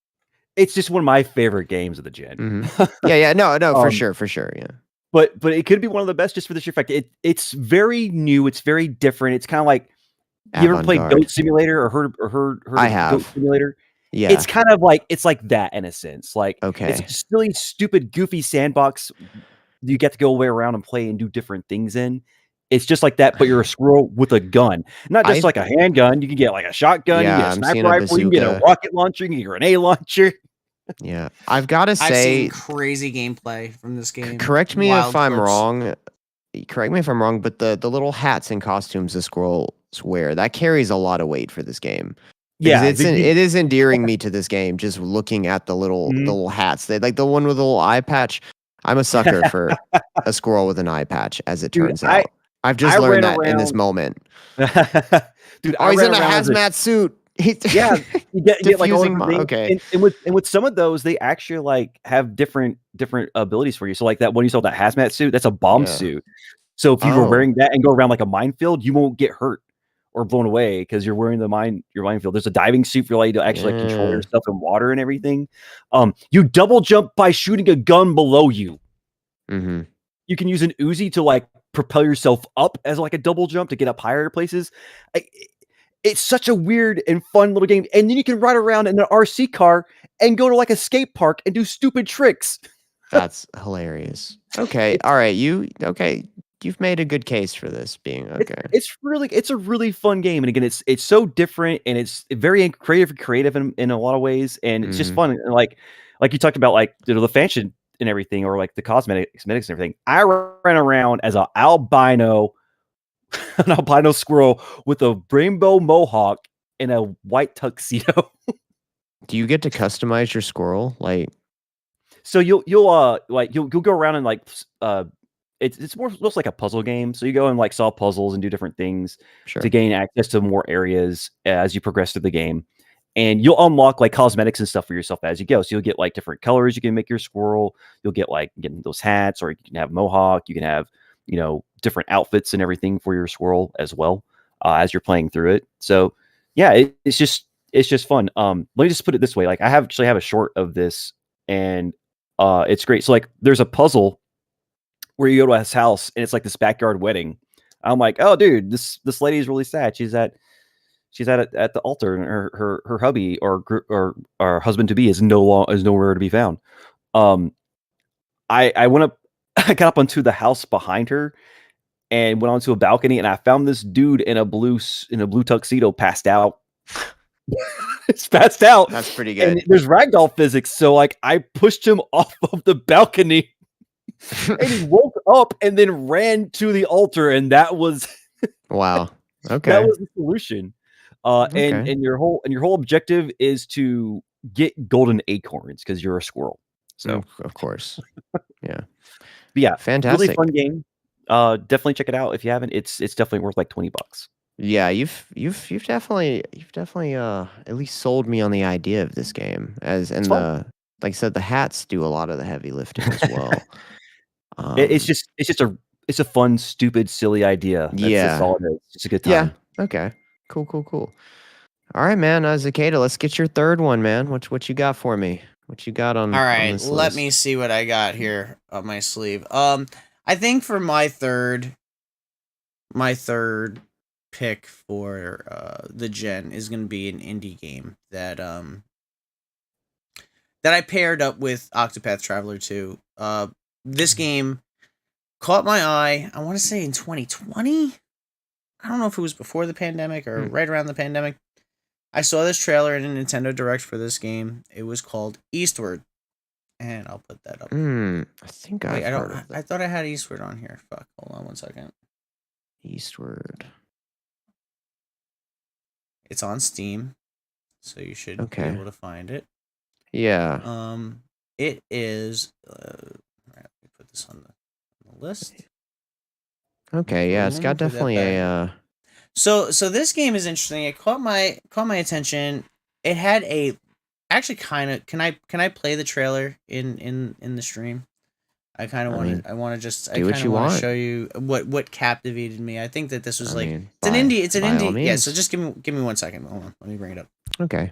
It's just one of my favorite games of the gen. No, for sure, yeah. But it could be one of the best just for the sheer fact it's very new. It's very different. It's kind of like you ever played Goat Simulator or heard I of have. Goat Simulator? Yeah, it's kind of like that in a sense. Like it's a silly, stupid, goofy sandbox. You get to go away around and play and do different things in. It's just like that, but you're a squirrel with a gun, not just like a handgun. You can get like a shotgun, you can get a sniper rifle, you can get a rocket launcher, you can get a grenade launcher. Yeah, I've got to say, I've seen crazy gameplay from this game. Correct me if I'm wrong, but the little hats and costumes the squirrels wear, that carries a lot of weight for this game. Yeah, it is endearing me to this game just looking at the little hats. They like the one with the little eye patch. I'm a sucker for a squirrel with an eye patch, as it turns out. I've just learned that in this moment. Dude, he's in a hazmat suit. You get like all things. Okay. And with some of those, they actually like have different abilities for you. So like that when you saw that hazmat suit, that's a bomb suit. So if you were wearing that and go around like a minefield, you won't get hurt or blown away because you're wearing your minefield. There's a diving suit for you to actually control yourself in water and everything. You double jump by shooting a gun below you. Mm-hmm. You can use an Uzi to like propel yourself up as like a double jump to get up higher places. It's such a weird and fun little game. And then you can ride around in an RC car and go to like a skate park and do stupid tricks. That's hilarious. Okay. All right. You've made a good case for this being okay. It's a really fun game. And again, it's so different and it's very creative in a lot of ways. And it's just fun. And like you talked about, like the fashion and everything, or like the cosmetics and everything. I ran around as an albino squirrel with a rainbow mohawk and a white tuxedo. Do you get to customize your squirrel? Like, so you'll go around and like it's more looks like a puzzle game. So you go and like solve puzzles and do different things to gain access to more areas as you progress through the game. And you'll unlock like cosmetics and stuff for yourself as you go. So you'll get like different colors you can make your squirrel. You'll get like getting those hats, or you can have mohawk. You can have different outfits and everything for your squirrel as well as you're playing through it. So yeah, it's just fun. Let me just put it this way: like I actually have a short of this, and it's great. So like there's a puzzle where you go to his house and it's like this backyard wedding. I'm like, oh dude, this lady is really sad. She's at the altar, and her hubby or husband to be is nowhere to be found. I went up I got up onto the house behind her and went onto a balcony, and I found this dude in a blue tuxedo passed out. It's passed out. That's pretty good. And there's ragdoll physics, so like I pushed him off of the balcony, and he woke up and then ran to the altar, and that was wow. Okay, that was the solution. Okay. And your whole objective is to get golden acorns because you're a squirrel. So of course, yeah. But yeah, Fantastic. really fun game. Definitely check it out if you haven't. It's definitely worth like $20. Yeah, you've definitely at least sold me on the idea of this game. Like I said, the hats do a lot of the heavy lifting as well. It's just a fun, stupid, silly idea. That's all it is. It's a good time. Yeah. Okay. Cool. All right, man. Zicada, let's get your third one, man. What you got for me? What you got on? All right, on this let list? me see what I got here up my sleeve. I think for my third pick for the gen is going to be an indie game that I paired up with Octopath Traveler 2. This game caught my eye, I want to say in 2020. I don't know if it was before the pandemic or right around the pandemic. I saw this trailer in a Nintendo Direct for this game. It was called Eastward. And I'll put that up. I think I've heard of that. I thought I had Eastward on here. Fuck. Hold on one second. Eastward. It's on Steam, so you should be able to find it. Yeah. It is. Let me put this on the list. Okay. Yeah, it's got definitely a. So this game is interesting. It caught my attention. It had a actually kind of can I play the trailer in the stream? I kind of want to. I want to just. I kind of want to show you what captivated me. I think that this was it's an indie. It's an indie. Yeah. So just give me 1 second. Hold on. Let me bring it up. Okay.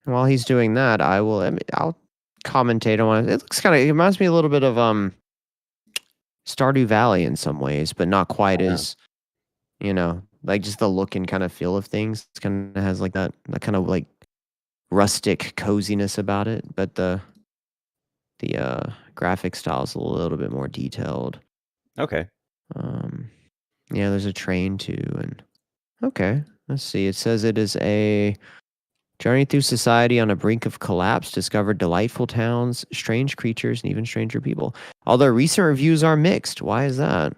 While he's doing that, I'll commentate on it. It looks kind of. It reminds me a little bit of Stardew Valley in some ways, but not quite as. Like just the look and kind of feel of things. It kind of has like that kind of like rustic coziness about it, but the graphic style is a little bit more detailed. Okay. Yeah, there's a train too, and okay, let's see. It says it is a journey through society on a brink of collapse, discover delightful towns, strange creatures, and even stranger people. Although recent reviews are mixed. Why is that?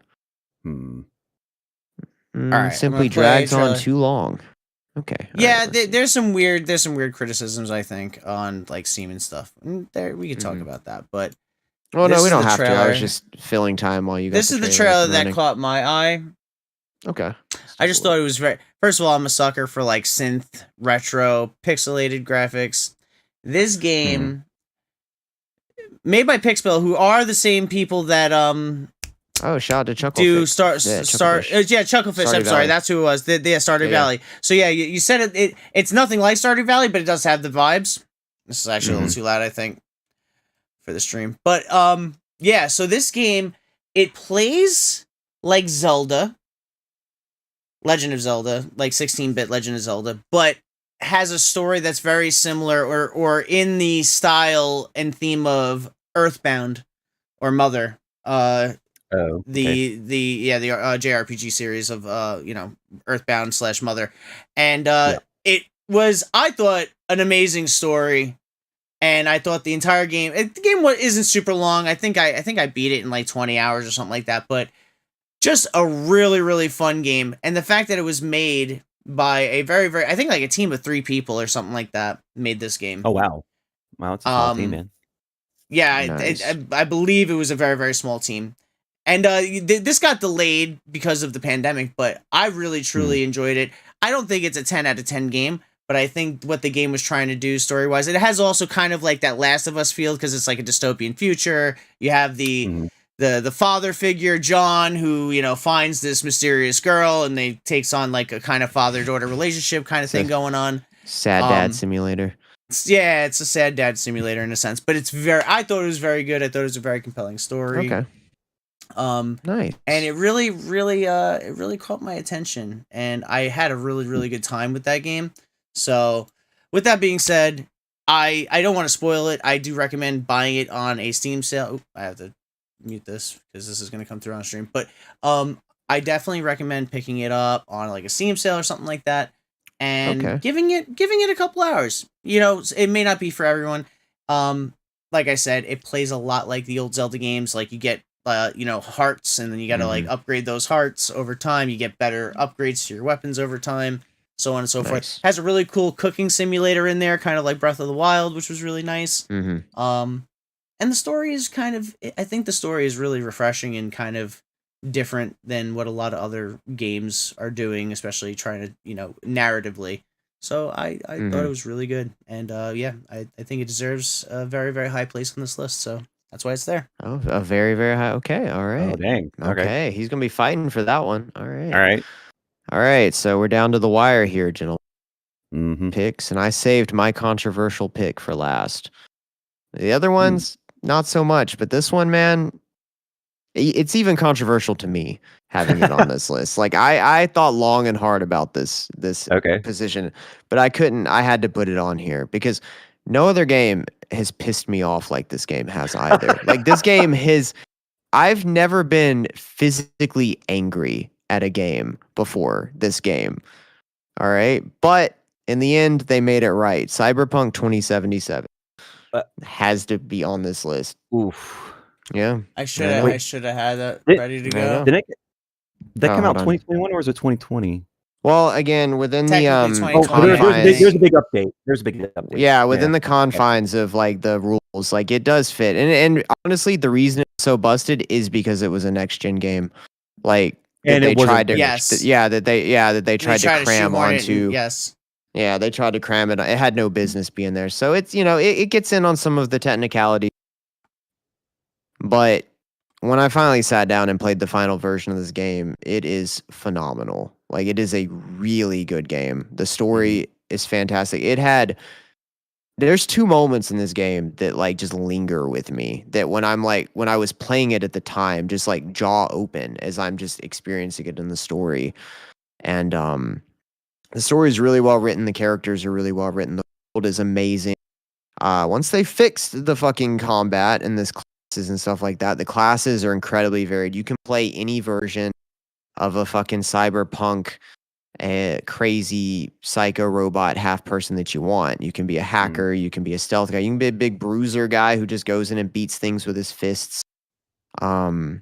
Right, simply drags on too long. Okay. Yeah, there's some weird criticisms I think on like Steam and stuff. There we could talk about that, but no, we don't have to. I was just filling time while you guys. This is the trailer that caught my eye. Okay. I just thought it was very. First of all, I'm a sucker for like synth, retro, pixelated graphics. This game, made by Pixpel, who are the same people that Oh, shout out to Chucklefish. Chucklefish. I'm sorry, that's who it was. Stardew Valley. So yeah, you said it's nothing like Stardew Valley, but it does have the vibes. This is actually a little too loud, I think, for the stream. But yeah. So this game, it plays like Zelda, Legend of Zelda, like 16-bit Legend of Zelda, but has a story that's very similar or in the style and theme of Earthbound or Mother. The JRPG series of Earthbound / Mother, and it was, I thought, an amazing story, and I thought the entire game isn't super long. I think I beat it in like 20 hours or something like that, but just a really, really fun game. And the fact that it was made by a very, very, I think like a team of 3 people or something like that made this game. Oh wow, it's a small team, man. Yeah, nice. I believe it was a very, very small team. And this got delayed because of the pandemic, but I really, truly enjoyed it. I don't think it's a 10 out of 10 game, but I think what the game was trying to do story-wise, it has also kind of like that Last of Us feel because it's like a dystopian future. You have the father figure, John, who, finds this mysterious girl, and they takes on like a kind of father-daughter relationship kind of thing going on. Sad dad simulator. Yeah, it's a sad dad simulator in a sense, but I thought it was very good. I thought it was a very compelling story. Okay. Nice. And it really, really caught my attention, and I had a really, really good time with that game. So, with that being said, I don't want to spoil it. I do recommend buying it on a Steam sale. I have to mute this because this is going to come through on stream. But I definitely recommend picking it up on like a Steam sale or something like that, and giving it a couple hours. You know, it may not be for everyone. Like I said, it plays a lot like the old Zelda games. Like you get hearts, and then you got to like upgrade those hearts over time. You get better upgrades to your weapons over time, so on and so forth. Has a really cool cooking simulator in there, kind of like Breath of the Wild, which was really nice. And the story is I think the story is really refreshing and kind of different than what a lot of other games are doing, especially trying to, narratively. So I thought it was really good. And I think it deserves a very, very high place on this list. So that's why it's there. Oh, a very, very high. Okay. All right. Oh, dang. Okay. He's going to be fighting for that one. All right. All right. So we're down to the wire here, gentlemen. Picks. And I saved my controversial pick for last. The other ones, not so much. But this one, man, it's even controversial to me having it on this list. Like I thought long and hard about this position, but I couldn't. I had to put it on here because no other game has pissed me off like this game has either. Like this game I've never been physically angry at a game before this game. All right. But in the end, they made it right. Cyberpunk 2077 has to be on this list. Oof. Yeah. I should have had that ready to go. Did that come out 2021 or was it 2020? Well, again, within the confines, there's a big update. There's a big update. Yeah, within the confines of like the rules, like it does fit. And honestly, the reason it's so busted is because it was a next gen game. Like and they tried to they tried to cram onto yes. Yeah, they tried to cram it. It had no business being there. So it's it gets in on some of the technicalities. But when I finally sat down and played the final version of this game, it is phenomenal. Like it is a really good game. The story is fantastic. There's two moments in this game that like just linger with me, that when I was playing it at the time, just like jaw open as I'm just experiencing it in the story. And the story is really well written. The characters are really well written. The world is amazing. Once they fixed the fucking combat and this classes and stuff like that, the classes are incredibly varied. You can play any version of a fucking cyberpunk crazy psycho robot half person that you want. You can be a hacker, you can be a stealth guy, you can be a big bruiser guy who just goes in and beats things with his fists. All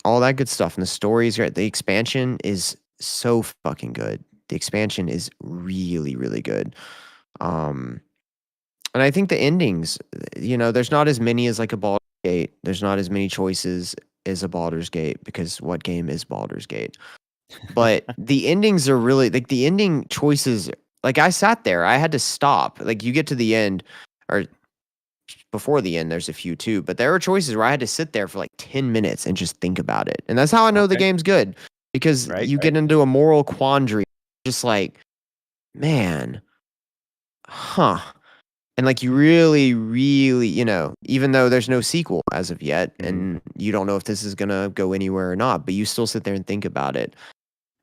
that good stuff. And the story is great. The expansion is so fucking good. The expansion is really, really good. And I think the endings, there's not as many as like a Baldur's Gate. There's not as many choices as a Baldur's Gate, because what game is Baldur's Gate? But the endings are really like the ending choices. Like I sat there, I had to stop. Like you get to the end, or before the end, there's a few too. But there are choices where I had to sit there for like 10 minutes and just think about it. And that's how I know the game's good, because you get into a moral quandary. Just like, man, and like you really, really, even though there's no sequel as of yet, and you don't know if this is gonna go anywhere or not, but you still sit there and think about it.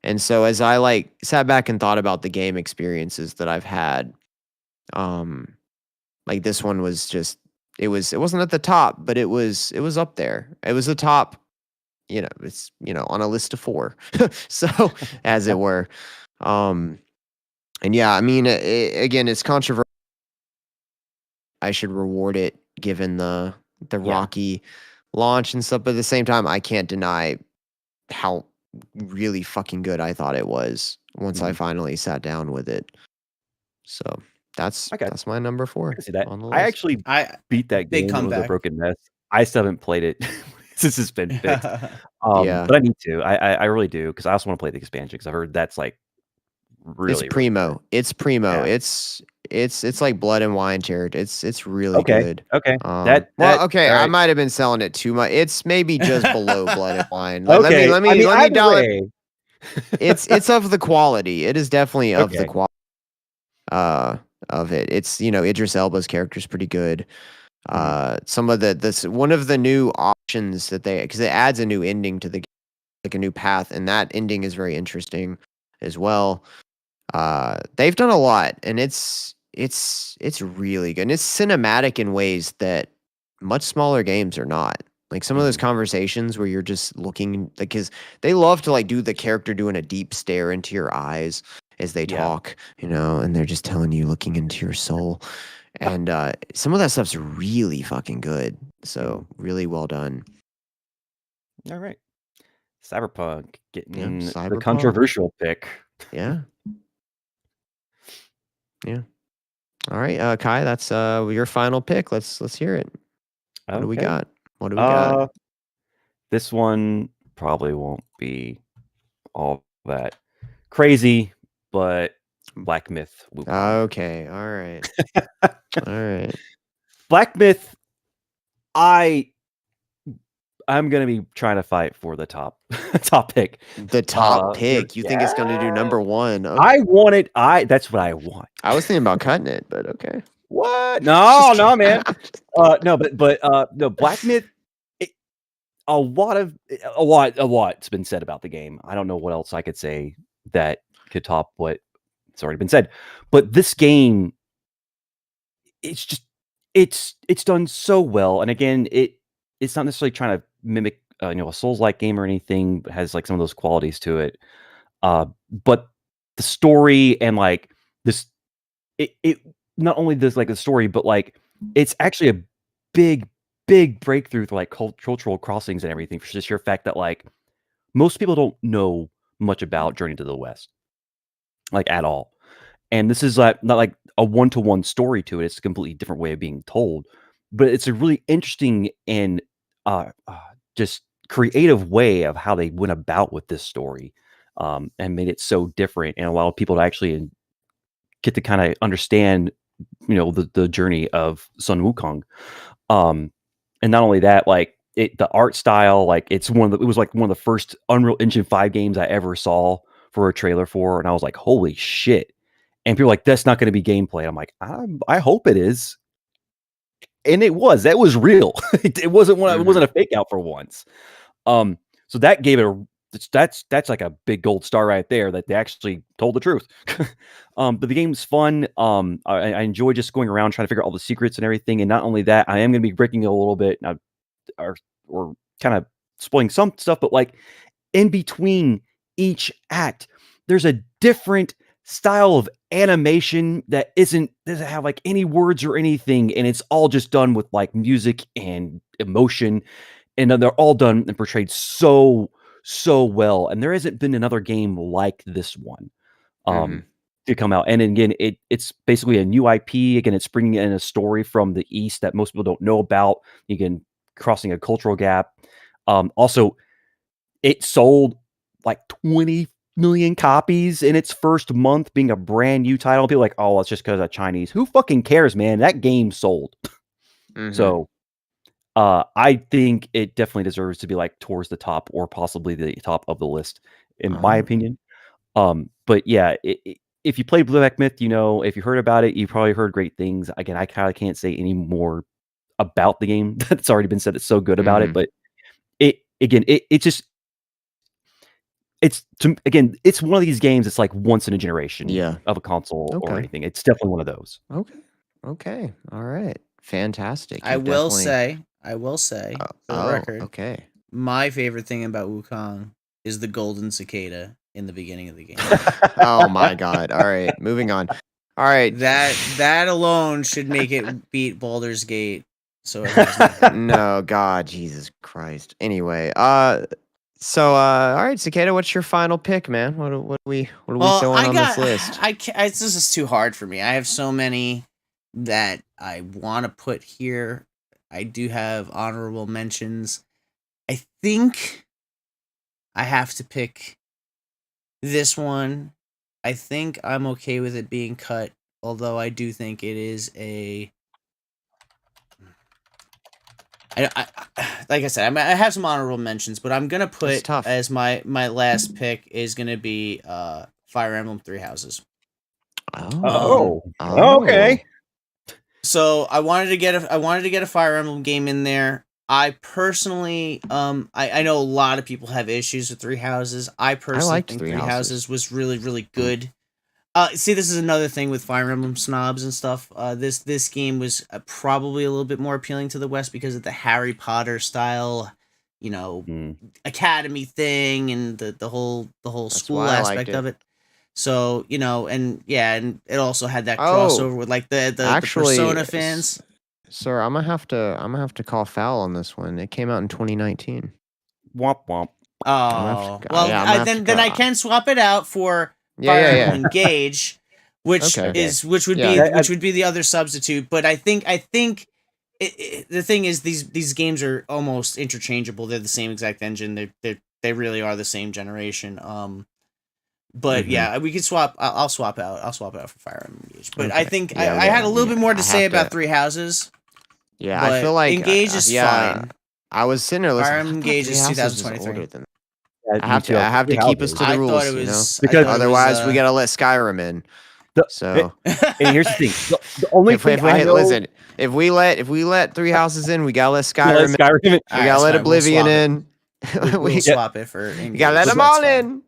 And so as I like sat back and thought about the game experiences that I've had, like this one was just, it wasn't at the top, but it was up there. It was the top, it's on a list of 4, so as it were. And yeah, I mean, again, it's controversial. I should reward it given the rocky launch and stuff, but at the same time, I can't deny how really fucking good I thought it was once I finally sat down with it. So that's my number 4. On the list. I actually beat that game with a broken mess. I still haven't played it since it's been fixed. But I need to. I really do, because I also want to play the expansion, because I've heard that's like really primo. Really it's primo. Yeah. It's like blood and wine territory. It's really good. Okay. I might have been selling it too much. It's maybe just below blood and wine. Let me down. It's of the quality. It is definitely of the quality of it. It's Idris Elba's character is pretty good. Some of one of the new options that because it adds a new ending to the game, like a new path, and that ending is very interesting as well. They've done a lot, and it's really good. And it's cinematic in ways that much smaller games are not. Like some of those conversations where you're just looking, because they love to like do the character doing a deep stare into your eyes as they talk, and they're just telling you, looking into your soul. And some of that stuff's really fucking good. So really well done. All right. Cyberpunk getting the Cyberpunk. controversial pick. Yeah. Yeah. All right, Kai, that's your final pick. Let's hear it. What do we got? What do we got? This one probably won't be all that crazy, but Black Myth. Wukong. Okay. All right. All right. Black Myth. I'm gonna be trying to fight for the top pick. The top pick. You think it's gonna do number one? Okay. I want it. That's what I want. I was thinking about cutting it, but okay. What? No, man. No. Black Myth. A lot's been said about the game. I don't know what else I could say that could top what's already been said. But this game, it's done so well. And again, it's not necessarily trying to mimic a Souls-like game or anything, but has like some of those qualities to it. But the story and like this, it not only does like the story, but like it's actually a big breakthrough for like cultural crossings and everything, for just sheer fact that like most people don't know much about Journey to the West, like at all. And this is like not like a one-to-one story to it. It's a completely different way of being told, but it's a really interesting and just creative way of how they went about with this story, and made it so different and allowed people to actually get to kind of understand, the journey of Sun Wukong. And not only that, like the art style, like it was like one of the first Unreal Engine 5 games I ever saw for a trailer for, and I was like, holy shit. And people were like, that's not going to be gameplay. I'm like, I hope it is. And it was. That was real. It wasn't it wasn't a fake out for once. So that gave it that's like a big gold star right there, that they actually told the truth. But the game's fun. I enjoy just going around trying to figure out all the secrets and everything. And not only that, I am going to be breaking it a little bit or kind of spoiling some stuff, but like in between each act, there's a different style of animation that doesn't have like any words or anything, and it's all just done with like music and emotion, and they're all done and portrayed so well. And there hasn't been another game like this one to come out. And again, it's basically a new IP. Again, it's bringing in a story from the East that most people don't know about. Again, crossing a cultural gap. Also, it sold like 20 million copies in its first month, being a brand new title. People are like, oh, it's just because of Chinese. Who fucking cares, man? That game sold. So I think it definitely deserves to be like towards the top, or possibly the top of the list, in my opinion. But yeah, if you played Black Myth, if you heard about it, you probably heard great things. Again, I kind of can't say any more about the game that's already been said. It's so good about it, but it's one of these games. It's like once in a generation of a console or anything. It's definitely one of those. Okay. All right. Fantastic. I will say, for the record, okay. My favorite thing about Wukong is the golden cicada in the beginning of the game. Oh my god. All right. Moving on. All right. That alone should make it beat Baldur's Gate. So no, God, Jesus Christ. Anyway, so all right, Cicada, what's your final pick, man? What are we throwing on this list? This is too hard for me. I have so many that I want to put here. I do have honorable mentions. I think I have to pick this one. I think I'm okay with it being cut, although I do think it is a... like I said, I have some honorable mentions, but I'm gonna put as my last pick is gonna be Fire Emblem Three Houses. Okay. So I wanted to get a Fire Emblem game in there. I personally, I know a lot of people have issues with Three Houses. I personally think Three Houses was really, really good. See, this is another thing with Fire Emblem snobs and stuff. This game was probably a little bit more appealing to the West because of the Harry Potter style, academy thing and the whole school aspect of it. So, and it also had that crossover with like the Persona fans. Sir, I'm gonna have to call foul on this one. It came out in 2019. Womp womp. Oh, then I can swap it out for Fire Emblem Engage, which would be the other substitute. But I think the thing is these games are almost interchangeable. They're the same exact engine. They really are the same generation. But we could swap. I'll swap out for Fire Emblem Engage. But I think I had a little bit more to say about Three Houses. Yeah, I feel like Engage is fine. I was sitting there listening. Fire Emblem Engage is 2023. I have to keep us to the rules, because otherwise we gotta let Skyrim in. And here's the thing: the only thing I know, listen, if we let Three Houses in, we gotta let Skyrim in. We gotta let Oblivion in. We'll swap it for. You gotta let them all in.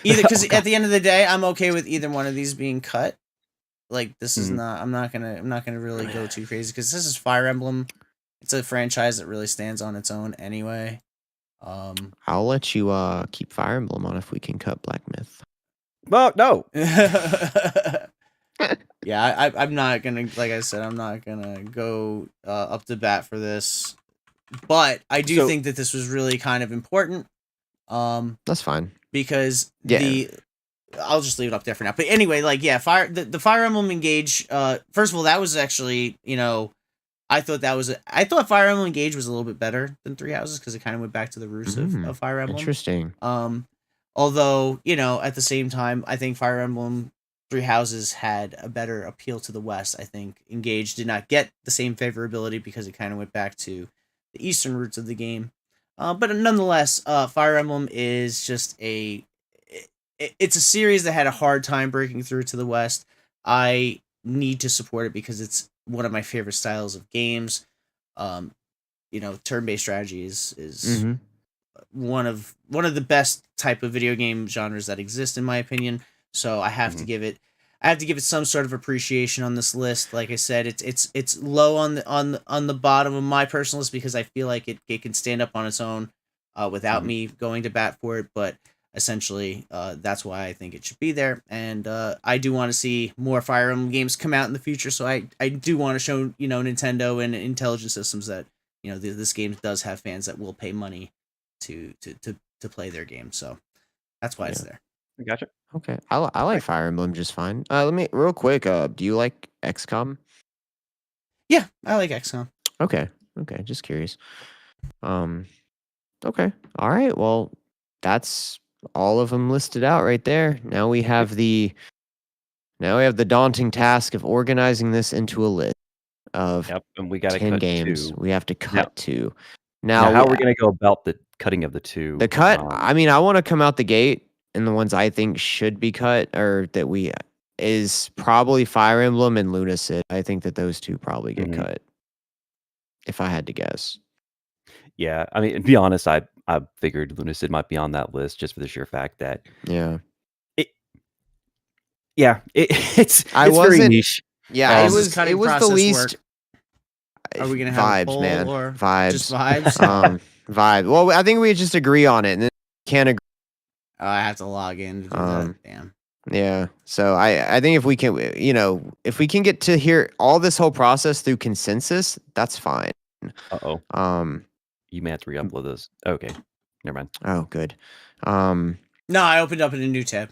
Either because at the end of the day, I'm okay with either one of these being cut. Like this is not. I'm not gonna really go too crazy because this is Fire Emblem. It's a franchise that really stands on its own anyway. I'll let you keep Fire Emblem on if we can cut Black Myth. Well, no. Yeah, I'm not gonna, like I said, I'm not gonna go up to bat for this, but I do think that this was really kind of important. That's fine because I'll just leave it up there for now. But anyway, like the Fire Emblem Engage. First of all, that was actually I thought Fire Emblem Engage was a little bit better than Three Houses because it kind of went back to the roots of Fire Emblem. Interesting. Although, at the same time, I think Fire Emblem Three Houses had a better appeal to the West. I think Engage did not get the same favorability because it kind of went back to the Eastern roots of the game. But nonetheless, Fire Emblem is just it's a series that had a hard time breaking through to the West. I need to support it because it's one of my favorite styles of games. Turn-based strategy is one of the best type of video game genres that exist, in my opinion. So I have to give it some sort of appreciation on this list. Like I said, it's low on the bottom of my personal list because I feel like it can stand up on its own without me going to bat for it. But essentially, that's why I think it should be there. And I do want to see more Fire Emblem games come out in the future. So I do want to show Nintendo and Intelligent Systems that this game does have fans that will pay money to play their game. So that's why it's there. Gotcha. Okay, I like Fire Emblem just fine. Let me real quick. Do you like XCOM? Yeah, I like XCOM. Okay, just curious. Okay, all right. Well, that's all of them listed out right there. Now we have the daunting task of organizing this into a list of and we got 10 cut games. 2. We have to cut 2. Now how are we going to go about the cutting of the 2? The cut. I mean, I want to come out the gate, and the ones I think should be cut or that is probably Fire Emblem and Lunacid. I think that those two probably get cut. If I had to guess. Yeah, I mean, to be honest, I figured Lunacid might be on that list just for the sheer fact that it's very niche. Yeah, it was the least. Are we gonna have vibes, a poll man? Or vibes, just vibes? Vibe. Well, I think we just agree on it, and then can't agree. I have to log in to do that. Damn. Yeah. So I think if we can get to hear all this whole process through consensus, that's fine. You may have to re-upload this. Okay. Never mind. Oh, good. No, I opened up in a new tab.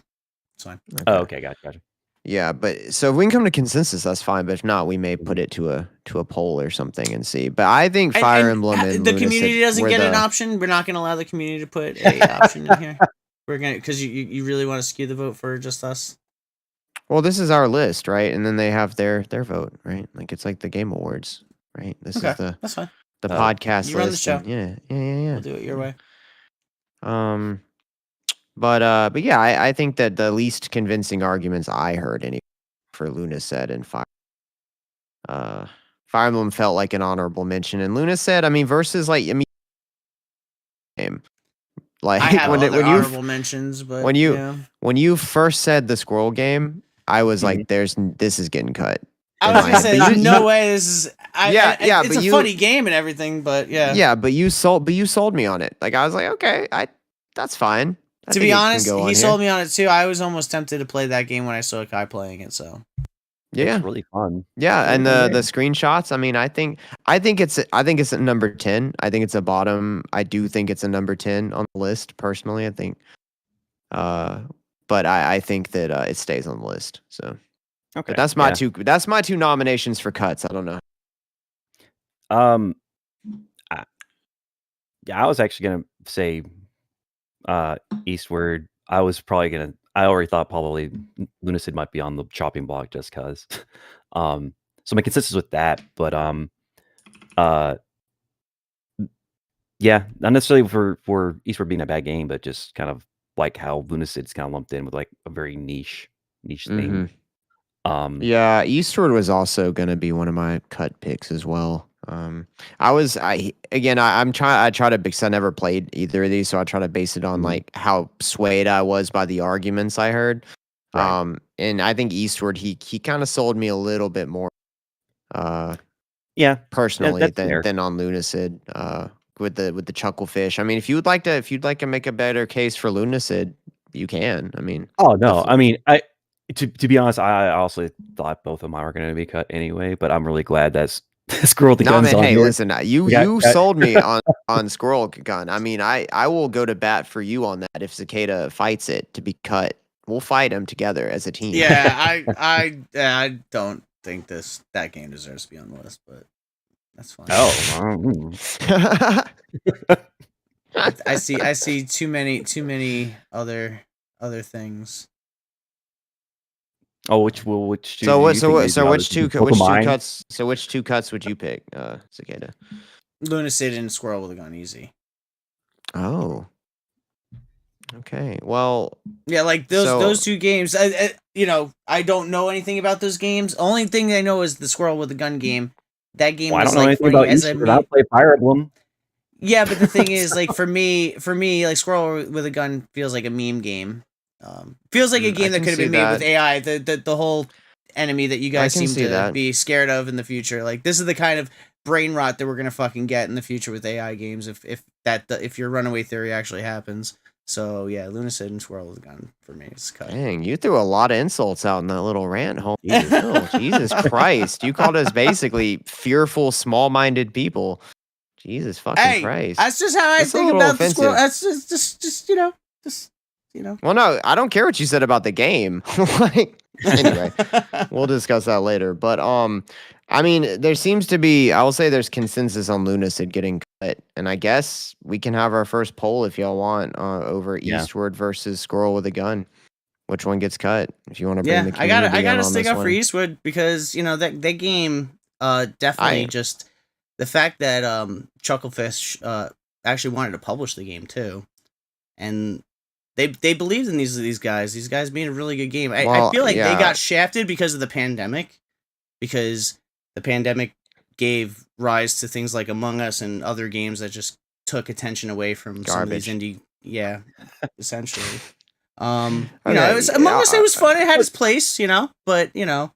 It's fine. Okay. Oh, okay. Gotcha. Yeah, but so if we can come to consensus, that's fine. But if not, we may put it to a poll or something and see. But I think Fire Emblem and the community doesn't get an option. We're not going to allow the community to put a option in here. We're gonna because you really want to skew the vote for just us. Well, this is our list, right? And then they have their vote, right? Like it's like the Game Awards, right? This is that's fine. The podcast you list. Run the show. Yeah. We'll do it your way. But yeah, I think that the least convincing arguments I heard for Lunacid and Fire Emblem felt like an honorable mention, and Lunacid, versus game. Like I have honorable mentions, but when you first said the scroll game, I was like, this is getting cut. I was gonna say, there's no way this is. It's a funny game and everything, but yeah. Yeah, but you sold me on it. Like I was like, okay, that's fine. To be honest, he sold me on it too. I was almost tempted to play that game when I saw Kai playing it. So yeah, it's really fun. Yeah, and the screenshots. I mean, I think it's a number 10. I think it's a bottom. I do think it's a number 10 on the list personally. I think, but I think that it stays on the list. So okay, but that's my two. That's my two nominations for cuts. I don't know. I was actually gonna say Eastward. I was probably gonna. I already thought probably Lunacid might be on the chopping block just because. So my consensus with that, but yeah, not necessarily for Eastward being a bad game, but just kind of like how Lunacid's kind of lumped in with like a very niche thing. Yeah, Eastward was also gonna be one of my cut picks as well. I try to, because I never played either of these, so I try to base it on like how swayed I was by the arguments I heard. Right. And I think Eastward he kind of sold me a little bit more personally than on Lunacid with the Chucklefish. I mean, if you'd like to make a better case for Lunacid, you can. I mean, oh no, I mean, to be honest, I also thought both of mine were going to be cut anyway, but I'm really glad that's Squirrel with the Gun's on here. Listen, you sold me on Squirrel Gun. I mean, I will go to bat for you on that if Cicada fights it to be cut. We'll fight him together as a team. Yeah, I don't think that game deserves to be on the list, but that's fine. Oh, I see too many other things. Oh, which two cuts would you pick, Cicada? Lunacid and Squirrel with a Gun, easy. Oh. Okay. Well, yeah, like those two games. I don't know anything about those games. Only thing I know is the Squirrel with a Gun game. That game was like funny as a meme. I play Fire Emblem. Yeah, but the thing is, like for me, like Squirrel with a Gun feels like a meme game. Feels like a game that could have been made with AI. The whole enemy that you guys seem to be scared of in the future. Like this is the kind of brain rot that we're gonna fucking get in the future with AI games if your runaway theory actually happens. So yeah, Lunacid and Squirrel with a Gun for me is cut. Dang, you threw a lot of insults out in that little rant, homie. Jesus Christ. You called us basically fearful, small-minded people. Jesus fucking Christ. That's just how I think about the Squirrel. That's just you know. Well, no, I don't care what you said about the game. Anyway, we'll discuss that later. But I mean, there seems to be, I will say there's consensus on Lunacid getting cut. And I guess we can have our first poll if y'all want over Eastward versus Squirrel with a Gun. Which one gets cut? If you want to bring the community I gotta stick up for Eastward because, that game definitely just the fact that Chucklefish actually wanted to publish the game too. And they believed in these guys. These guys made a really good game. I feel like they got shafted because of the pandemic. Because the pandemic gave rise to things like Among Us and other games that just took attention away from some of these indie. Yeah, essentially. Among Us. It was fun. It had its place, but at the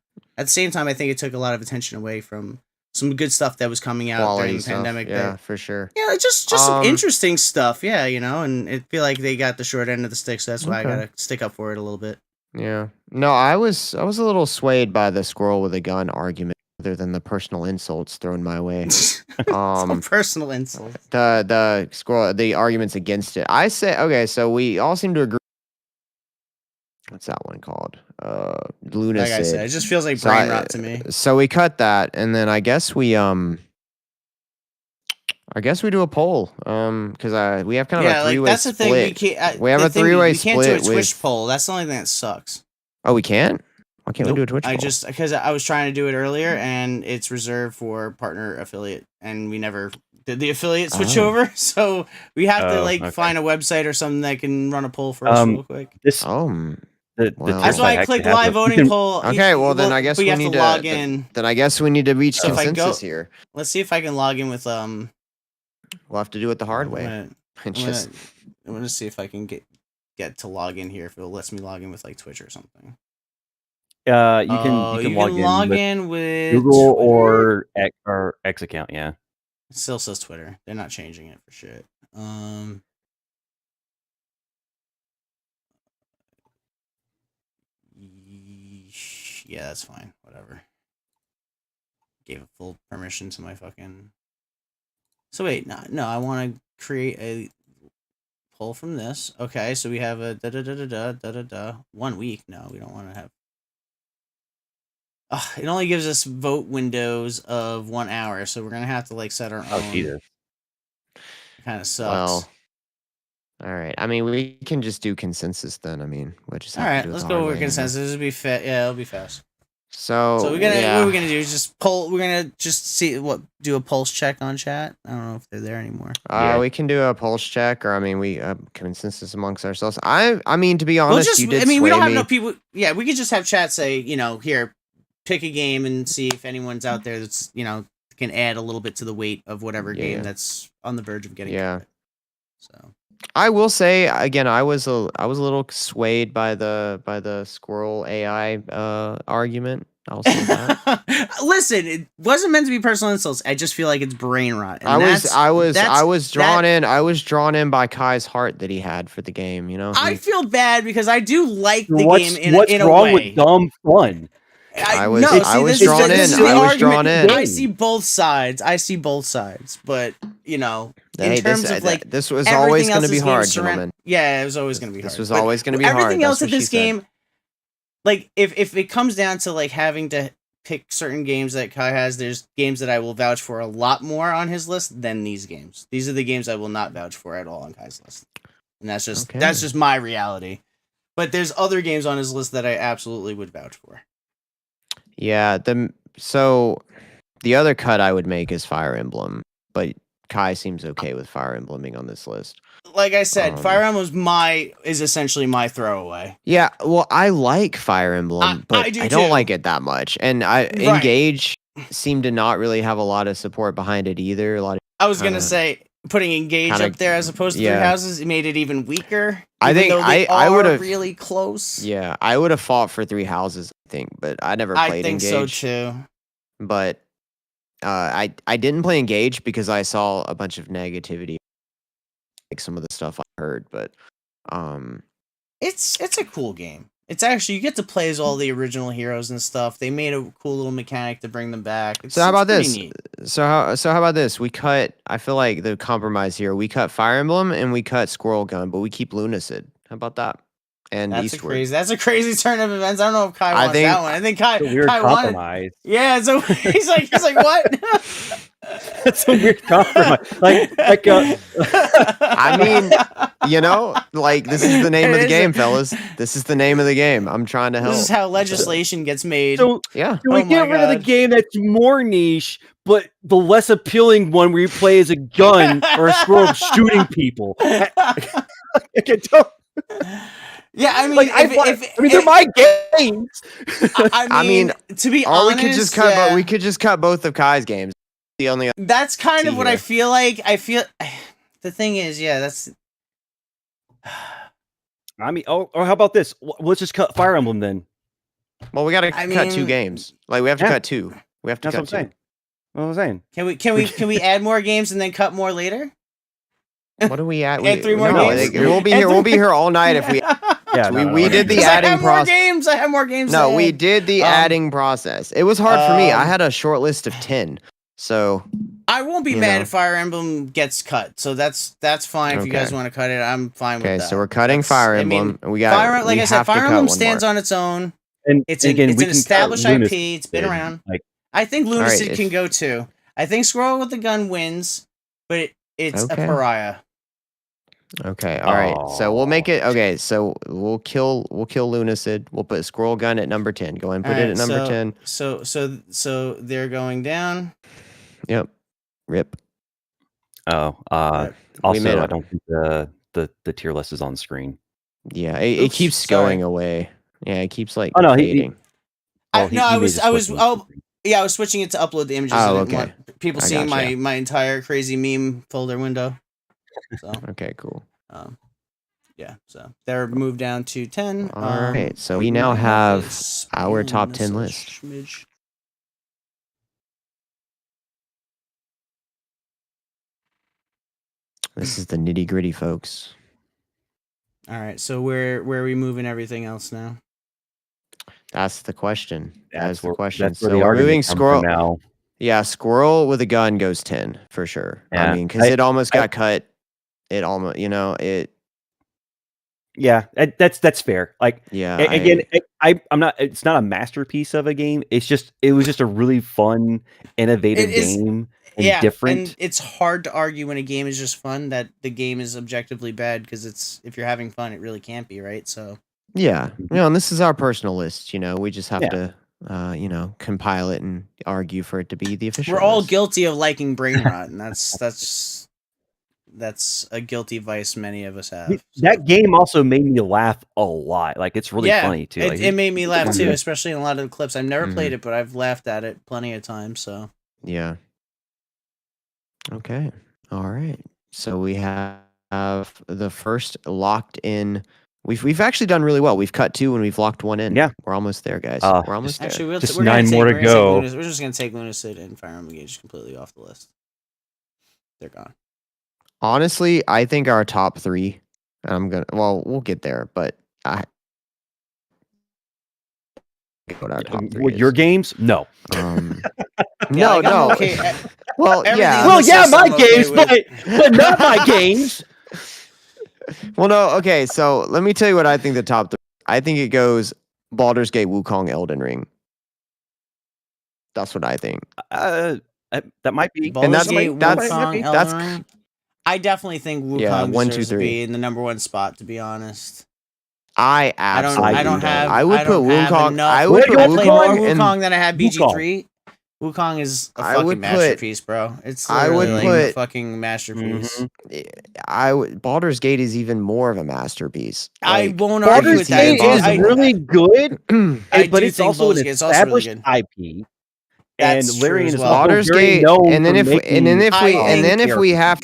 same time, I think it took a lot of attention away from some good stuff that was coming out during the pandemic. Yeah, for sure. Yeah, just some interesting stuff. Yeah, and I feel like they got the short end of the stick, so that's why I gotta stick up for it a little bit. Yeah. No, I was a little swayed by the Squirrel with a Gun argument, other than the personal insults thrown my way. Some personal insults. The arguments against it. I say okay, so we all seem to agree. What's that one called? Lunacid. Like I said, it just feels like brain rot to me. So we cut that, and then I guess we do a poll, because we have kind of a three-way that's the split. Thing. We have a three-way split. We can't do a Twitch poll. That's the only thing that sucks. Oh, we can't? Why can't we do a Twitch poll? Because I was trying to do it earlier, and it's reserved for partner affiliate, and we never did the affiliate switch over, so we have to find a website or something that can run a poll for us real quick. That's why I clicked live voting poll. Okay, well then I guess we need to log in. Then I guess we need to reach consensus here. Let's see if I can log in with We'll have to do it the hard way. I'm gonna see if I can get to log in here if it lets me log in with like Twitch or something. You can log in with Google Twitter? or X account. Yeah. It still says Twitter. They're not changing it for shit. Yeah, that's fine. Whatever. Gave a full permission to my fucking. So wait, no, I want to create a pull from this. Okay, so we have a da da da da da da da da. 1 week. No, we don't want to have. It only gives us vote windows of 1 hour, so we're gonna have to like set our own. Jesus. It kind of sucks. Well, all right. I mean, we can just do consensus then. I mean, we'll just have all to right, do it let's the go hard over way, consensus. It'll be it'll be fast. So what are we gonna do? Just poll. We're gonna just see do a pulse check on chat. I don't know if they're there anymore. We can do a pulse check, or I mean, we consensus amongst ourselves. I mean, to be honest, you did. We don't have no people. Yeah, we could just have chat say, here, pick a game and see if anyone's out there that's can add a little bit to the weight of whatever game that's on the verge of getting. Yeah. So I will say again, I was a little swayed by the squirrel AI argument. I'll say that. Listen, it wasn't meant to be personal insults. I just feel like it's brain rot. And I was drawn in by Kai's heart that he had for the game. I feel bad because I do like the game what's in a wrong way. with dumb fun? I was drawn in. I see both sides. But in terms of like this was always going to be hard, gentlemen. Yeah, it was always going to be hard. This was always going to be hard. Everything else at this game, like if it comes down to like having to pick certain games that Kai has, there's games that I will vouch for a lot more on his list than these games. These are the games I will not vouch for at all on Kai's list, and that's just my reality. But there's other games on his list that I absolutely would vouch for. Yeah, so the other cut I would make is Fire Emblem, but Kai seems okay with Fire Emblem being on this list. Like I said, Fire Emblem is essentially my throwaway. Yeah, well, I like Fire Emblem, but I don't like it that much. And Engage seemed to not really have a lot of support behind it either. I was gonna say putting Engage up there as opposed to Three Houses, it made it even weaker. I think I would have really close. Yeah, I would have fought for Three Houses, I think, but I never played Engage. I think so too. But I didn't play Engage because I saw a bunch of negativity, like some of the stuff I heard. But it's a cool game. It's actually, you get to play as all the original heroes and stuff. They made a cool little mechanic to bring them back. So how about this? So how about this? We cut. I feel like the compromise here. We cut Fire Emblem and we cut Squirrel Gun, but we keep Lunacid. How about that? And Eastward. That's a crazy turn of events. I don't know if Kai wants that one. I think Kai. It's a weird compromise. Yeah. So he's like what? That's a weird compromise. I mean, this is the name of the game, fellas. This is the name of the game. I'm trying to help. This is how legislation gets made. So yeah. Can we get rid of the game that's more niche, but the less appealing one where you play as a gun or a squirrel shooting people? Yeah, I mean, they're my games. I mean, to be honest, we could just cut both of Kai's games. The only that's kind of what I feel like. I feel the thing is, that's. I mean, or how about this? Let's just cut Fire Emblem then. Well, we got to cut 2 games. Like we have to cut 2. We have to cut 2. What I'm saying. Can we add more games and then cut more later? What do we add? Add 3 more games. We'll be here all night if we. Yeah, we did the adding process. I have more games. No, we did the adding process. It was hard for me. I had a short list of 10, so I won't be mad if Fire Emblem gets cut. So that's fine if you guys want to cut it. I'm fine with that. Okay, so we're cutting Fire Emblem. I mean, Fire Emblem stands on its own. And it's an established IP. It's been around. I think Lunacid can go too. I think Squirrel with the Gun wins, but it's a pariah. Okay, all right. So we'll make it. Okay, so we'll kill Lunacid. We'll put Squirrel Gun at number 10. Go ahead and put it at number 10. So they're going down. Yep. Rip. Also, I don't think the tier list is on screen. Yeah, it keeps going away. Yeah, it keeps like. Oh no, I was switching it to upload the images. I didn't want people seeing my entire crazy meme folder window. So. Okay, cool. Yeah, so they're moved down to 10. All right, so we now have our top 10 list. Smidge. This is the nitty gritty, folks. All right, so where are we moving everything else now? That's the question. That's the question. That's where so the we're moving argument comes from Squirrel. now. Yeah, Squirrel with a gun goes 10 for sure. Yeah. I mean, because it almost got cut. It almost, it. Yeah, that's fair. Like, Yeah. again, I'm not. It's not a masterpiece of a game. It was just a really fun, innovative game and different. And it's hard to argue when a game is just fun that the game is objectively bad because if you're having fun, it really can't be, right? So. Yeah, and this is our personal list. We just have to, compile it and argue for it to be the official. We're all list. guilty of liking brain rot, and that's a guilty vice many of us have. So. That game also made me laugh a lot. Like, it's really funny too. It made me laugh too, especially in a lot of the clips. I've never played it, but I've laughed at it plenty of times. So yeah. Okay. All right. So we have the first locked in. We've actually done really well. We've cut 2 and we've locked 1 in. Yeah, we're almost there, guys. We're almost there. Actually, just 9 more to go. We're just gonna take Lunacid and Fire Emblem Engage completely off the list. They're gone. Honestly, I think our top 3. We'll get there, but what our top 3 with your games? No. No. Okay. Well, yeah. Well, yeah, my games, but not my games. Well, no. Okay, so let me tell you what I think the top 3. I think it goes Baldur's Gate, Wukong, Elden That's what I think. That might be. Baldur's Gate, Wukong, Elden Ring. I definitely think Wukong deserves to be in the number 1 spot. To be honest, I absolutely. I would put Wukong. I would put Wukong than I had BG3. Wukong is a fucking masterpiece, bro. It's a fucking masterpiece. Baldur's Gate is even more of a masterpiece. I won't argue with that. Baldur's Gate is really good, but it's also an established really IP. And Larian is Baldur's Gate, and then if we have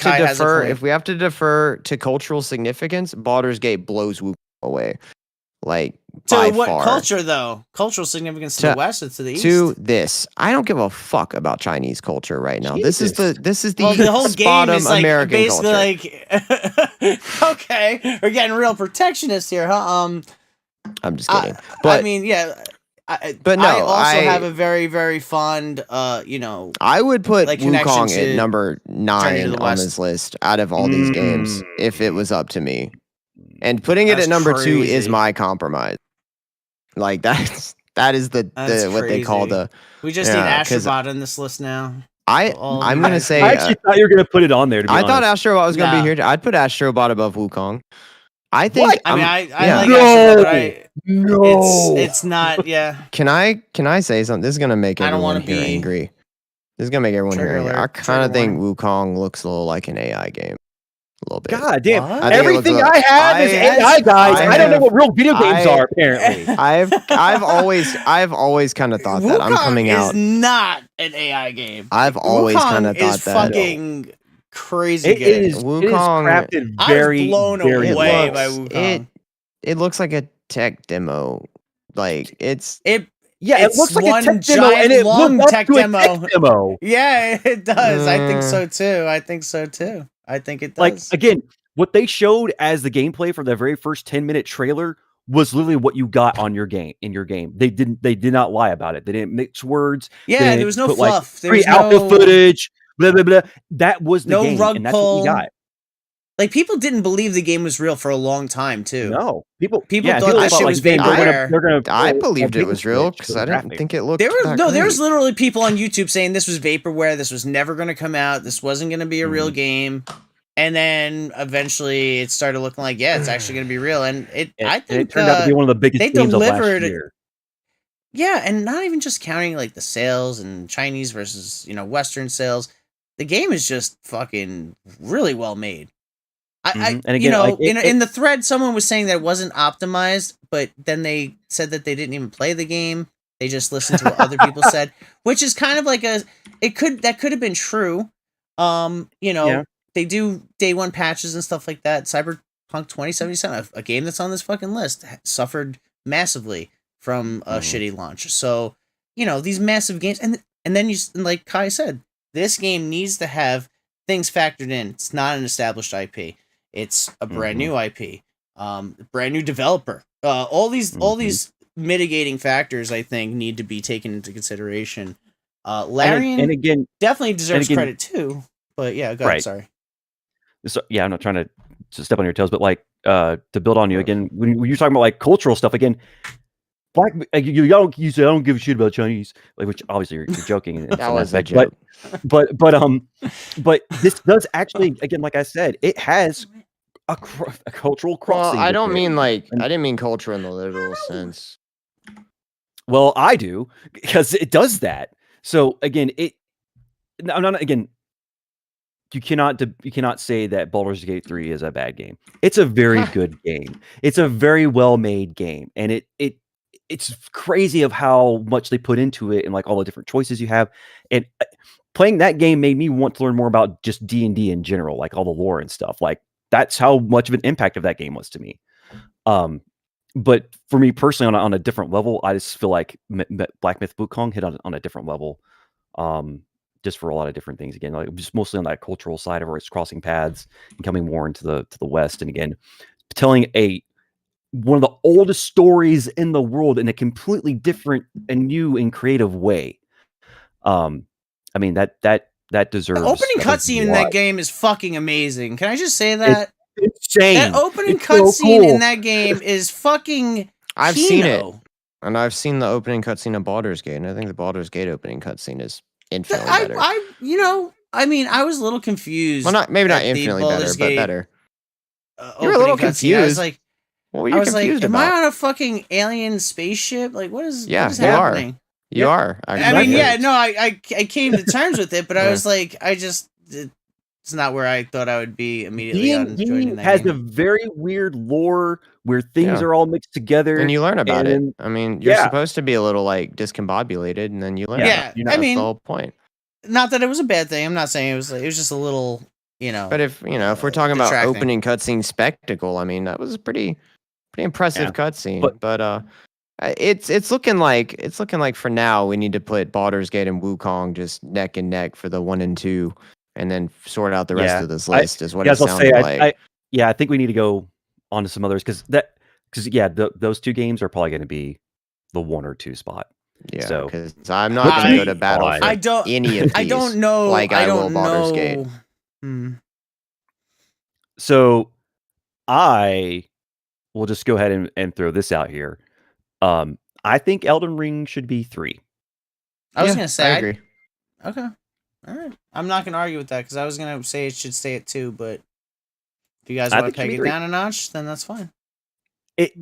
to defer to cultural significance, Baldur's Gate blows Wukong away. Like, by what far. Culture though? Cultural significance to the west or to the east? To this, I don't give a fuck about Chinese culture right now. Jesus. This is the whole game is like American basically culture. like okay, we're getting real protectionist here, huh? I'm just kidding, but I mean, yeah. But no, I also have a very, very fond, I would put Wukong at number 9 on this list out of all these games if it was up to me. And putting it at number 2 is my compromise. Like that is what they call the. We just need Astrobot on this list now. I'm gonna say. I actually thought you were gonna put it on there. I thought Astrobot was gonna be here. I'd put Astrobot above Wukong. I think. What? I like Astrobot, but it's not. Yeah. Can I say something? This is gonna make everyone here angry. This is gonna make everyone here angry. I kind of think Wukong looks a little like an AI game. A little bit. God damn! Everything I have is AI, guys. I don't know what real video games are. Apparently, I've always kind of thought that. I'm coming out. Is not an AI game. I've always kind of thought that. Fucking crazy good. It is crafted very, blown very away by Wukong. It looks like a tech demo. Like it looks like a tech demo, and it looks tech demo. Yeah, it does. I think so too. I think it does. Like, again, what they showed as the gameplay for the very first 10-minute trailer was literally what you got on your game. In your game, they did not lie about it. They didn't mix words. Yeah, there was no fluff. There was no footage. Blah blah blah. That was the game, rug and that's pull. what we got. Like, people didn't believe the game was real for a long time too. No, people thought that shit was vaporware. I believed it was real because I didn't think it looked. There's literally people on YouTube saying this was vaporware. This was never going to come out. This wasn't going to be a real game. And then eventually it started looking like, it's actually going to be real. And I think it turned out to be one of the biggest games of last year. Yeah, and not even just counting like the sales and Chinese versus Western sales. The game is just fucking really well made. And again, in the thread, someone was saying that it wasn't optimized, but then they said that they didn't even play the game. They just listened to what other people said, which is kind of like that could have been true. They do day one patches and stuff like that. Cyberpunk 2077, a game that's on this fucking list, suffered massively from a shitty launch. So, these massive games, and then like Kai said, this game needs to have things factored in. It's not an established IP. It's a brand new IP, brand new developer. All these mitigating factors, I think, need to be taken into consideration. Larian and again definitely deserves credit too. But yeah, go ahead. Sorry. So, yeah, I'm not trying to step on your toes, but like to build on you again, when you're talking about like cultural stuff again, you don't say I don't give a shit about Chinese, like, which obviously you're joking. That was a joke. But this does actually, again, like I said, it has a cultural crossing. Well, I didn't mean culture in the literal sense. Well, I do, because it does that. So again, you cannot say that Baldur's Gate 3 is a bad game. It's a very good game. It's a very well made game, and it's crazy of how much they put into it and like all the different choices you have. And playing that game made me want to learn more about just D&D in general, like all the lore and stuff. Like that's how much of an impact of that game was to me. But for me personally, on a different level, I just feel like Black Myth Wukong hit on a different level. Just for a lot of different things. Again, like just mostly on that cultural side of where it's crossing paths and coming more into the West. And again, telling one of the oldest stories in the world in a completely different and new and creative way. I mean, that deserves. The opening cutscene in that game is fucking amazing. Can I just say that? It's insane. That opening cutscene in that game is fucking. I've seen it, and I've seen the opening cutscene of Baldur's Gate, and I think the Baldur's Gate opening cutscene is infinitely better. I was a little confused. Well, maybe not infinitely better, but better. You were a little confused. I was like, what were you confused am about? I on a fucking alien spaceship? Like, what is happening? You are. I mean, I came to terms with it, but I was like, it's not where I thought I would be immediately on joining that has game. a very weird lore where things are all mixed together. And you learn about it. I mean, you're supposed to be a little like discombobulated, and then you learn about it. That's the whole point. Not that it was a bad thing. I'm not saying it was just a little, But if we're talking about opening cutscene spectacle, I mean, that was a pretty impressive cutscene. But it's looking like for now we need to put Baldur's Gate and Wukong just neck and neck for the 1 and 2, and then sort out the rest of this list. Is what it sounds like. I think we need to go on to some others because those two games are probably going to be the 1 or 2 spot. Yeah, so because I'm not going to go to battle for any of these. I don't know. Like I will Baldur's Gate. So I will just go ahead and throw this out here. I think Elden Ring should be 3. I was going to say I agree. Okay. All right. I'm not going to argue with that because I was going to say it should stay at 2, but if you guys want to peg it down a notch, then that's fine. It's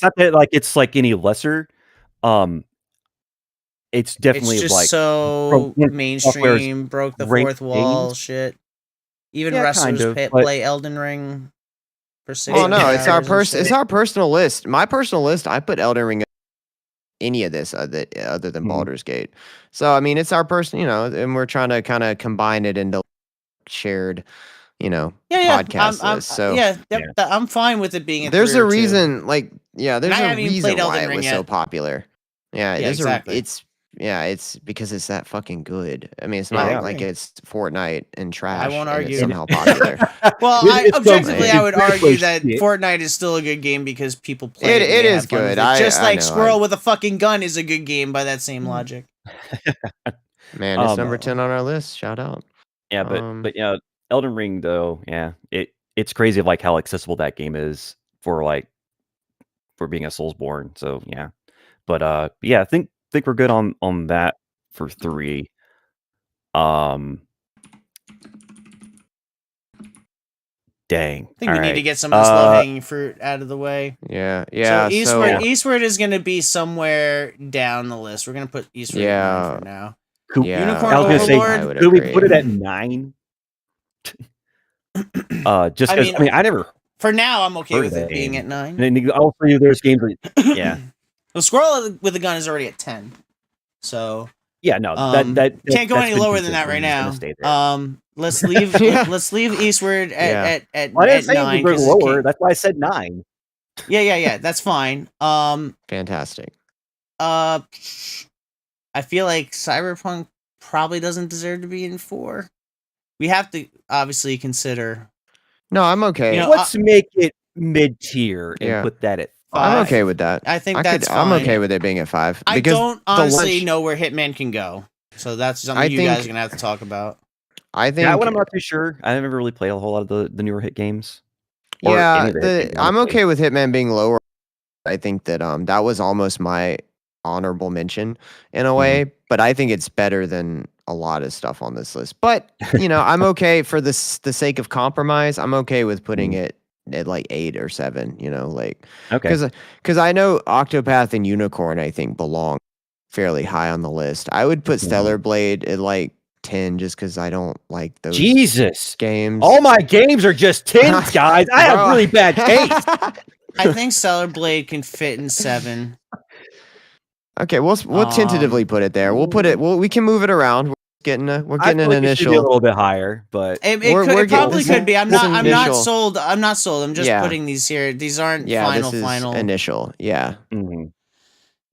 not that like it's like any lesser. It's definitely just like so mainstream, broke the fourth wall shit. Even wrestlers play Elden Ring for 6 Oh no, it's our personal list. My personal list, I put Elden Ring any of this other than Baldur's Gate. So I mean, it's our personal, and we're trying to kind of combine it into shared, podcast list. So I'm fine with it being. There's a reason, there's a reason why it was so popular. Yeah, exactly. It's because it's that fucking good. I mean, it's not like it's Fortnite and trash. I won't argue. It's somehow popular. Well, objectively, I would argue that Fortnite is still a good game because people play it. It is good. Just like Squirrel with a fucking gun is a good game by that same logic. Man, it's number 10 on our list. Shout out. Yeah, but Elden Ring though, it's crazy of like how accessible that game is for being a Soulsborne. So yeah, but I think we're good on that for 3. Dang. I think we need to get some of this low-hanging fruit out of the way. Yeah. So Eastward is going to be somewhere down the list. We're going to put Eastward for now. Cool. Yeah. Unicorn I was going Overlord. to say, could we put it at 9? Just because I never. For now, I'm okay with it being at 9. And also, there's games where, The Squirrel with a Gun is already at 10. So yeah, no, that can't go any lower than that right now. let's leave. Yeah. Let's leave Eastward Yeah. at I didn't say 9 it was because lower. That's why I said 9. Yeah. That's fine. Fantastic. I feel like Cyberpunk probably doesn't deserve to be in 4. We have to obviously consider. No, I'm okay. You know, Let's make it mid tier and Yeah. put that at 5. I'm okay with that. I think that's fine. I'm okay with it being at 5. I because don't the honestly lunch- know where Hitman can go, so that's something I you think- guys are gonna have to talk about. I think That one I'm not too sure. I never really played a whole lot of the newer hit games. or yeah, any of the hit games, I'm honestly. okay with Hitman being lower. I think that that was almost my honorable mention in a way, but I think it's better than a lot of stuff on this list. But I'm okay for the sake of compromise. I'm okay with putting it at like 8 or 7. Like Okay. because I know Octopath and Unicorn I think belong fairly high on the list. I would put Stellar Blade at like 10 just because I don't like those Jesus. games. All my games are just 10s, guys. I have Bro. really bad taste. I think Stellar Blade can fit in 7. Okay, we'll tentatively put it there. We'll put it. We can move it around. We're getting I an feel like it should be a initial. little bit higher, but It We're getting- probably this could is- be. I'm this not. is I'm not initial. sold. I'm not sold. I'm just Yeah. putting these here. These aren't Yeah, final. this is Final. initial. Yeah. mhm.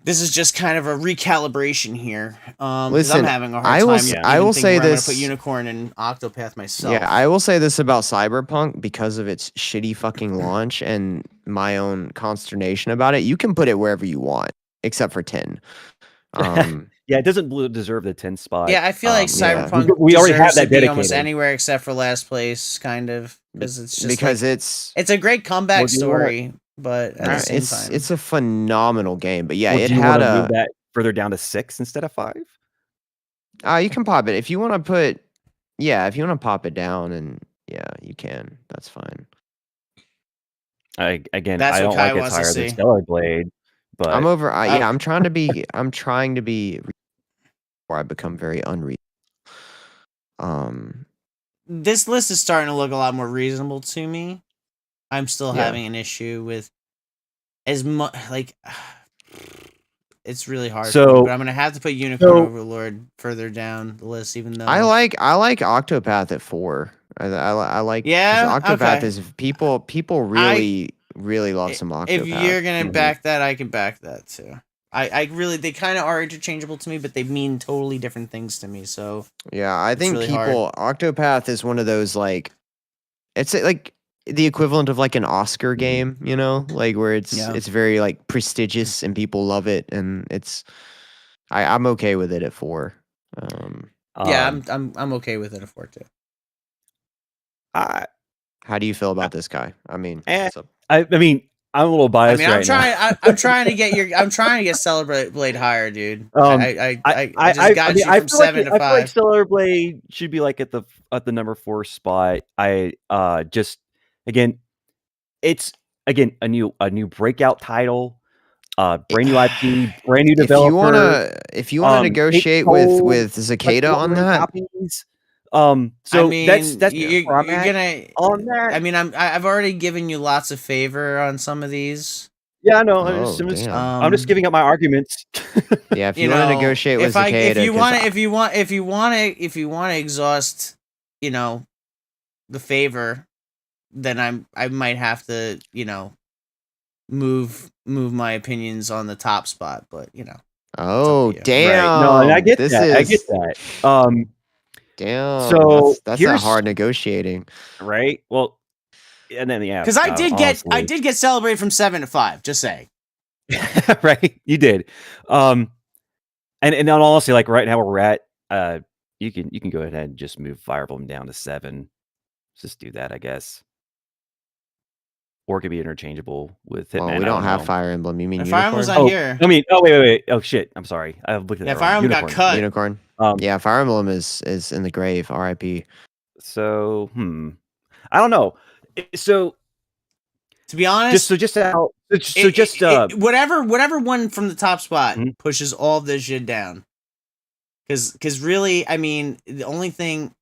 This is just kind of a recalibration here. Because Listen, I'm having a hard I time. will even I will thinking say where I'm gonna this. put Unicorn and Octopath myself. Yeah, I will say this about Cyberpunk because of its shitty fucking launch and my own consternation about it. You can put it wherever you want, except for 10. Yeah, it doesn't deserve the 10 spot. Yeah, I feel like yeah. Cyberpunk. We already have deserves that to be almost dedicated. anywhere except for last place, kind of, because it's just because like, it's a great comeback Well, do you wanna- story, but at the same time, it's a phenomenal game. But yeah, Well, it do you had wanna move that further down to 6 instead of 5? you can pop it if you want to put. Yeah, if you want to pop it down, and yeah, you can. That's fine. Again, That's I what don't Kai like it wants to higher than see. Stellar Blade, but I'm over. Yeah, I'm trying to be. I'm trying to be. Where I become very unreasonable. this list is starting to look a lot more reasonable to me. I'm still Yeah. having an issue with as much like it's really hard. for So- me, but I'm gonna have to put Unicorn so- Overlord further down the list, even though I like Octopath at 4. I like. 'cause Yeah, Octopath okay. is people really love some Octopath. if you're gonna Mhm. back that, I can back that too. I really they kind of are interchangeable to me, but they mean totally different things to me. So Yeah, I think really hard. people Octopath is one of those like it's like the equivalent of like an Oscar game, like where it's Yeah. it's very like prestigious and people love it and I'm okay with it at 4. yeah, um, I'm okay with it at 4 too. I How do you feel about this guy? I mean, Eh. so- I mean, I'm a little I biased mean, right now. I'm trying to get I'm trying to get Stellar Blade higher, dude. Um, I just got you from feel like 7 to I feel like 5. Stellar Blade should be like at the number 4 spot. I just again, it's again a new breakout title, brand new IP, brand new developer. if you wanna negotiate with Cicada like, on 100 that, copies. So I mean, that's you're where I'm at gonna. on that. I mean, I've already given you lots of favor on some of these. Yeah, no, Oh, damn. I'm just giving up my arguments. yeah, if you want to negotiate with Cicada, if you 'cause want to exhaust, the favor, then I might have to, move my opinions on the top spot, but oh to you. damn, No, and I get this that. is I get that. damn. So, that's here's- hard negotiating. Right. Well, and then yeah, because I did honestly. get Celebrate from 7 to 5. Just saying. right. You did. And then honestly, like right now where we're at, you can go ahead and just move Fire Emblem down to 7. Just do that, I guess. Or it could be interchangeable with Hitman. Well, we don't have Fire Emblem. You mean And Fire Emblem's Unicorn? not here. I mean, wait. Oh shit. I'm sorry. I looked at Yeah, that Fire wrong. Emblem got Unicorn. cut. Unicorn. Um, Yeah, Fire Emblem is in the grave. R.I.P. So, I don't know. So To be honest, whatever one from the top spot Mhm. pushes all this shit down. Because really, I mean, the only thing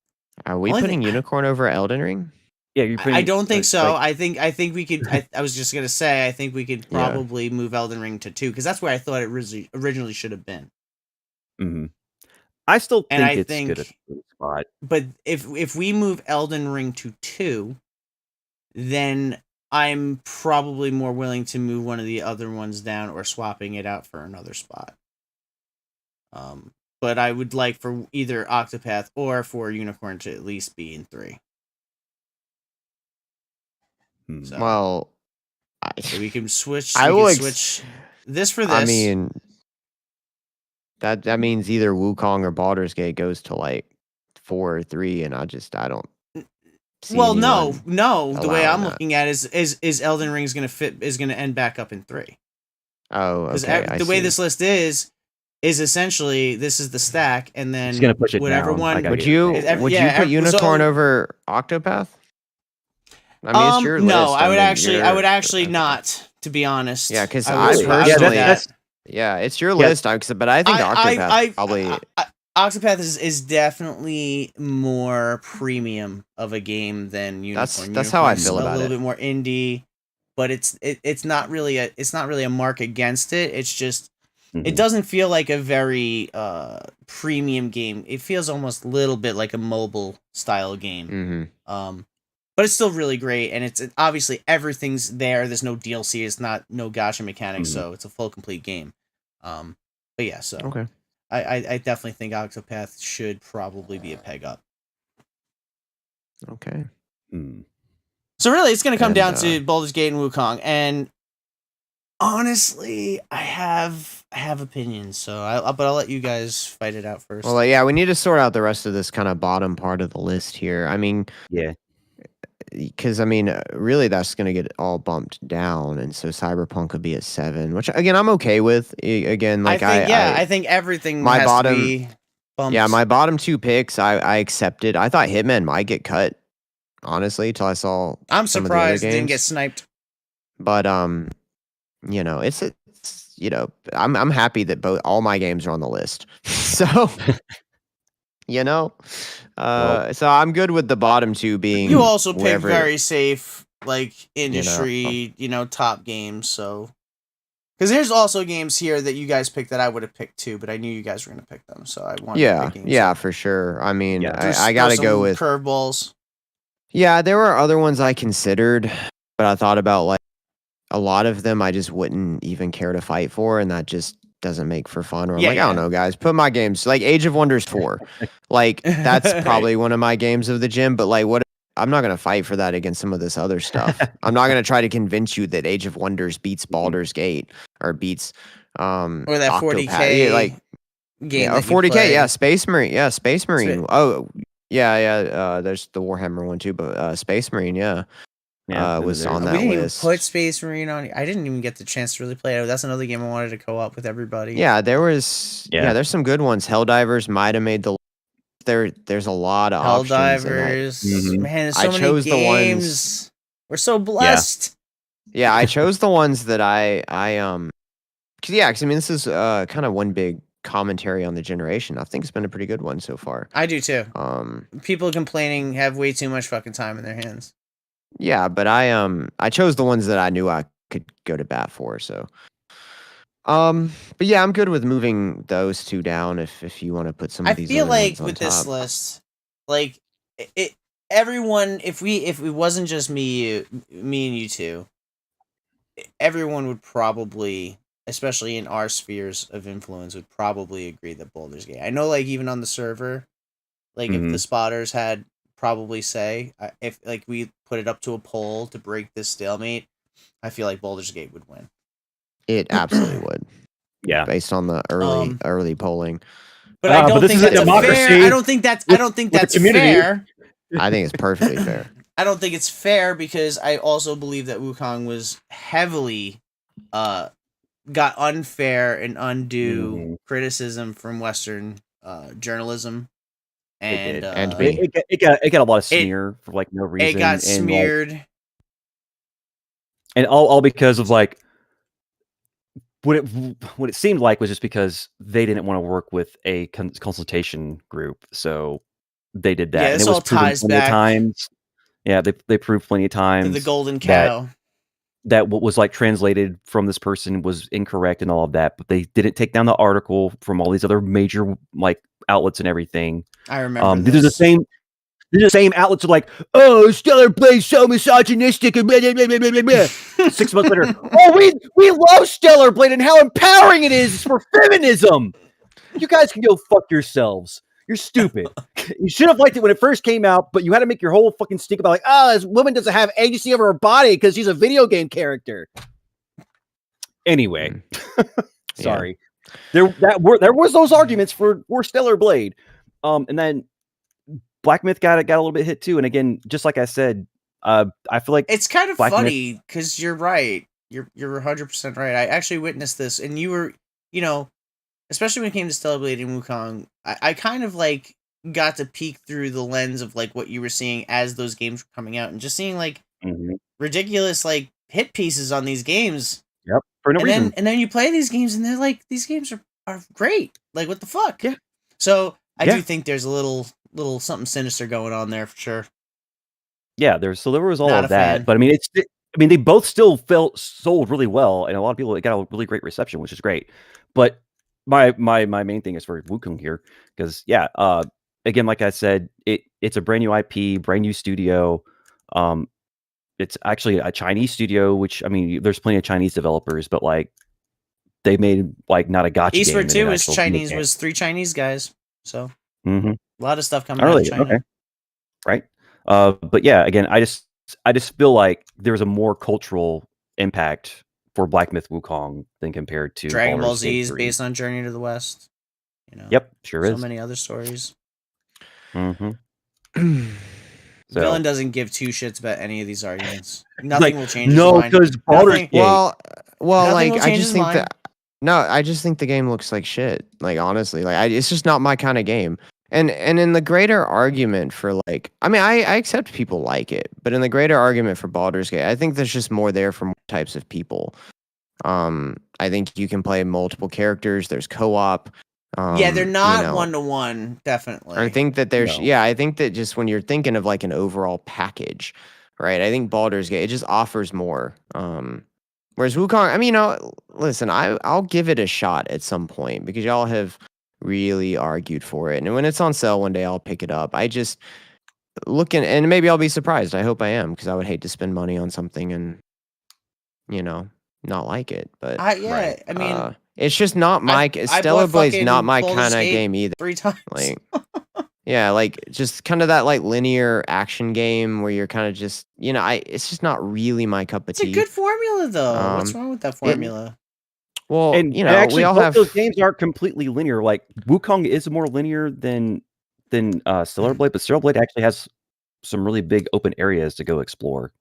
Are we Only putting thing- Unicorn over Elden Ring? yeah, you're I don't think so. like- I think we could. I was just gonna say. I think we could Yeah. probably move Elden Ring to 2 because that's where I thought it originally should have been. Mhm. I still And think it's good at the spot. But if we move Elden Ring to 2, then I'm probably more willing to move one of the other ones down or swapping it out for another spot. But I would like for either Octopath or for Unicorn to at least be in 3. So, well, so we can switch. I we will can switch this for this. I mean, that means either Wukong or Baldur's Gate goes to like 4 or 3, and I don't. Well, no. The way I'm that. looking at it is Elden Ring is gonna end back up in 3. Oh, okay. The way this list is essentially this is the stack, and then He's gonna push it whatever down. one. Would you put Unicorn over Octopath? I mean, it's your list. No, I would actually not, to be honest. Yeah, because I personally, yeah, it's your list. But I think Octopath probably. Octopath is definitely more premium of a game than Unicorn. That's how I feel about it. A little bit more indie, but it's not really a mark against it. It's just it doesn't feel like a very premium game. It feels almost a little bit like a mobile style game. But it's still really great, and it's obviously everything's there. There's no DLC. It's no gacha mechanics, so it's a full complete game. But yeah, so okay. I definitely think Octopath should probably be a peg up. Okay. So really, it's going to come down to Baldur's Gate and Wukong, and honestly, I have opinions. So but I'll let you guys fight it out first. Well, yeah, we need to sort out the rest of this kind of bottom part of the list here. I mean, yeah. Because really, that's going to get all bumped down, and so Cyberpunk could be at 7, which again I'm okay with. Again, like I think everything has to be bumped. Yeah, my bottom 2 picks, I accepted. I thought Hitman might get cut, honestly, till I saw. I'm surprised it didn't get sniped. But it's I'm happy that all my games are on the list. So. So I'm good with the bottom 2 being. You also pick very safe, like industry, top games. So, because there's also games here that you guys picked that I would have picked too, but I knew you guys were gonna pick them, so I wanted. to pick games for sure. I mean, I gotta go with curveballs. Yeah, there were other ones I considered, but I thought about like a lot of them I just wouldn't even care to fight for, and that just doesn't make for fun. Or I'm I don't know, guys, put my games like Age of Wonders 4. Like that's probably one of my games of the gym, but like I'm not gonna fight for that against some of this other stuff. I'm not gonna try to convince you that Age of Wonders beats Baldur's Gate or beats or that 40K game. Or 40K, Space Marine. Oh yeah, there's the Warhammer one too, but Space Marine, was on that list. We didn't even put Space Marine on. I didn't even get the chance to really play it. That's another game I wanted to co-op with everybody. Yeah, there's some good ones. Helldivers might have made the list. There's a lot of Helldivers. Man, there's so many games. We're so blessed. Yeah, I chose the ones that because this is kind of one big commentary on the generation. I think it's been a pretty good one so far. I do too. People complaining have way too much fucking time in their hands. Yeah, but I chose the ones that I knew I could go to bat for. So, but yeah, I'm good with moving those 2 down. If you want to put some of these. I feel like with this list, like everyone, if it wasn't just me and you two, everyone would probably, especially in our spheres of influence, would probably agree that Baldur's Gate. I know, like even on the server, like if the spotters had. Probably say if like we put it up to a poll to break this stalemate, I feel like Baldur's Gate would win. It absolutely would. Yeah, based on the early polling. But I don't think that's fair. I don't think that's fair. I think it's perfectly fair. I don't think it's fair because I also believe that Wukong was heavily got unfair and undue criticism from Western journalism. And it got a lot of smear for like no reason. It got smeared, and all because of like what it seemed like was just because they didn't want to work with a consultation group, so they did that. Yeah, this all ties back. Times. Yeah, they proved plenty of times the golden cow. that what was like translated from this person was incorrect and all of that, but they didn't take down the article from all these other major like outlets and everything. I remember These are the this. same. These are the same outlets are like, oh, Stellar Blade's so misogynistic and blah, blah, blah, blah, blah, blah. 6 months later, oh, we love Stellar Blade and how empowering it is for feminism. You guys can go fuck yourselves. You're stupid. You should have liked it when it first came out, but you had to make your whole fucking stink about like, oh, this woman doesn't have agency over her body because she's a video game character. Anyway, sorry. There was those arguments for Stellar Blade, and then Black Myth got a little bit hit too. And again, just like I said, I feel like it's kind of Black funny because you're right. You're 100% right. I actually witnessed this, and you were, especially when it came to Stellar Blade and Wukong, I kind of like got to peek through the lens of like what you were seeing as those games were coming out, and just seeing like ridiculous like hit pieces on these games. Yep, for no reason. And then you play these games, and they're like, these games are great. Like, what the fuck? Yeah. So I do think there's a little something sinister going on there for sure. Yeah, there was all Not of a that, fan. but I mean, they both still sold really well, and a lot of people got a really great reception, which is great. But my main thing is for Wukong here, because again, like I said, it's a brand new IP, brand new studio. It's actually a Chinese studio, which I mean, there's plenty of Chinese developers, but like they made like not a gotcha Eastward game. 2 is Chinese, was 3 Chinese guys, so a lot of stuff coming out of China. Okay. Right. But yeah, again, I just feel like there's a more cultural impact for Black Myth Wukong than compared to Dragon Ball Baldur's Z Gate is 3. based on Journey to the West. Yep, sure so is. many other stories. So, Villain doesn't give two shits about any of these arguments. Nothing like, will change his no, mind. because Baldur's Gate. Well, Nothing like will I change just his think mind. that no, I just think the game looks like shit. Like honestly, like it's just not my kind of game. And in the greater argument for like, I mean, I accept people like it, but in the greater argument for Baldur's Gate, I think there's just more there for more types of people. I think you can play multiple characters. There's co-op. Yeah, they're not 1-to-1, definitely. I think that there's No. I think that just when you're thinking of like an overall package, right? I think Baldur's Gate, it just offers more. Whereas Wukong, I mean, listen, I'll give it a shot at some point because y'all have really argued for it. And when it's on sale one day, I'll pick it up. I just and maybe I'll be surprised. I hope I am, because I would hate to spend money on something and not like it. But I mean, it's just not my Stellar Blade's not my kind of game either. 3 times. Like yeah, like just kind of that like linear action game where you're kind of just it's just not really my cup of It's tea. a good formula though. What's wrong with that formula? Well, And actually, we all both have those games aren't completely linear. Like Wukong is more linear than Stellar Blade, but Stellar Blade actually has some really big open areas to go explore.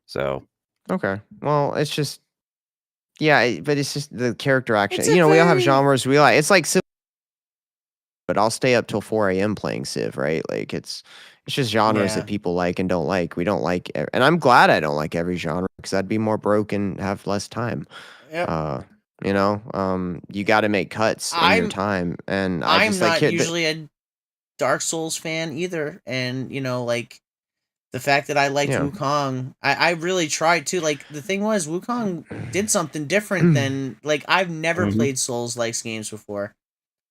So okay. Well, it's just but it's just the character action. It's a We all have very- genres we like. It's like Civ, but I'll stay up till 4 a.m. playing Civ, right? Like it's just genres Yeah. that people like and don't like. We don't like, and I'm glad I don't like every genre because I'd be more broke and have less time. Yep. You got to make cuts in your time, and I'm just not like usually a Dark Souls fan either, and like the fact that I liked Yeah. Wukong, I really tried to. Like the thing was, Wukong did something different than like I've never played Souls-like games before,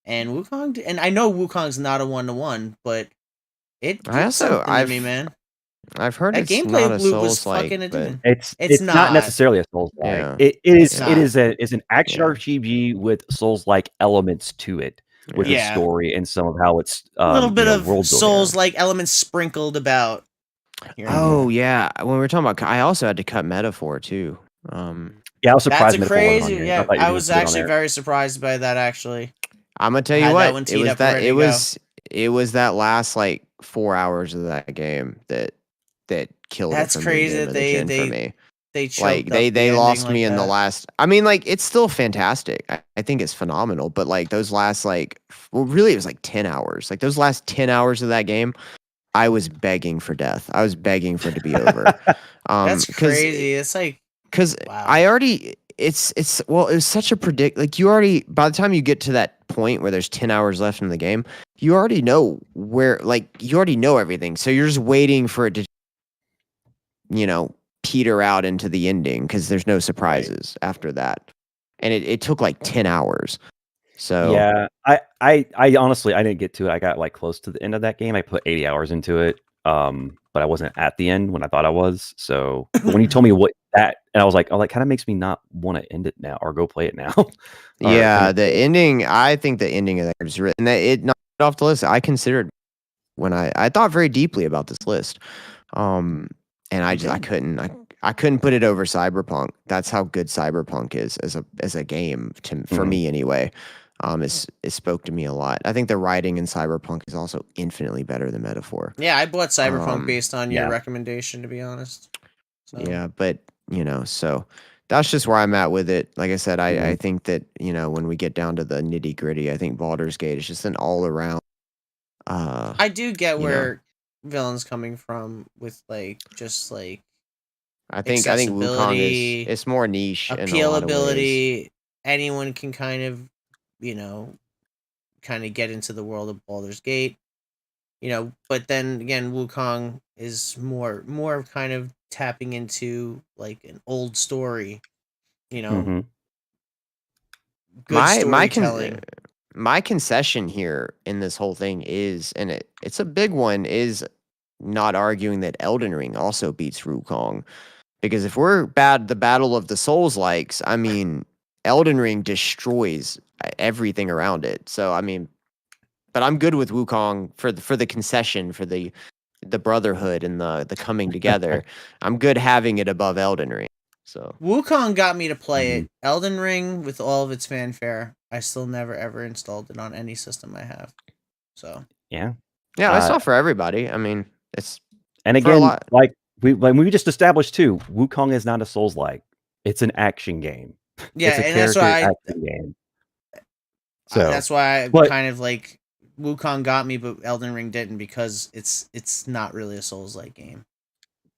and Wukong, and I know Wukong's not a 1-to-1, but it did something to me, man. I've heard That it's gameplay not a loop was Souls-like, fucking but addicting. it's not not. necessarily a Souls-like. Yeah. It is It's it is an action Yeah. RPG with Souls-like elements to it, with Yeah. the story and some of how it's A little bit of world building. Souls-like elements sprinkled about. Here and Oh there. yeah, when we were talking about, I also had to cut metaphor too. Yeah, I was That's surprised. a Metaphor wasn't on crazy. here. Yeah, thought you I were was gonna put it on actually there. very surprised by that. Actually, I'm gonna tell you Had that what, one it teed was up, ready to go. it was that last like 4 hours of that game that killed That's it for crazy me. that for me. they choked Like up they the lost ending me like in the that. last. I mean, like it's still fantastic. I think it's phenomenal. But like those last really it was like 10 hours. Like those last 10 hours of that game, I was begging for death. I was begging for it to be over. That's 'Cause crazy. It's like because Wow. I already it was such a like you already, by the time you get to that point where there's 10 hours left in the game, you already know you already know everything, so you're just waiting for it to peter out into the ending because there's no surprises after that, and it took like 10 hours. So yeah, I honestly I didn't get to it. I got like close to the end of that game. I put 80 hours into it, but I wasn't at the end when I thought I was. So when you told me what that, and I was like, oh, that kind of makes me not want to end it now or go play it now. yeah, the ending. I think the ending of that is written that it knocked it off the list. I considered when I thought very deeply about this list, and I couldn't put it over Cyberpunk. That's how good Cyberpunk is as a game for me anyway. It spoke to me a lot. I think the writing in Cyberpunk is also infinitely better than Metaphor. Yeah, I bought Cyberpunk based on your recommendation, to be honest. So. Yeah, but so that's just where I'm at with it. Like I said, I think that when we get down to the nitty gritty, I think Baldur's Gate is just an all around. I do get where Villain's coming from with just like. I think Wukong it's more niche, appealability. Anyone can kind of get into the world of Baldur's Gate, but then again, Wukong is more kind of tapping into like an old story, good storytelling. My concession here in this whole thing is, and it's a big one, is not arguing that Elden Ring also beats Wukong. Because if we're the battle of the Souls likes, I mean, Elden Ring destroys everything around it. So I mean, but I'm good with Wukong for the concession, for the brotherhood and the coming together. I'm good having it above Elden Ring. So Wukong got me to play it. Elden Ring, with all of its fanfare, I still never ever installed it on any system I have. So yeah, it's not for everybody. I mean, it's and again like we just established too, Wukong is not a Souls-like. It's an action game. Yeah, it's a and that's why action game. So that's why I kind of like Wukong got me, but Elden Ring didn't, because it's not really a Souls-like game.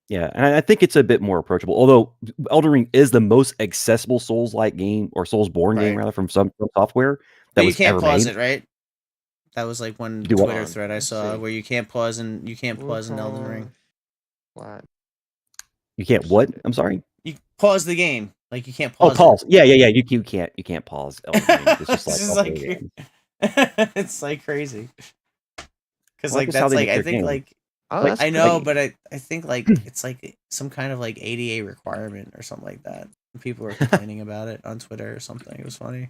Yeah, and I think it's a bit more approachable. Although Elden Ring is the most accessible Souls-like game, or Soulsborne game rather, from software that was ever made. You can't pause it, right? That was like one Twitter thread I saw where you can't pause in Elden Ring. What? You can't what? I'm sorry. You pause the game, like you can't pause. Oh, pause. Yeah. You can't pause Elden Ring. It's just like, it's like crazy. Because like that's like I think like I know, but I think like it's like some kind of like ADA requirement or something like that. People were complaining about it on Twitter or something. It was funny.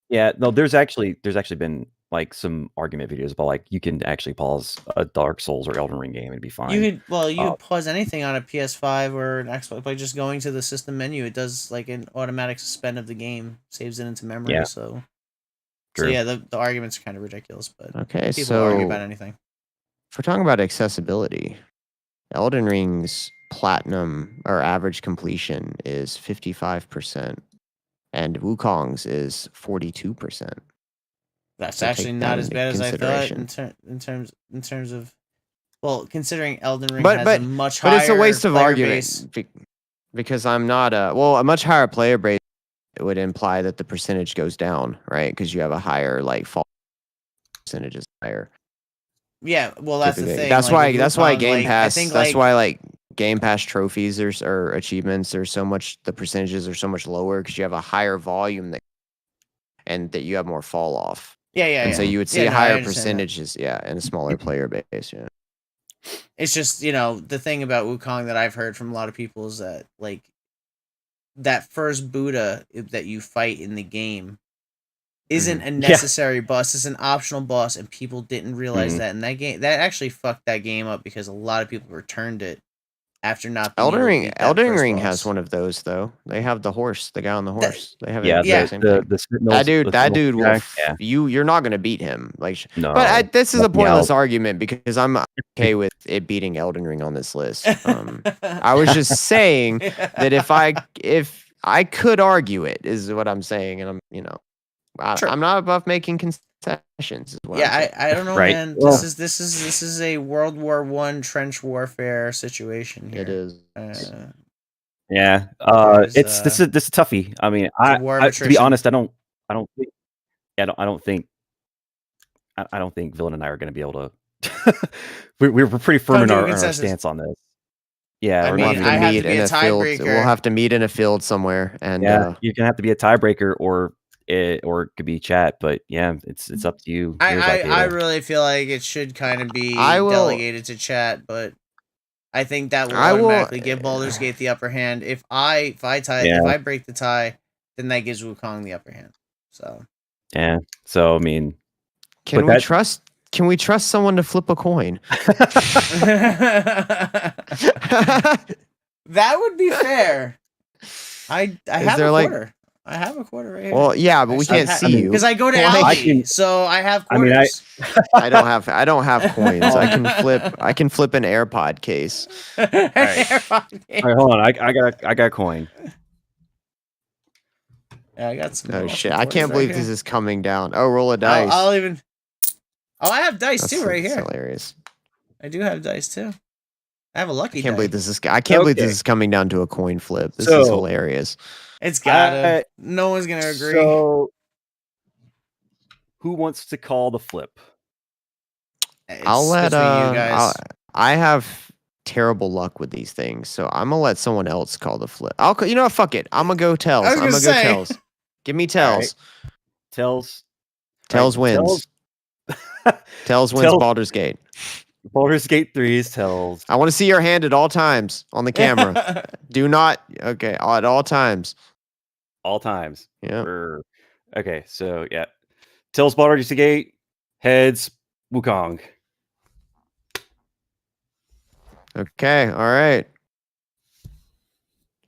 Yeah, no, there's actually been like some argument videos about like you can actually pause a Dark Souls or Elden Ring game and be fine. You could pause anything on a PS5 or an Xbox by just going to the system menu. It does like an automatic suspend of the game, saves it into memory. Yeah. So yeah, the arguments are kind of ridiculous, but okay, people argue about anything. If we're talking about accessibility, Elden Ring's platinum or average completion is 55%. And Wukong's is 42%. That's actually not as bad as I thought in terms of, well, considering Elden Ring has a much higher. But it's a waste of argument because I'm not a much higher player base. It would imply that the percentage goes down, right? Because you have a higher fall percentage is higher. Yeah, well, that's the thing. That's why Game Pass. That's why Game Pass trophies or achievements are so much. The percentages are so much lower because you have a higher volume and that you have more fall off. Yeah. So you would see higher percentages, and a smaller player base. Yeah. It's just the thing about Wukong that I've heard from a lot of people is that like that first Buddha that you fight in the game isn't a necessary boss. It's an optional boss, and people didn't realize that. And that actually fucked that game up because a lot of people returned it after not. Elden Ring has one of those though. They have the horse, the guy on the horse. They have that dude will. You're not gonna beat him. No. But this is a pointless argument because I'm okay with it beating Elden Ring on this list. I was just saying that if I could argue it is what I'm saying, and I'm not above making concessions. I don't know, man. Well, this is a World War I trench warfare situation here. It is. This is a toughie. I mean, to be honest, I don't think Villain and I are going to be able to. we're pretty firm in our stance on this. Yeah, I we're mean, not We'll I have to have meet to be in a a field. tiebreaker. We'll have to meet in a field somewhere, and yeah, you're gonna have to be a tiebreaker, or it could be chat. But yeah, it's up to you. Yours, I Ikeda. really feel like it should kind of be I will. delegated to chat, but I think that will I will. automatically give Baldur's Gate the upper hand. If I break the tie, then that gives Wukong the upper hand. So Yeah. So I mean, Can but we that- trust? Can we trust someone to flip a coin? that would be fair. I have there, a like- quarter. I have a quarter right here. Well, yeah, but we Actually, can't see you. because I go to Like- Aldi, I can- so I have I mean, quarters. I don't have coins. I can flip an AirPod case. All right, hold on. I got a coin. Yeah, I got some. Oh awesome shit! I quarters can't right believe here. this is coming down. Oh, roll a dice. I'll even. Oh, I have dice That's too right that's here. hilarious. I do have dice too. I have a lucky. I can't die. believe this is. I can't believe Okay. this is coming down to a coin flip. This So- is hilarious. It's gotta. Uh, No one's gonna agree. So, who wants to call the flip? I'll let. between you guys. I have terrible luck with these things, so I'm gonna let someone else call the flip. You know what? Fuck it. I'm gonna go tails. I was I'm gonna gonna go say. tails. Give me tails. Tells. Tails wins. Tails wins Tails- Baldur's Gate. Baldur's Gate 3 is Tells. I want to see your hand at all times on the camera. Do not. Okay, at all times. All times. Yeah. Okay, so yeah. Tells Baldur's Gate. Heads Wukong. Okay. All right.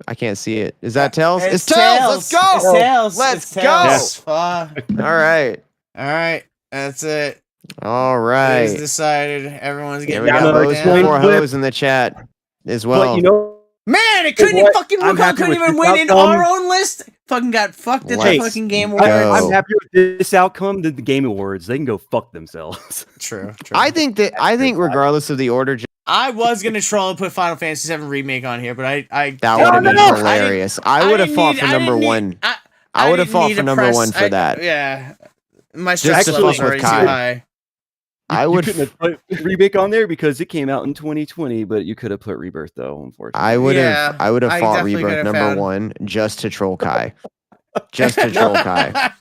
I can't see it. Is that tails? It's tails. tails. Let's go. It's tails. Let's It's go. tails. Fuck. All right. All right. That's it. All It's right. decided. Everyone's Yeah, getting we Yeah, got no, Mo's it's going before flip. Hoes in the chat as well. But you know, Man, it couldn't what? fucking I'm Wukong happy couldn't with even this win in outcome. our own list. Fucking got fucked at the Let's fucking Game go. Awards. I'm happy with this outcome than the Game Awards. They can go fuck themselves. True. I think regardless of the order, I was gonna troll and put Final Fantasy VII Remake on here, but I that no, would have been no, hilarious. I would have didn't fought need- for I number didn't need- one. I I would have didn't fought need for to number press- one for that. Yeah, my Just stress to level's fuck with already too Kai. high. I You would. couldn't have put Remake on there because it came out in 2020, but you could have put Rebirth though. Unfortunately, I would have. Yeah, I would have I fought definitely Rebirth could've number found- one just to troll Kai. Just to troll Kai.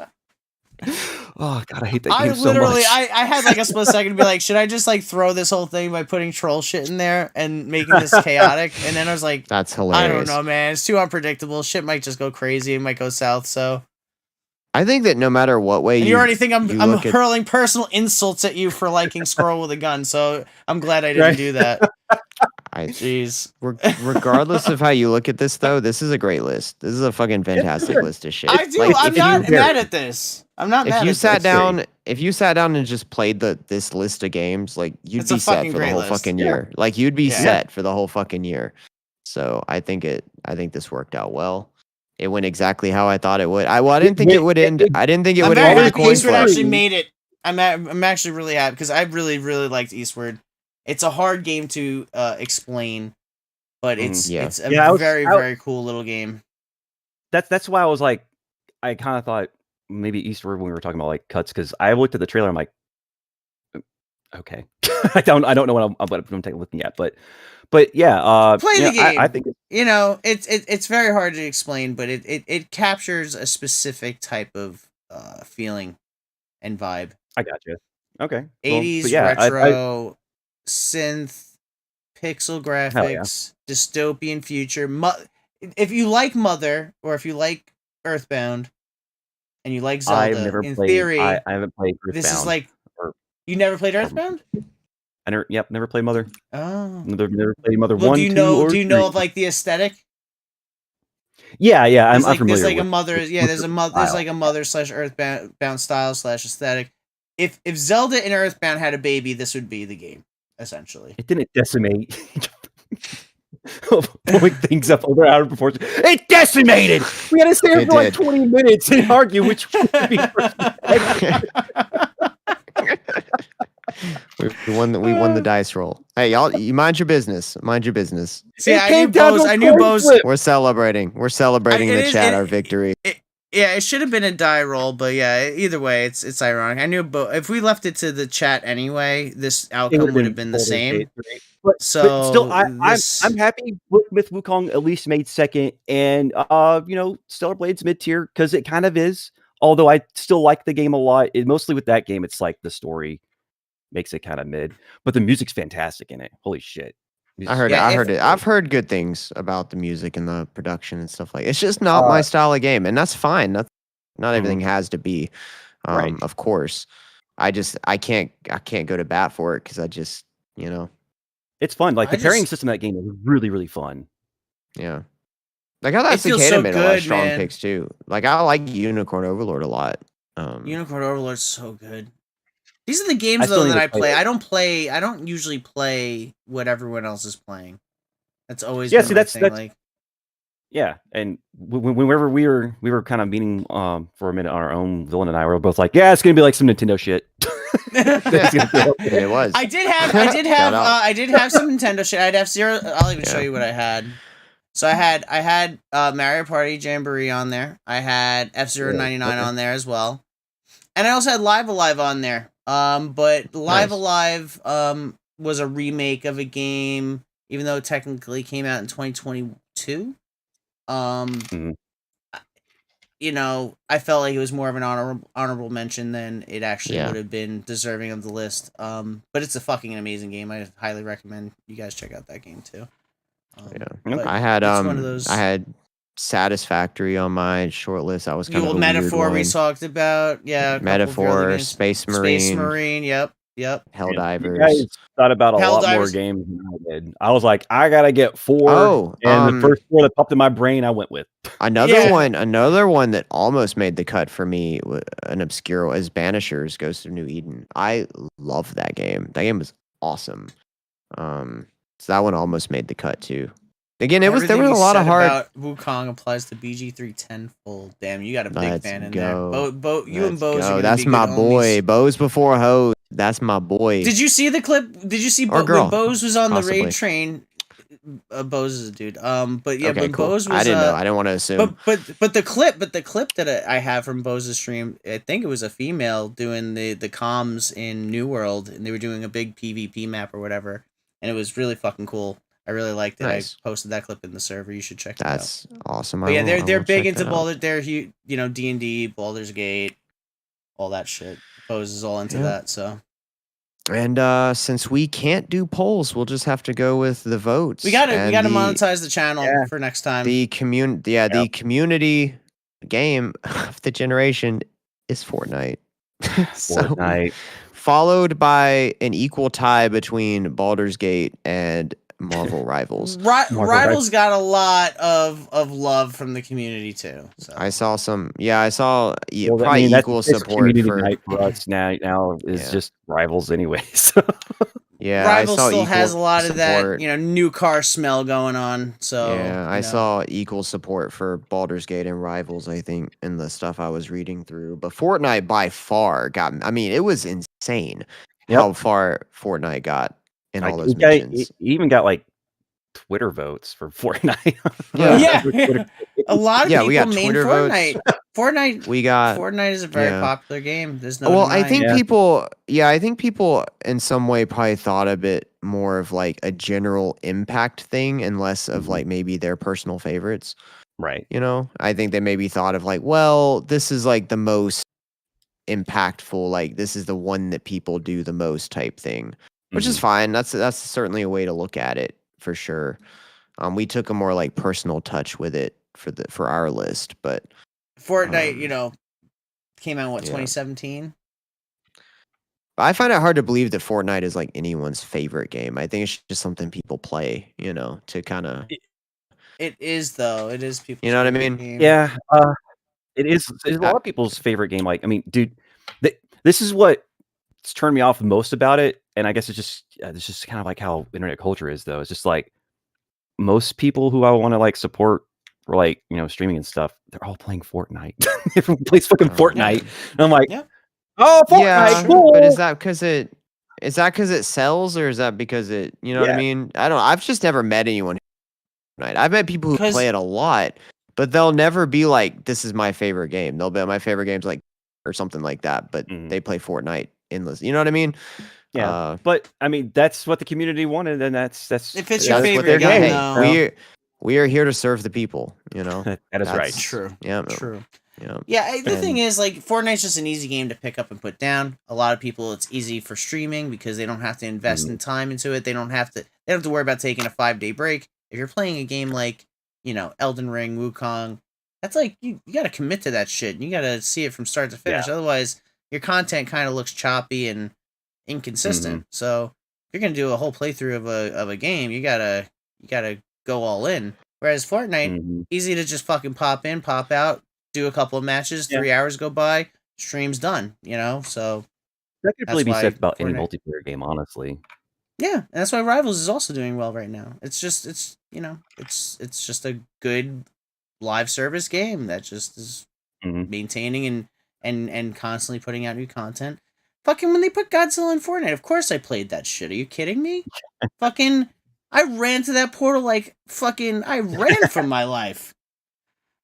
Oh god, I hate that I game so literally, much. I had like a split second to be like, should I just like throw this whole thing by putting troll shit in there and making this chaotic? And then I was like, That's I hilarious. don't know, man. It's too unpredictable. Shit might just go crazy. It might go south. So I think that no matter what way and you, you already think I'm look at- hurling personal insults at you for liking Squirrel with a gun. So I'm glad I didn't Right. do that. I, Jeez. regardless of how you look at this, though, this is a great list. This is a fucking fantastic list of shit. I do. Like, I'm if not you- mad at this. I'm not mad If you at sat this. down, and just played this list of games, like you'd It's a be set fucking for the great whole list. fucking Yeah. year. Like you'd be Yeah. set for the whole fucking year. So I think this worked out well. It went exactly how I thought it would. I didn't think it would end. I didn't think it I'm would very end in a happy coin Eastward flip. actually made it. I'm actually really happy because I really liked Eastward. It's a hard game to explain, but it's yeah. it's a Yeah, I was- very cool little game. That's why I was like, I kind of thought maybe Eastward when we were talking about like cuts because I looked at the trailer. I'm like, okay, I don't know what I'm looking at, but yeah, Play the game. I think You know, it's very hard to explain, but it captures a specific type of feeling and vibe. I got you. Okay, 80s but yeah, retro synth pixel yeah. graphics dystopian future. If you like Mother or if you like Earthbound and you like Zelda, I've never in played. theory, I haven't played Earthbound. this is like or- you never played Earthbound. Never played Mother. Oh, Never played Mother well, 1, do you 2, know? or Do you know 3. of like the aesthetic? Yeah, I'm There's familiar like with. a Mother. Yeah, there's style. like a Mother / Earthbound style / aesthetic. If Zelda and Earthbound had a baby, this would be the game essentially. It didn't decimate. Pulling things up over out of proportion. It decimated. We had to stay here It for like did. 20 minutes and argue which one would be first. We won the dice roll. Hey, y'all, you mind your business. Mind your business. See, It I came knew down to Bose. a I knew coin Bose. flip. We're celebrating. We're celebrating It the is- chat it- our victory. Yeah, it should have been a die roll, but yeah, either way, it's ironic. I knew if we left it to the chat anyway, this outcome would have been the Baldur's Gate same. 3. But still, So I'm happy with Wukong at least made second, and Stellar Blade's mid tier because it kind of is. Although I still like the game a lot. Mostly with that game, it's like the story makes it kind of mid, but the music's fantastic in it. Holy shit! I heard it. I've heard good things about the music and the production and stuff like. It's just not my style of game, and that's fine. Not everything has to be, right. Of course. I can't go to bat for it because I just it's fun. Like the pairing system of that game is really, really fun. Yeah. Like how that Cicada made a lot of strong picks too. Like I like Unicorn Overlord a lot. Unicorn Overlord's so good. These are the games though that I play. I don't usually play what everyone else is playing. That's always been my thing. Like, yeah, and whenever we were kind of meeting for a minute on our own, Villain and I were both like, yeah, it's gonna be like some Nintendo shit. It was. I did have some Nintendo shit. I'd have Zero. I'll even show you what I had. So I had Mario Party Jamboree on there. I had F-Zero 99 on there as well, and I also had Live Alive on there. But Live Alive was a remake of a game, even though it technically came out in 2022. I felt like it was more of an honorable mention than it actually would have been deserving of the list. But it's a fucking amazing game. I highly recommend you guys check out that game too. I had Satisfactory on my short list. I was kind of a Metaphor weird we talked about. Yeah, Metaphor, Space Marine. Yep. Helldivers. You guys thought about a lot more games than I did. I was like, I gotta get 4. And the first 4 that popped in my brain, I went with. Another one that almost made the cut for me, an obscure, is Banishers: Ghost of New Eden. I love that game. That game was awesome. So that one almost made the cut too. Again, there was a lot of hard. About Wukong applies to BG3 tenfold. Damn, you got a big fan in there. You and Bose. That's my boy. Bose before Hose. That's my boy. Did you see the clip? Did you see when Bose was on the raid train? Bose is a dude. But yeah, when Bose was, I didn't know. I didn't want to assume. But the clip that I have from Bose's stream, I think it was a female doing the comms in New World, and they were doing a big PvP map or whatever, and it was really fucking cool. I really liked it. Nice. I posted that clip in the server. You should check it out. That's awesome. But yeah, they're big into Baldur. They're D&D, Baldur's Gate, all that shit. Bose is all into that. So. And since we can't do polls, we'll just have to go with the votes. We gotta monetize the channel for next time. The the community game of the generation is Fortnite. Fortnite. Followed by an equal tie between Baldur's Gate and Marvel Rivals. Rivals got a lot of love from the community too. So. I saw probably equal support for us now is just Rivals anyway. Yeah, Rivals still has a lot of that, new car smell going on. So yeah, I saw equal support for Baldur's Gate and Rivals, I think, in the stuff I was reading through. But Fortnite by far it was insane how far Fortnite got in all those mentions. He even got like Twitter votes for Fortnite. A lot of people we got main Twitter Fortnite. votes. Fortnite is a very popular game. There's no. Well, I think people in some way probably thought of it more of like a general impact thing and less of like maybe their personal favorites. Right. I think they maybe thought of like, well, this is like the most impactful, like this is the one that people do the most type thing, which is fine. That's certainly a way to look at it for sure. We took a more like personal touch with it for our list, but Fortnite, came out 2017. I find it hard to believe that Fortnite is like anyone's favorite game. I think it's just something people play, to kind of. It is though. It is people. You know what I mean? Game. Yeah. It is. It's a lot of people's favorite game. Like, I mean, dude, this is what's turned me off most about it, and I guess it's just kind of like how internet culture is, though. It's just like most people who I want to like support for like streaming and stuff, they're all playing Fortnite. Everyone plays fucking Fortnite, and I'm like, oh, Fortnite, cool. But is that because it sells, or is that because it? You know what I mean? I don't know. I've just never met anyone. I've met people who play it a lot. but they'll never be like, this is my favorite game. They'll be my favorite game's like or something like that. But they play Fortnite endless. You know what I mean? Yeah, but I mean that's what the community wanted, and that's if it's your favorite game, though, we are here to serve the people. You know, that is right. True. Yeah, true. Yeah. Yeah. The thing is, like, Fortnite's just an easy game to pick up and put down. A lot of people, it's easy for streaming because they don't have to invest in time into it. They don't have to worry about taking a 5-day break. If you're playing a game like, Elden Ring, Wukong, that's like you got to commit to that shit. You got to see it from start to finish. Yeah. Otherwise, your content kind of looks choppy and inconsistent. So if you're gonna do a whole playthrough of a game, you gotta go all in. Whereas Fortnite, easy to just fucking pop in, pop out, do a couple of matches, 3 hours go by, stream's done. So that could really be said about any multiplayer game, honestly. Yeah, and that's why Rivals is also doing well right now. It's just it's just a good live service game that just is maintaining and constantly putting out new content. Fucking when they put Godzilla in Fortnite, of course I played that shit. Are you kidding me? Fucking, I ran to that portal like fucking, I ran for my life.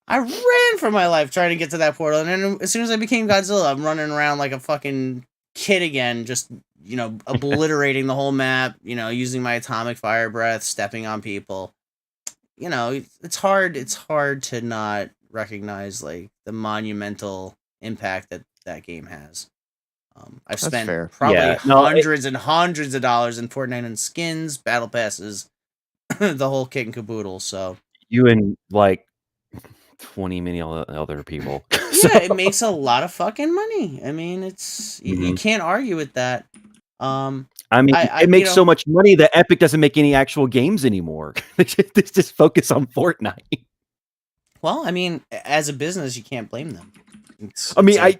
I ran for my life trying to get to that portal, and then as soon as I became Godzilla, I'm running around like a fucking kid again, just, obliterating the whole map, using my atomic fire breath, stepping on people. It's hard to not recognize, like, the monumental impact that game has. I've spent probably hundreds and hundreds of dollars in Fortnite and skins, battle passes, the whole kit and caboodle. So you and like 20 many other people. Yeah, it makes a lot of fucking money. I mean, it's you can't argue with that. I mean, it makes so much money that Epic doesn't make any actual games anymore. They just focus on Fortnite. Well, I mean, as a business, you can't blame them.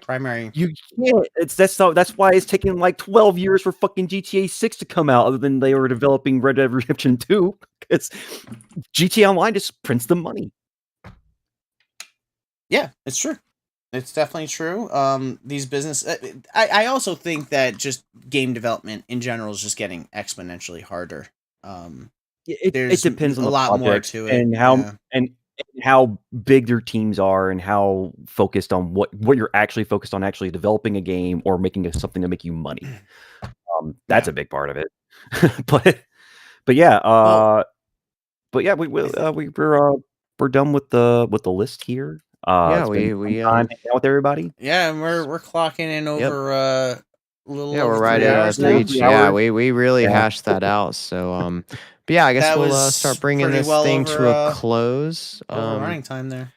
Primary. You can't. That's why it's taking like 12 years for fucking GTA 6 to come out. Other than they were developing Red Dead Redemption 2, because GTA Online just prints the money. Yeah, it's true. It's definitely true. These business. I also think that just game development in general is just getting exponentially harder. It depends on a lot more to it, and how big their teams are, and how focused on what you're actually focused on, actually developing a game or making something to make you money. That's a big part of it. but yeah, we're done with the list here. We hang out with everybody. Yeah, and we're clocking in over a little. Yeah, we're right 3 at hours 3. now. Yeah, we really hashed that out. So but yeah, I guess That we'll was start bringing pretty this well thing over, to a close. running time there.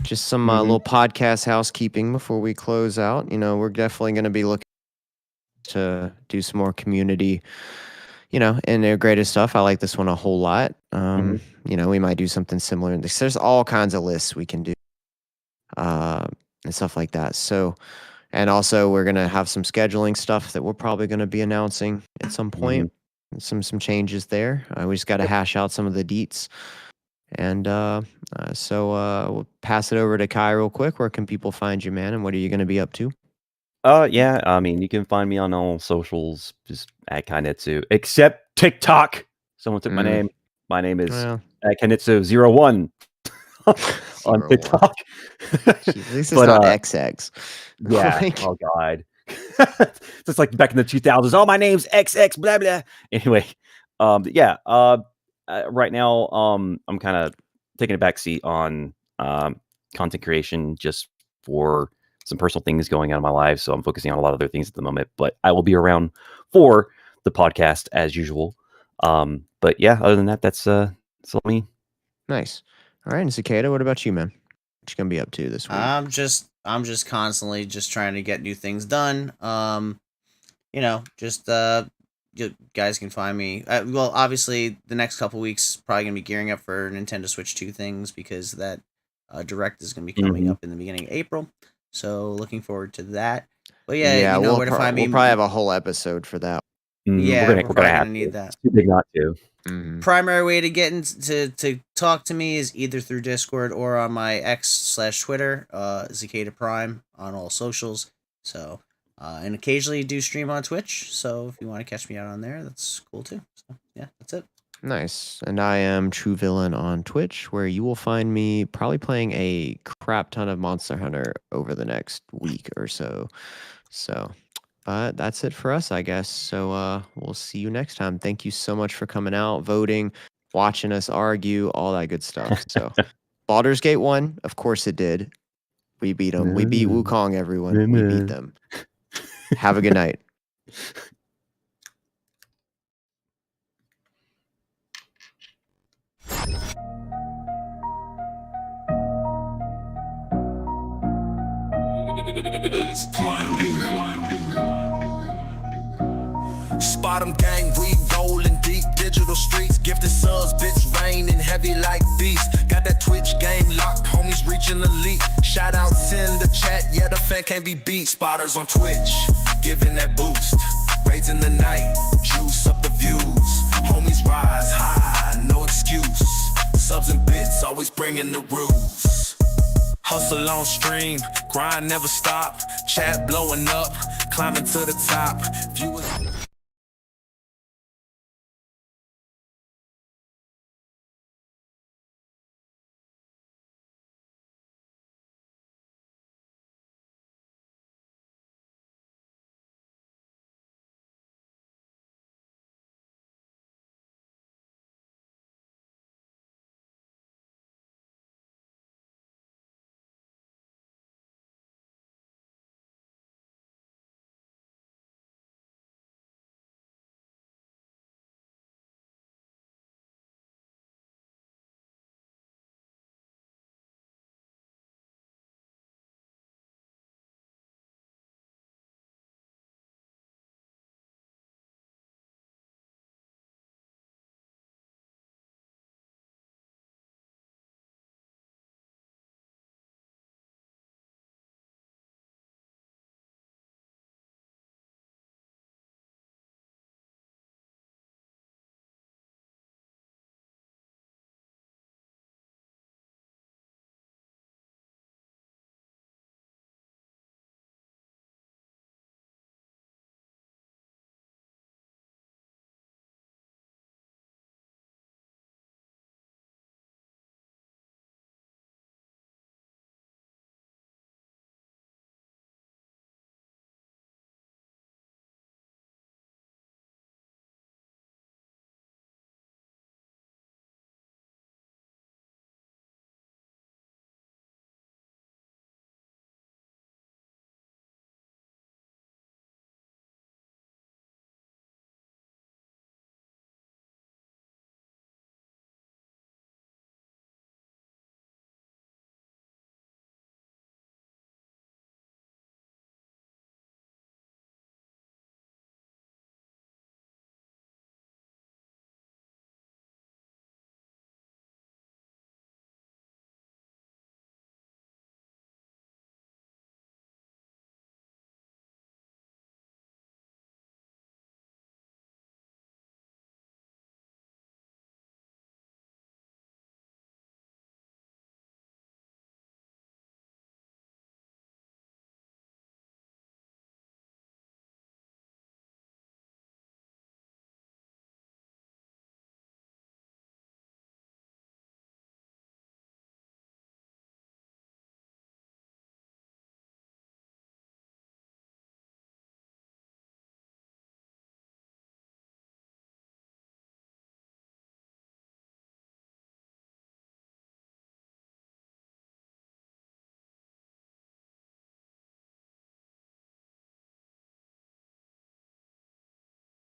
Just some little podcast housekeeping before we close out. We're definitely going to be looking to do some more community, and their greatest stuff. I like this one a whole lot. We might do something similar. There's all kinds of lists we can do, and stuff like that. So, and also we're going to have some scheduling stuff that we're probably going to be announcing at some point. Some changes there. We just got to hash out some of the deets. And so we'll pass it over to Kai real quick. Where can people find you, man? And what are you going to be up to? Yeah, I mean, you can find me on all socials, just at Kainetsu, except TikTok. Someone took my name. My name is Kainetsu01 on TikTok. Jeez, at least it's not XX. Yeah. Oh God. Just like back in the 2000s. Oh, my name's XX. Blah blah. Anyway, right now, I'm kind of taking a backseat on content creation just for some personal things going on in my life. So I'm focusing on a lot of other things at the moment, but I will be around for the podcast as usual. But yeah, other than that, that's me. Nice. All right, and Cicada, what about you, man? What you gonna be up to this week? I'm just constantly just trying to get new things done. You guys can find me. Well, obviously, the next couple weeks probably gonna be gearing up for Nintendo Switch 2 things, because that Direct is gonna be coming up in the beginning of April. So looking forward to that. But yeah, you know where to find me. We'll probably have a whole episode for that. Yeah, we're probably gonna need that. It's too big not to. Primary way to get to talk to me is either through Discord or on my X/Twitter, Cicada Prime on all socials. So, and occasionally do stream on Twitch. So if you want to catch me out on there, that's cool too. So yeah, that's it. Nice. And I am True Villain on Twitch, where you will find me probably playing a crap ton of Monster Hunter over the next week or so. So, but that's it for us, I guess. So we'll see you next time. Thank you so much for coming out, voting, watching us argue, all that good stuff. So Baldur's Gate 1, of course it did. We beat them. We beat Wukong, everyone. We beat them. Have a good night. Spot 'em gang, we rollin' deep, digital streets, gifted subs, bits raining heavy like beasts. Got that Twitch game locked, homies reaching elite. Shout outs in the chat, yeah, the fan can't be beat. Spotters on Twitch, giving that boost. Raids in the night, juice up the views. Homies rise high, no excuse. Subs and bits, always bringing the rules. Hustle on stream, grind never stop. Chat blowing up, climbing to the top. Viewers